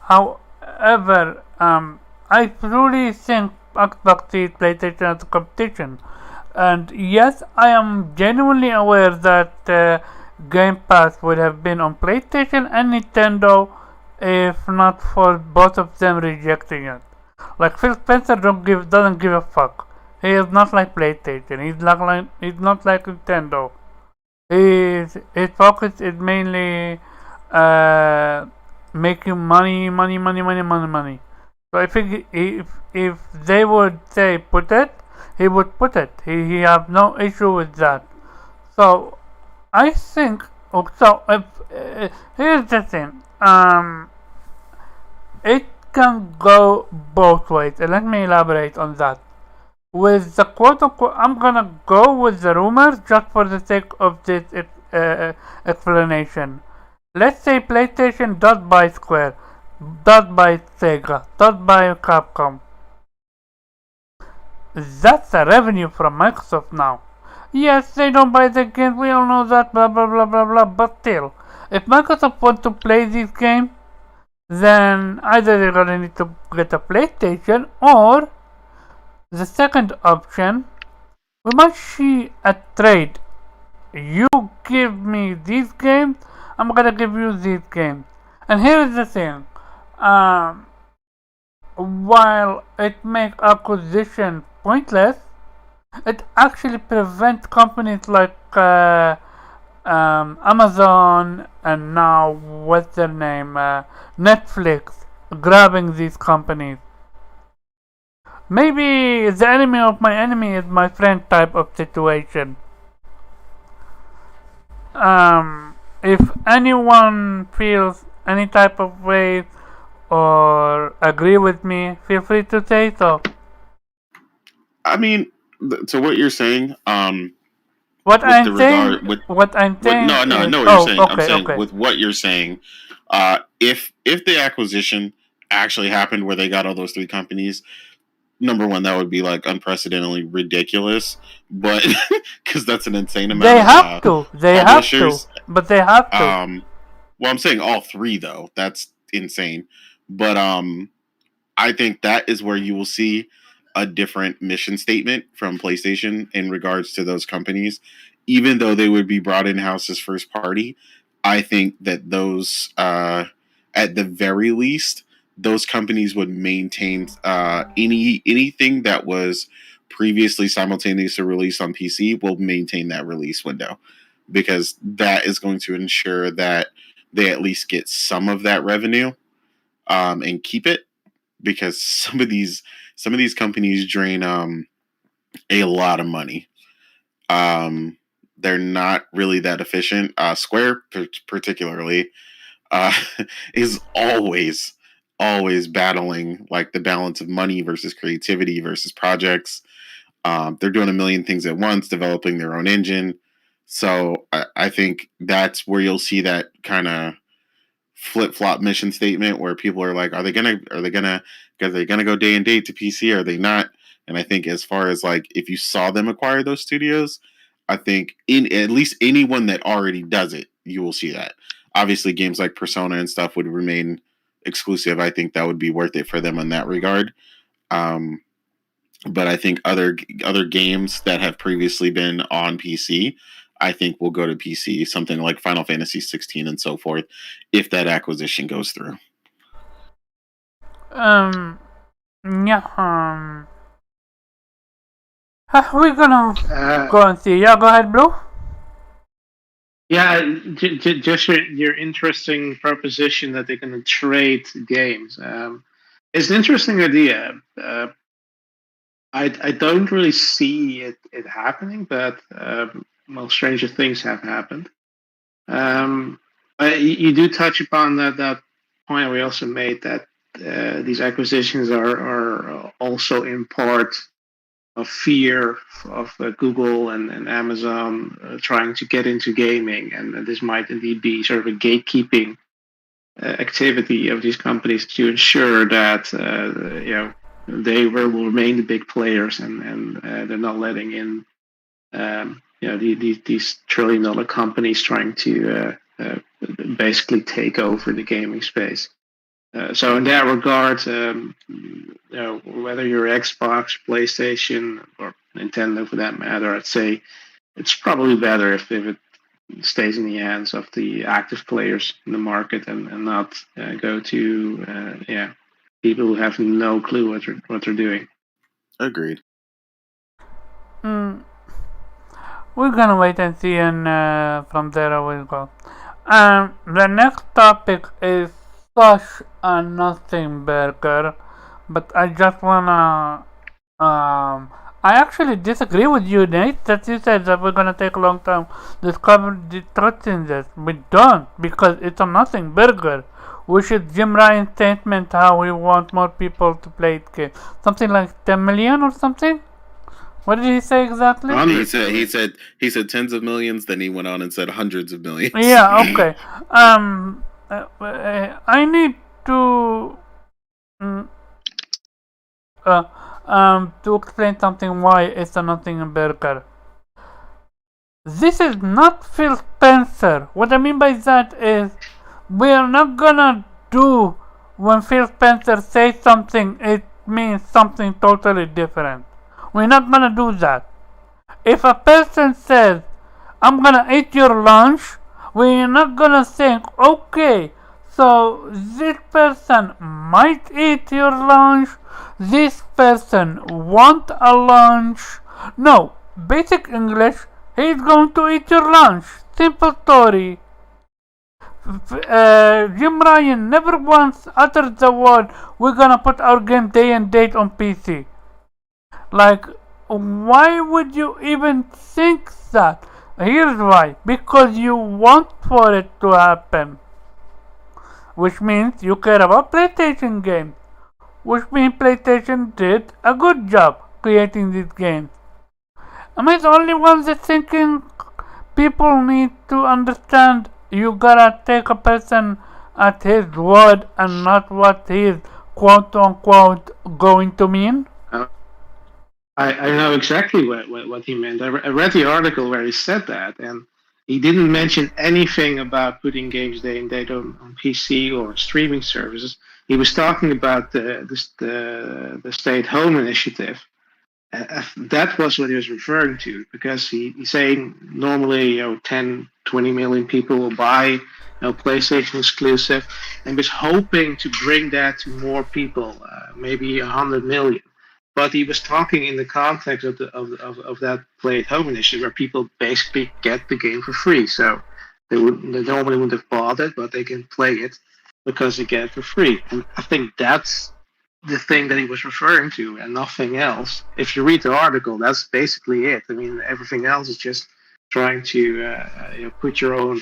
However, I truly think Xbox sees PlayStation as a competition. And yes, I am genuinely aware that Game Pass would have been on PlayStation and Nintendo if not for both of them rejecting it. Like Phil Spencer doesn't give a fuck. He is not like PlayStation. He's not like Nintendo. His focus is mainly making money. So I think if they would say put it, he would put it. He have no issue with that. So I think so. If here's the thing, it can go both ways. Let me elaborate on that. With the quote unquote, I'm gonna go with the rumors just for the sake of this explanation. Let's say PlayStation dot buy Square, dot buy Sega, dot buy Capcom. That's a revenue from Microsoft now. Yes, they don't buy the games, we all know that, blah blah blah blah blah, but still, if Microsoft want to play these games, then either they're gonna need to get a PlayStation, or the second option, we might see a trade. You give me these games, I'm gonna give you these games. And here's the thing, while it makes acquisition pointless, it actually prevents companies like Amazon and now what's their name, Netflix, grabbing these companies. Maybe the enemy of my enemy is my friend type of situation. If anyone feels any type of way or agree with me, feel free to say so. I mean, to what you're saying, what I'm saying, no, I know what you're saying. I'm saying with what you're saying, if the acquisition actually happened where they got all those three companies, number one, that would be like unprecedentedly ridiculous, but because that's an insane amount. They of have to. They have to. But they have to. Well, I'm saying all three though. That's insane. But I think that is where you will see a different mission statement from PlayStation in regards to those companies. Even though they would be brought in house as first party, I think that those, at the very least, those companies would maintain anything that was previously simultaneously released on PC will maintain that release window, because that is going to ensure that they at least get some of that revenue and keep it, because some of these companies drain a lot of money. They're not really that efficient. Square particularly is always battling like the balance of money versus creativity versus projects. They're doing a million things at once, developing their own engine. So I think that's where you'll see that kind of flip-flop mission statement where people are like, are they gonna go day and date to PC, or are they not? And I think as far as like if you saw them acquire those studios, I think in at least anyone that already does it, you will see that. Obviously games like Persona and stuff would remain exclusive. I think that would be worth it for them in that regard. But I think other games that have previously been on PC, I think will go to PC, something like Final Fantasy 16 and so forth, if that acquisition goes through. Yeah. We're gonna go and see. Yeah, go ahead, Blue. Yeah, just your interesting proposition that they're going to trade games. It's an interesting idea. I don't really see it happening, but well, stranger things have happened. You do touch upon that point we also made, that these acquisitions are also in part of fear of Google and Amazon trying to get into gaming, and this might indeed be sort of a gatekeeping activity of these companies to ensure that they will remain the big players, and they're not letting in these trillion-dollar companies trying to basically take over the gaming space. So in that regard, whether you're Xbox, PlayStation, or Nintendo for that matter, I'd say it's probably better if it stays in the hands of the active players in the market, and not go to people who have no clue what they're doing. Agreed. We're gonna wait and see, and from there I will go. The next topic is such a nothing burger, but I just wanna I actually disagree with you, Nate, that you said that we're gonna take a long time to discover the truth in this. We don't, because it's a nothing burger. Which is Jim Ryan's statement how he wants more people to play it game. Something like 10 million or something? What did he say exactly? He said tens of millions. Then he went on and said hundreds of millions. Yeah, okay. I need to mm, to explain something why it's a nothing burger. This is not Phil Spencer. What I mean by that is we are not gonna do when Phil Spencer says something, it means something totally different. We're not gonna do that. If a person says, I'm gonna eat your lunch, we're not gonna think, okay, so this person might eat your lunch, this person want a lunch. No, basic English, he's going to eat your lunch. Simple story. Jim Ryan never once uttered the word, we're gonna put our game day and date on PC. Like, why would you even think that? Here's why. Because you want for it to happen. Which means you care about PlayStation games. Which means PlayStation did a good job creating these games. Am I the only one that's thinking people need to understand you gotta take a person at his word and not what he's quote unquote going to mean? I know exactly what he meant. I read the article where he said that, and he didn't mention anything about putting games day and date on PC or streaming services. He was talking about the stay-at-home initiative. That was what he was referring to, because he's saying normally 10, 20 million people will buy PlayStation exclusive, and was hoping to bring that to more people, maybe 100 million. But he was talking in the context of that Play at Home initiative, where people basically get the game for free. So they normally wouldn't have bought it, but they can play it because they get it for free. And I think that's the thing that he was referring to, and nothing else. If you read the article, that's basically it. I mean, everything else is just trying to put your own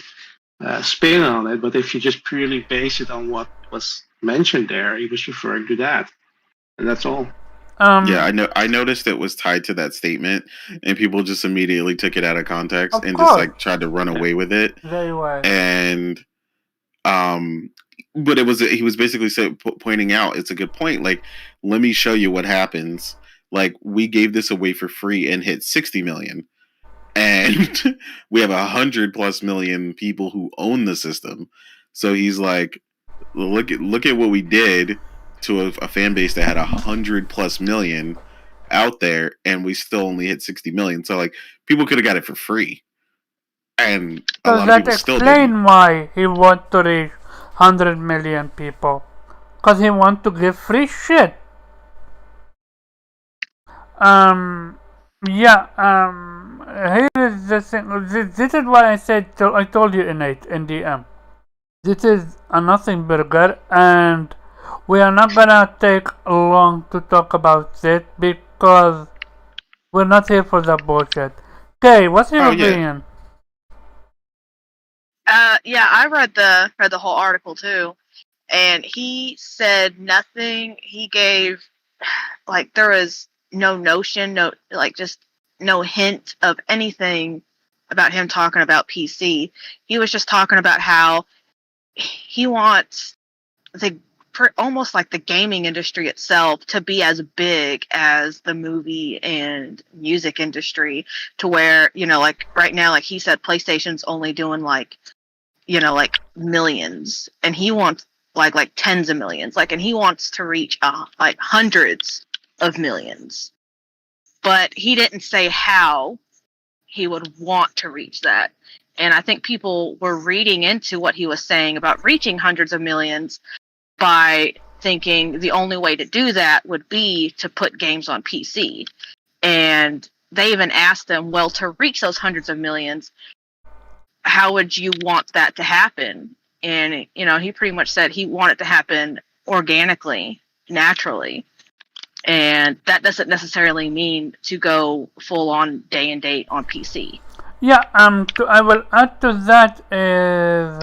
spin on it. But if you just purely base it on what was mentioned there, he was referring to that, and that's all. Yeah, I noticed it was tied to that statement, and people just immediately took it out of context and just like tried to run away with it. Very well. And but he was basically pointing out it's a good point. Like, let me show you what happens. Like, we gave this away for free and hit 60 million, and we have 100+ million people who own the system. So he's like, look at what we did to a fan base that had 100+ million out there, and we still only hit 60 million. So like, people could have got it for free, and a lot of people still didn't. Explain why he wants to reach 100 million people. Because he wants to give free shit. Here is the thing. This is why I said, I told you in DM. This is a nothing burger, and we are not gonna take long to talk about it because we're not here for that bullshit. Okay, what's your opinion? Yeah, I read the whole article too, and he said nothing. He gave there was no notion, just no hint of anything about him talking about PC. He was just talking about how he wants almost like the gaming industry itself to be as big as the movie and music industry, to where like right now, like he said, PlayStation's only doing millions, and he wants like tens of millions, and he wants to reach hundreds of millions. But he didn't say how he would want to reach that. And I think people were reading into what he was saying about reaching hundreds of millions by thinking the only way to do that would be to put games on PC. And they even asked him, well, to reach those hundreds of millions, how would you want that to happen? and he pretty much said he wanted it to happen organically, naturally, and that doesn't necessarily mean to go full on day and date on PC. Yeah, I will add to that is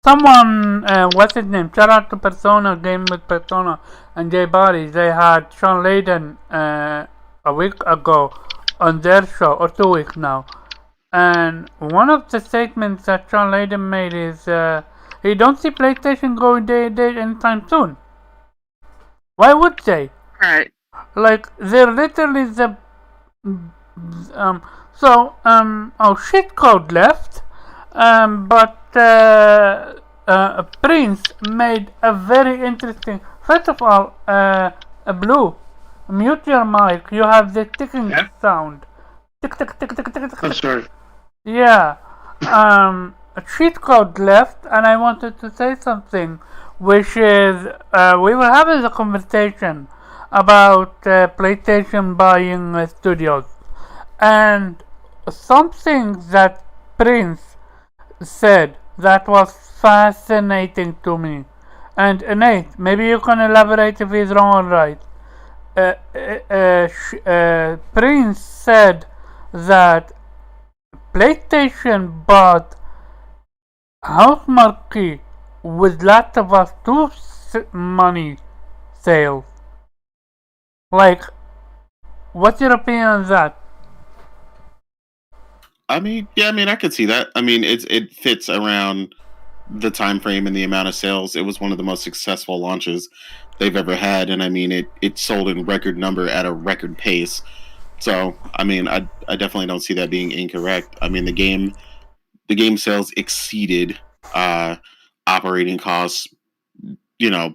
someone, what's his name? Shout out to Persona, Game with Persona and J Body. They had Sean Layden a week ago on their show, or 2 weeks now. And one of the statements that Sean Layden made is he don't see PlayStation going day and date anytime soon. Why would they? Right. Like, they're literally the shit code left, but Prince made a very interesting. First of all, Blue, mute your mic. You have the ticking sound. Tick tick tick tick tick tick. Oh, sorry. Yeah. A cheat code left, and I wanted to say something, which is we were having a conversation about PlayStation buying studios, and something that Prince said that was fascinating to me. And Nate, maybe you can elaborate if he's wrong or right. Prince said that PlayStation bought Housemarque with Last of Us 2 money sales. Like, what's your opinion on that? I mean, I could see that. I mean, it fits around the time frame and the amount of sales. It was one of the most successful launches they've ever had, and I mean, it sold in record number at a record pace. So, I mean, I definitely don't see that being incorrect. I mean, the game sales exceeded operating costs,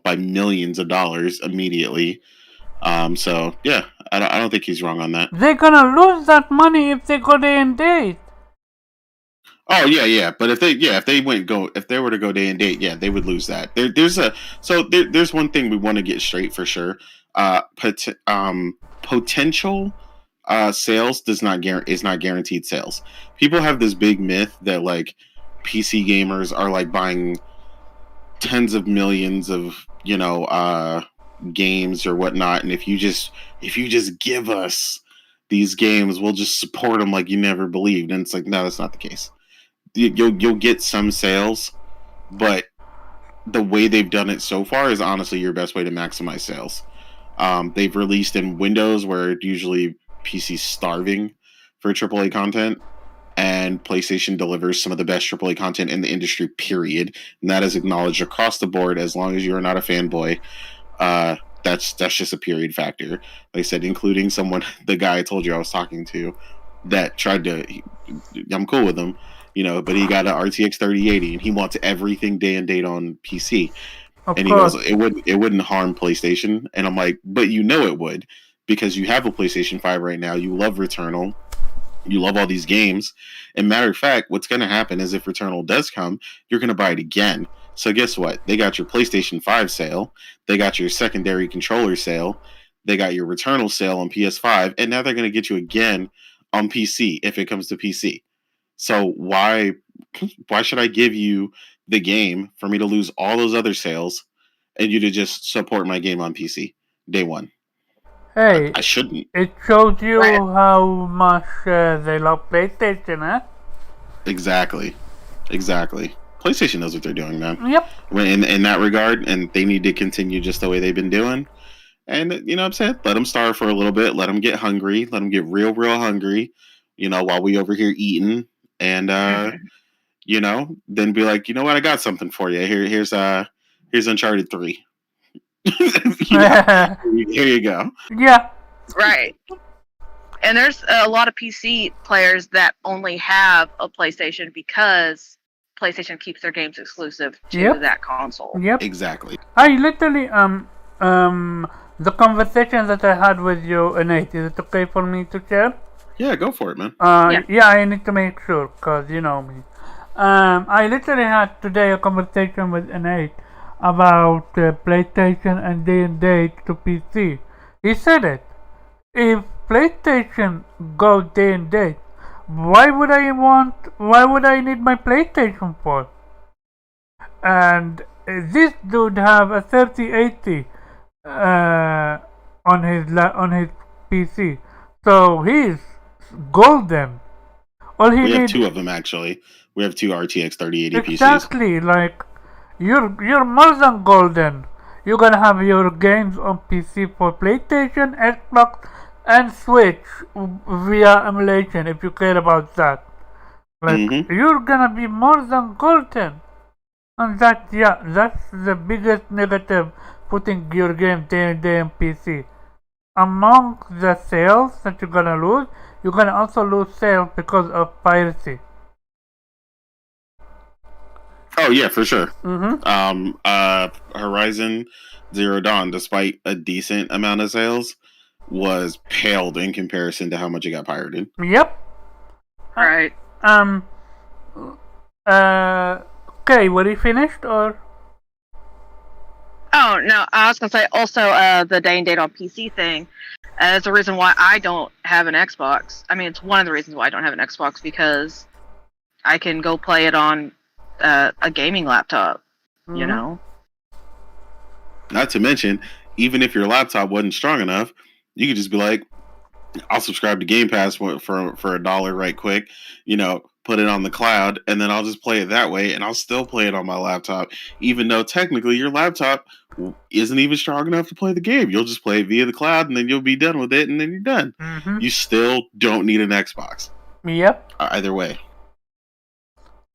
by millions of dollars immediately. So yeah, I don't think he's wrong on that. They're gonna lose that money if they go day and date. Oh yeah. But if they were to go day and date, yeah, they would lose that. There's one thing we want to get straight for sure. Potential sales is not guaranteed sales. People have this big myth that like PC gamers are like buying tens of millions of games or whatnot, and if you just give us these games, we'll just support them like you never believed. And it's like, no, that's not the case. You'll get some sales, but the way they've done it so far is honestly your best way to maximize sales. They've released in Windows, where usually PC's starving for AAA content, and PlayStation delivers some of the best AAA content in the industry, period. And that is acknowledged across the board, as long as you're not a fanboy. That's just a period factor. Like I said, including the guy I told you I was talking to, that tried to. I'm cool with him, but he got an RTX 3080 and he wants everything day and date on PC. And he goes, it wouldn't harm PlayStation. And I'm like, but it would, because you have a PlayStation 5 right now. You love Returnal. You love all these games. And matter of fact, what's going to happen is if Returnal does come, you're going to buy it again. So guess what? They got your PlayStation 5 sale. They got your secondary controller sale. They got your Returnal sale on PS5. And now they're going to get you again on PC if it comes to PC. So why should I give you the game for me to lose all those other sales and you to just support my game on PC day one? Hey, I shouldn't. It shows you how much they love PlayStation, huh? Exactly. PlayStation knows what they're doing, man. Yep. In that regard, and they need to continue just the way they've been doing. And what I'm saying? Let them starve for a little bit. Let them get hungry. Let them get real hungry. While we over here eating, and then be like, you know what? I got something for you. Here's Uncharted 3. Here you go. Yeah. Right. And there's a lot of PC players that only have a PlayStation because PlayStation keeps their games exclusive to that console. Yep. Exactly. I literally the conversation that I had with you, Nate, is it okay for me to share? Yeah, go for it, man. Yeah, I need to make sure, because you know me. I literally had today a conversation with Nate about PlayStation and day to PC. He said it. If PlayStation goes day and date, why would I need my PlayStation for? and this dude have a 3080 on his PC, so he's golden. All he We have needs two of them actually. We have two RTX 3080 PCs. exactly like you're more than golden. You're gonna have your games on PC for PlayStation, Xbox, and Switch via emulation if you care about that. Like you're gonna be more than golden. And that's the biggest negative putting your game day and day on PC. Among the sales that you're gonna lose, you're gonna also lose sales because of piracy. Oh yeah, for sure. Horizon Zero Dawn, despite a decent amount of sales, was paled in comparison to how much it got pirated. Yep. Right. Okay, were you finished or? Oh no, I was gonna say also the day and date on PC thing. Is the reason why I don't have an Xbox. I mean, it's one of the reasons why I don't have an Xbox because I can go play it on a gaming laptop. You know. Not to mention, even if your laptop wasn't strong enough, you could just be like, "I'll subscribe to Game Pass for $1 right quick." You know, put it on the cloud, and then I'll just play it that way, and I'll still play it on my laptop, even though technically your laptop isn't even strong enough to play the game. You'll just play it via the cloud, and then you'll be done with it, and then you're done. You still don't need an Xbox. Yep. Either way.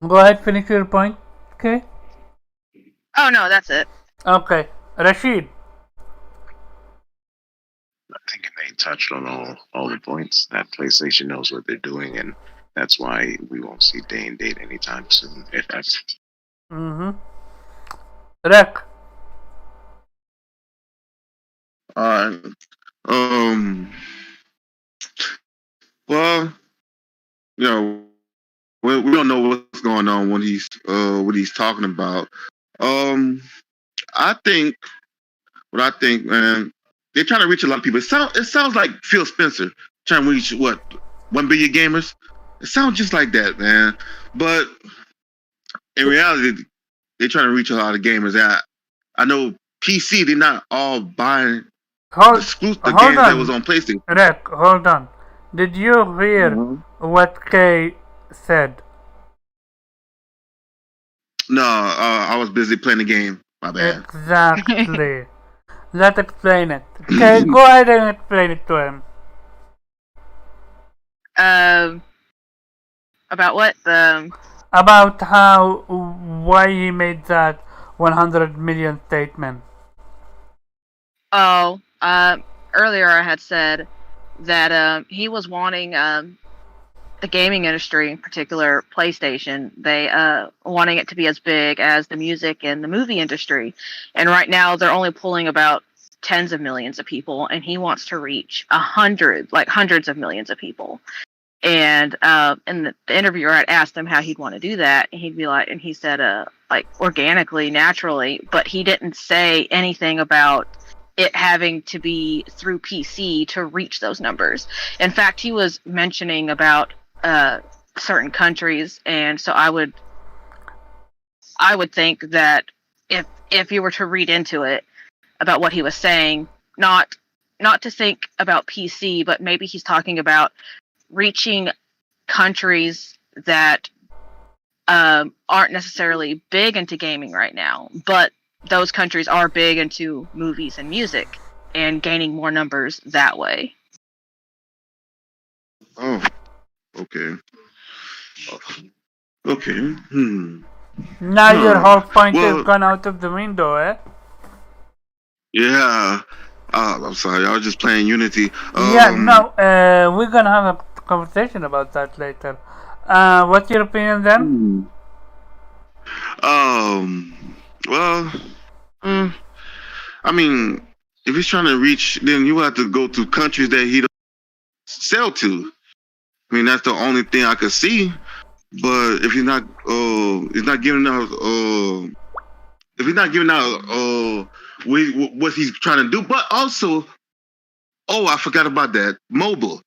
Go ahead, finish your point. Okay. Oh no, that's it. Okay, Rashid. I think they touched on all the points that PlayStation knows what they're doing, and that's why we won't see day and date anytime soon, if that's. Rek. Well, you know, we don't know what's going on when he's what he's talking about. I think man, they're trying to reach a lot of people. It sounds like Phil Spencer trying to reach what 1 billion gamers. It sounds just like that, man. But in reality, they're trying to reach a lot of gamers. I know PC, they're not all buying the games that was on PlayStation. Rek, hold on. Did you hear what Kay said? No, I was busy playing the game. My bad. Exactly. Let's explain it. Okay, go ahead and explain it to him. About what? About why he made that 100 million statement. Oh, earlier I had said that he was wanting the gaming industry, in particular PlayStation, they wanting it to be as big as the music and the movie industry. And right now they're only pulling about tens of millions of people, and he wants to reach hundreds of millions of people. And in the interviewer, I'd asked him how he'd want to do that, and he'd be like, and he said, like organically, naturally, but he didn't say anything about it having to be through PC to reach those numbers. In fact, he was mentioning about certain countries, and so I would think that if you were to read into it about what he was saying, not to think about PC, but maybe he's talking about reaching countries that aren't necessarily big into gaming right now, but those countries are big into movies and music, and gaining more numbers that way. Oh, okay. Okay. Now your whole point is gone out of the window, eh? Yeah. I'm sorry. I was just playing Unity. We're gonna have a conversation about that later. What's your opinion then? Well, I mean, if he's trying to reach, then you have to go to countries that he don't sell to. I mean, that's the only thing I could see. But if he's not giving out, what he's trying to do, but also, I forgot about that mobile.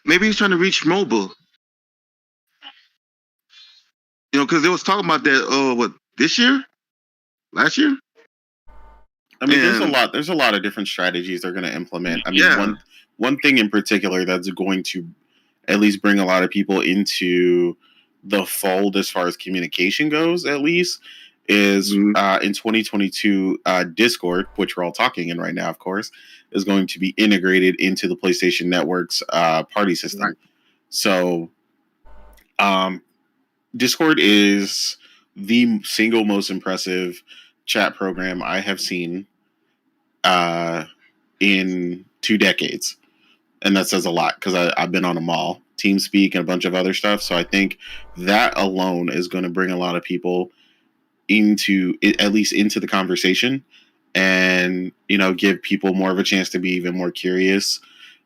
Maybe he's trying to reach mobile. You know, because they was talking about that. this year, last year. I mean, And- there's a lot of different strategies they're going to implement. I mean, Yeah. one thing in particular that's going to at least bring a lot of people into the fold as far as communication goes, at least, is in 2022, Discord, which we're all talking in right now, of course, is going to be integrated into the PlayStation Network's party system. Right. So, Discord is the single most impressive chat program I have seen in 2 decades. And that says a lot because I've been on them all, TeamSpeak and a bunch of other stuff. So I think that alone is going to bring a lot of people into at least into the conversation, and give people more of a chance to be even more curious,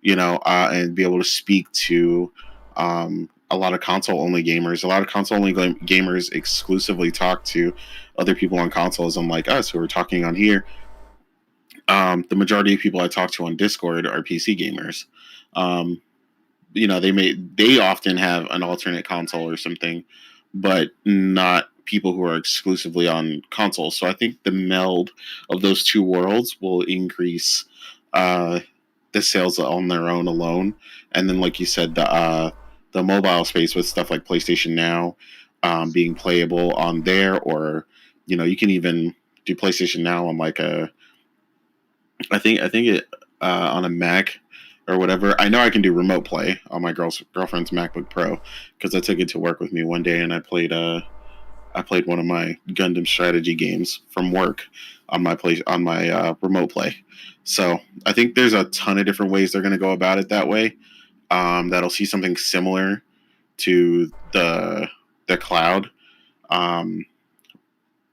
and be able to speak to a lot of console only gamers. A lot of console only gamers exclusively talk to other people on consoles, unlike us who are talking on here. The majority of people I talk to on Discord are PC gamers. They often have an alternate console or something, but not people who are exclusively on consoles. So I think the meld of those two worlds will increase the sales on their own alone. And then, like you said, the mobile space with stuff like PlayStation Now being playable on there, or you can even do PlayStation Now on like I think it on a Mac or whatever. I know I can do remote play on my girlfriend's MacBook Pro because I took it to work with me one day and I played one of my Gundam strategy games from work on my remote play. So I think there's a ton of different ways they're going to go about it that way. That'll see something similar to the cloud.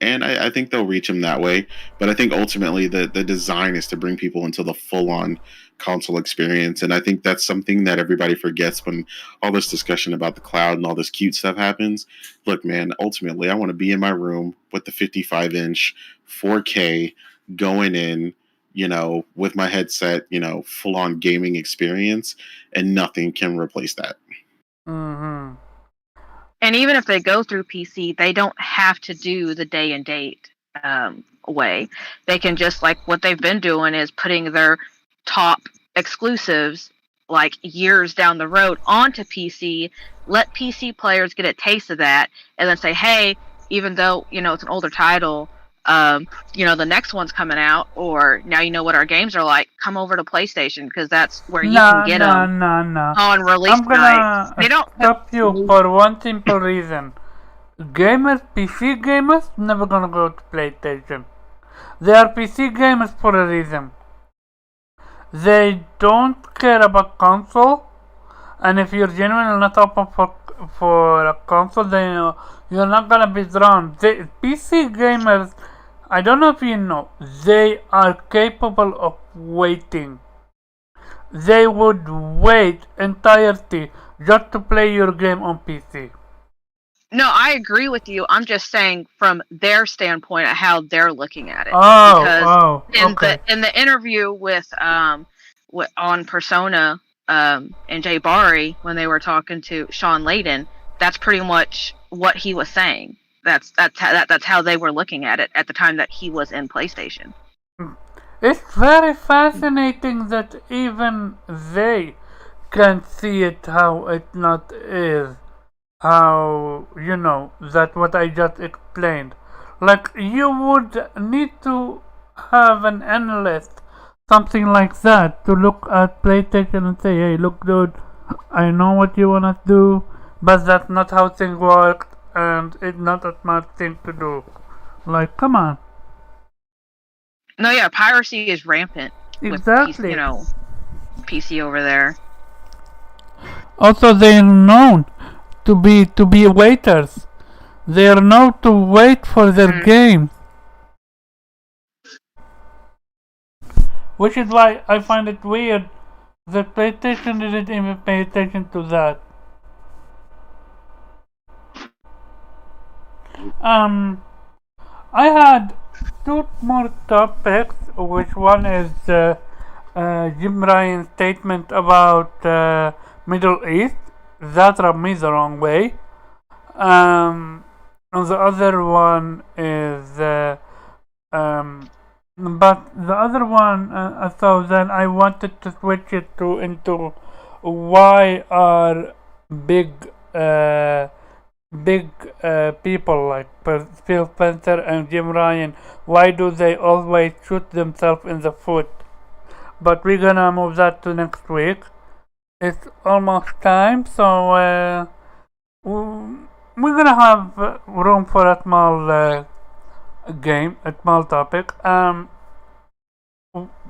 And I think they'll reach them that way. But I think ultimately the design is to bring people into the full-on console experience. And I think that's something that everybody forgets when all this discussion about the cloud and all this cute stuff happens. Look, man, ultimately I want to be in my room with the 55-inch 4K going in, with my headset, full-on gaming experience. And nothing can replace that. Mm-hmm. And even if they go through PC, they don't have to do the day and date way. They can just, like what they've been doing is putting their top exclusives like years down the road onto PC, let PC players get a taste of that, and then say, hey, even though, it's an older title, the next one's coming out, or now what our games are like, come over to PlayStation because that's where you can get them on release night. They don't stop you for one simple reason. PC gamers, never gonna go to PlayStation. They are PC gamers for a reason. They don't care about console, and if you're genuinely not open for a console, then you're not gonna be drawn. PC gamers, I don't know if you know, they are capable of waiting. They would wait entirety just to play your game on PC. No, I agree with you. I'm just saying from their standpoint of how they're looking at it. Okay. In the interview with on Persona and Jay Barry, when they were talking to Sean Layden, that's pretty much what he was saying. That's how they were looking at it at the time that he was in PlayStation. It's very fascinating that even they can see it how it not is. How, that what I just explained. Like, you would need to have an analyst, something like that, to look at PlayStation and say, hey, look dude, I know what you wanna do, but that's not how things work, and it's not a smart thing to do. Like, come on. No, yeah, piracy is rampant. Exactly. With PC over there. Also, they're known to be waiters. They are known to wait for their game. Which is why I find it weird that PlayStation didn't even pay attention to that. I had 2 more topics, which one is Jim Ryan's statement about Middle East. That rubbed me the wrong way. and the other one is but the other one, so then I wanted to switch it to into why are big big people like Phil Spencer and Jim Ryan, why do they always shoot themselves in the foot? But we're gonna move that to next week. It's almost time, so we're gonna have room for a small game, a small topic.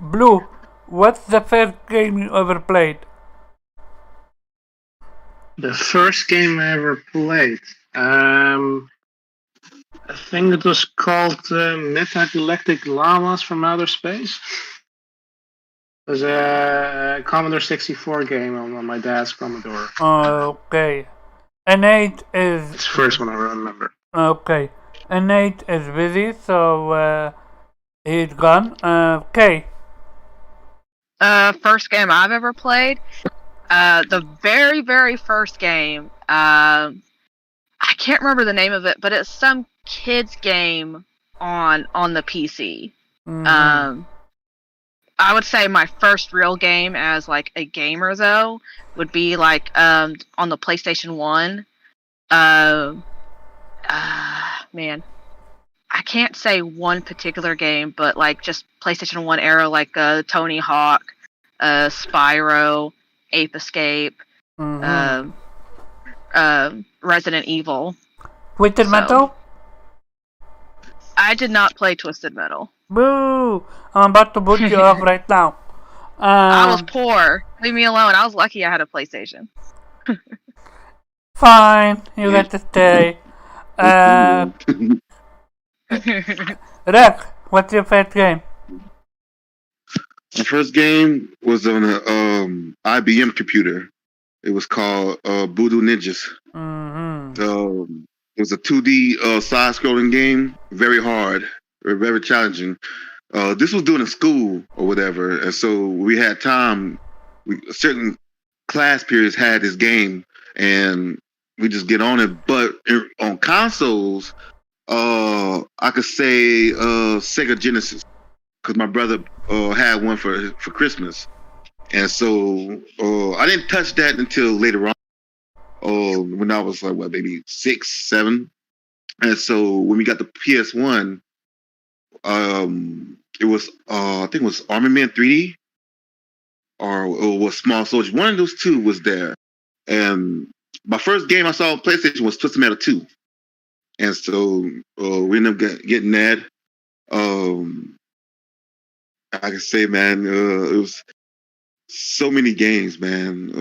Blue, what's the first game you ever played? The first game I ever played. I think it was called Metagalactic Llamas from Outer Space. It was a Commodore 64 game on my dad's Commodore. Okay. N8 is... It's the first one I remember. Okay. N8 is busy, so he's gone. Okay. First game I've ever played. The very, very first game. I can't remember the name of it, but it's some kids game on the PC. Mm-hmm. I would say my first real game as like a gamer though would be like on the PlayStation 1. Man, I can't say one particular game, but like just PlayStation 1 era, like Tony Hawk, Spyro, Ape Escape, Mm-hmm. Resident Evil. Twisted Metal? I did not play Twisted Metal. Boo! I'm about to boot you off right now. I was poor. Leave me alone. I was lucky I had a PlayStation. Fine, you get to stay. Rek, what's your first game? My first game was on an IBM computer. It was called Voodoo Ninjas. Mm-hmm. It was a 2D side-scrolling game, very hard, very challenging. This was during school or whatever, and so we had time. Certain class periods had this game, and we just get on it. But on consoles, I could say Sega Genesis, because my brother had one for Christmas, and so I didn't touch that until later on. When I was like, maybe 6, 7. And so when we got the PS1, it was, I think it was Army Man 3D or was Small Soldier. One of those two was there. And my first game I saw on PlayStation was Twisted Metal 2. And so we ended up getting that. I can say, man, it was so many games, man.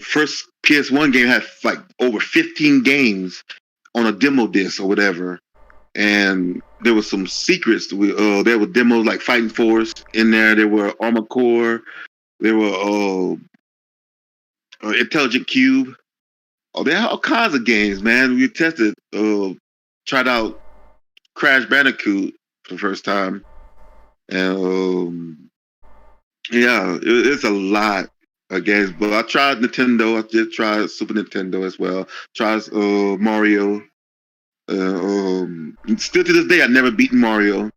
First PS1 game had like over 15 games on a demo disc or whatever, and there was some secrets. There were demos like Fighting Force in there. There were Armored Core. There were Intelligent Cube. There are all kinds of games, man. We tested, tried out Crash Bandicoot for the first time, and yeah, it's a lot of games. But I tried Nintendo. I did try Super Nintendo as well. Tried Mario. Still to this day, I've never beaten Mario.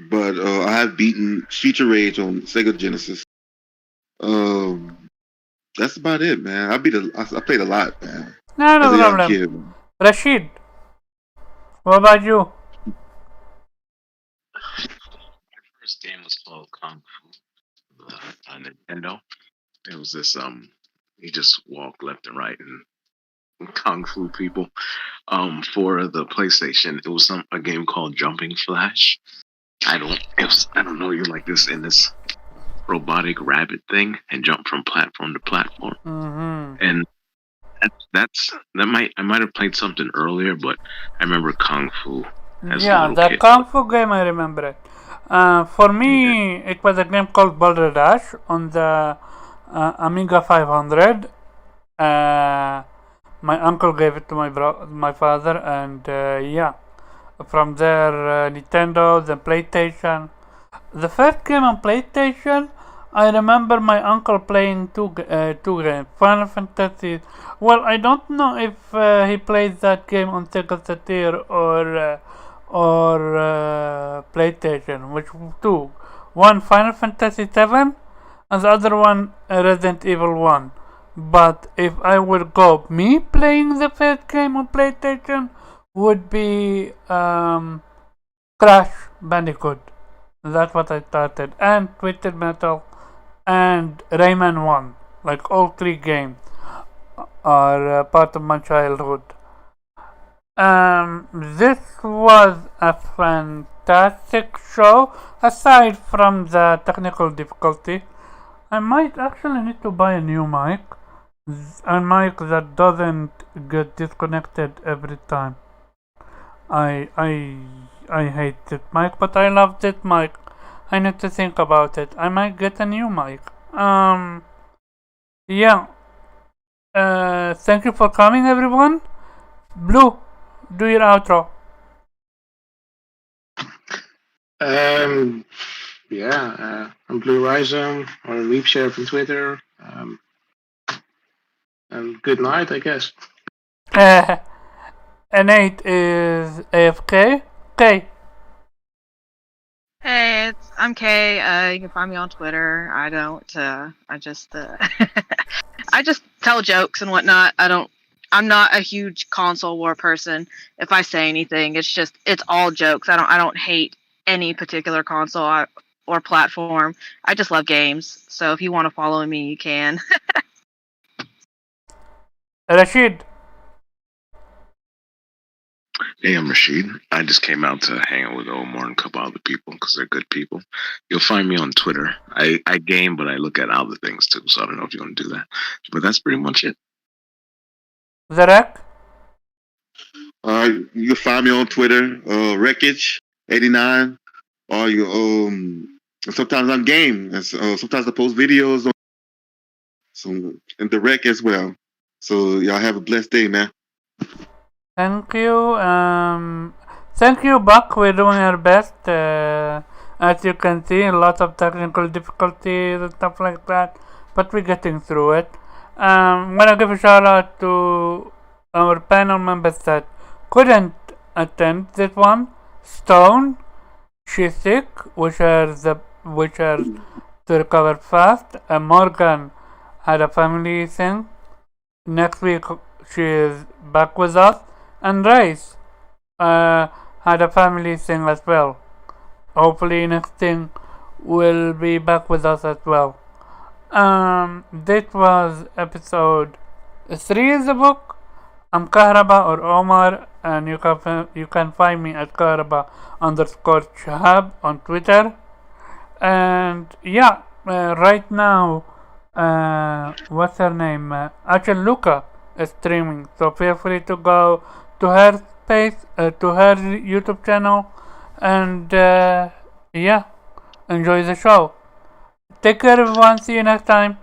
But I have beaten Streets of Rage on Sega Genesis. That's about it, man. I played a lot, man. No problem. Kid. Rashid, what about you? My first game was called Kung Fu on Nintendo. It was this you just walk left and right and Kung Fu people. For the PlayStation, it was a game called Jumping Flash. I don't know, you're like this in this robotic rabbit thing and jump from platform to platform. Mm-hmm. And I might have played something earlier, but I remember Kung Fu as a little the kid. Kung Fu game, I remember it. For me, it was a game called Boulder Dash on the Amiga 500. My uncle gave it to my father, and from there, Nintendo, then PlayStation. The first game on PlayStation I remember my uncle playing two games, Final Fantasy. Well, I don't know if he plays that game on Sega Saturn or PlayStation. Which two? One Final Fantasy 7, and the other one Resident Evil 1. But if I would go, me playing the first game on PlayStation would be Crash Bandicoot. That's what I started. And Twisted Metal and Rayman 1. Like all three games are part of my childhood. This was a fantastic show. Aside from the technical difficulty, I might actually need to buy a new mic. A mic that doesn't get disconnected every time. I hate this mic, but I love this mic. I need to think about it. I might get a new mic. Yeah. Thank you for coming, everyone. Blue, do your outro. I'm Blue Rhizome or Leapshare from Twitter. And good night, I guess. Nate is AFK. K. Hey, I'm Kay. You can find me on Twitter. I just I just tell jokes and whatnot. I'm not a huge console war person. If I say anything, it's all jokes. I don't hate any particular console or platform. I just love games. So if you want to follow me, you can. Rashid. Hey, I'm Rashid. I just came out to hang out with Omar and a couple other people because they're good people. You'll find me on Twitter. I game, but I look at other things too, so I don't know if you want to do that. But that's pretty much it. Zarek? You can find me on Twitter, Wreckage89, or sometimes I'm game, and sometimes I post videos and the Wreck as well. So y'all have a blessed day, man. Thank you. Thank you, Buck. We're doing our best. As you can see, a lot of technical difficulties and stuff like that, but we're getting through it. I'm gonna give a shout out to our panel members that couldn't attend this one. Stone, she's sick, wish her to recover fast. Morgan had a family thing. Next week she is back with us. And Rice had a family thing as well. Hopefully next thing will be back with us as well. This was episode 3 of the book. I'm Kahraba or Omar, and you can find me at Kahraba_Shahab on Twitter. And yeah, right now, what's her name? Achel Luca is streaming, so feel free to go to her space, to her YouTube channel, and yeah, enjoy the show. Take care, everyone. See you next time.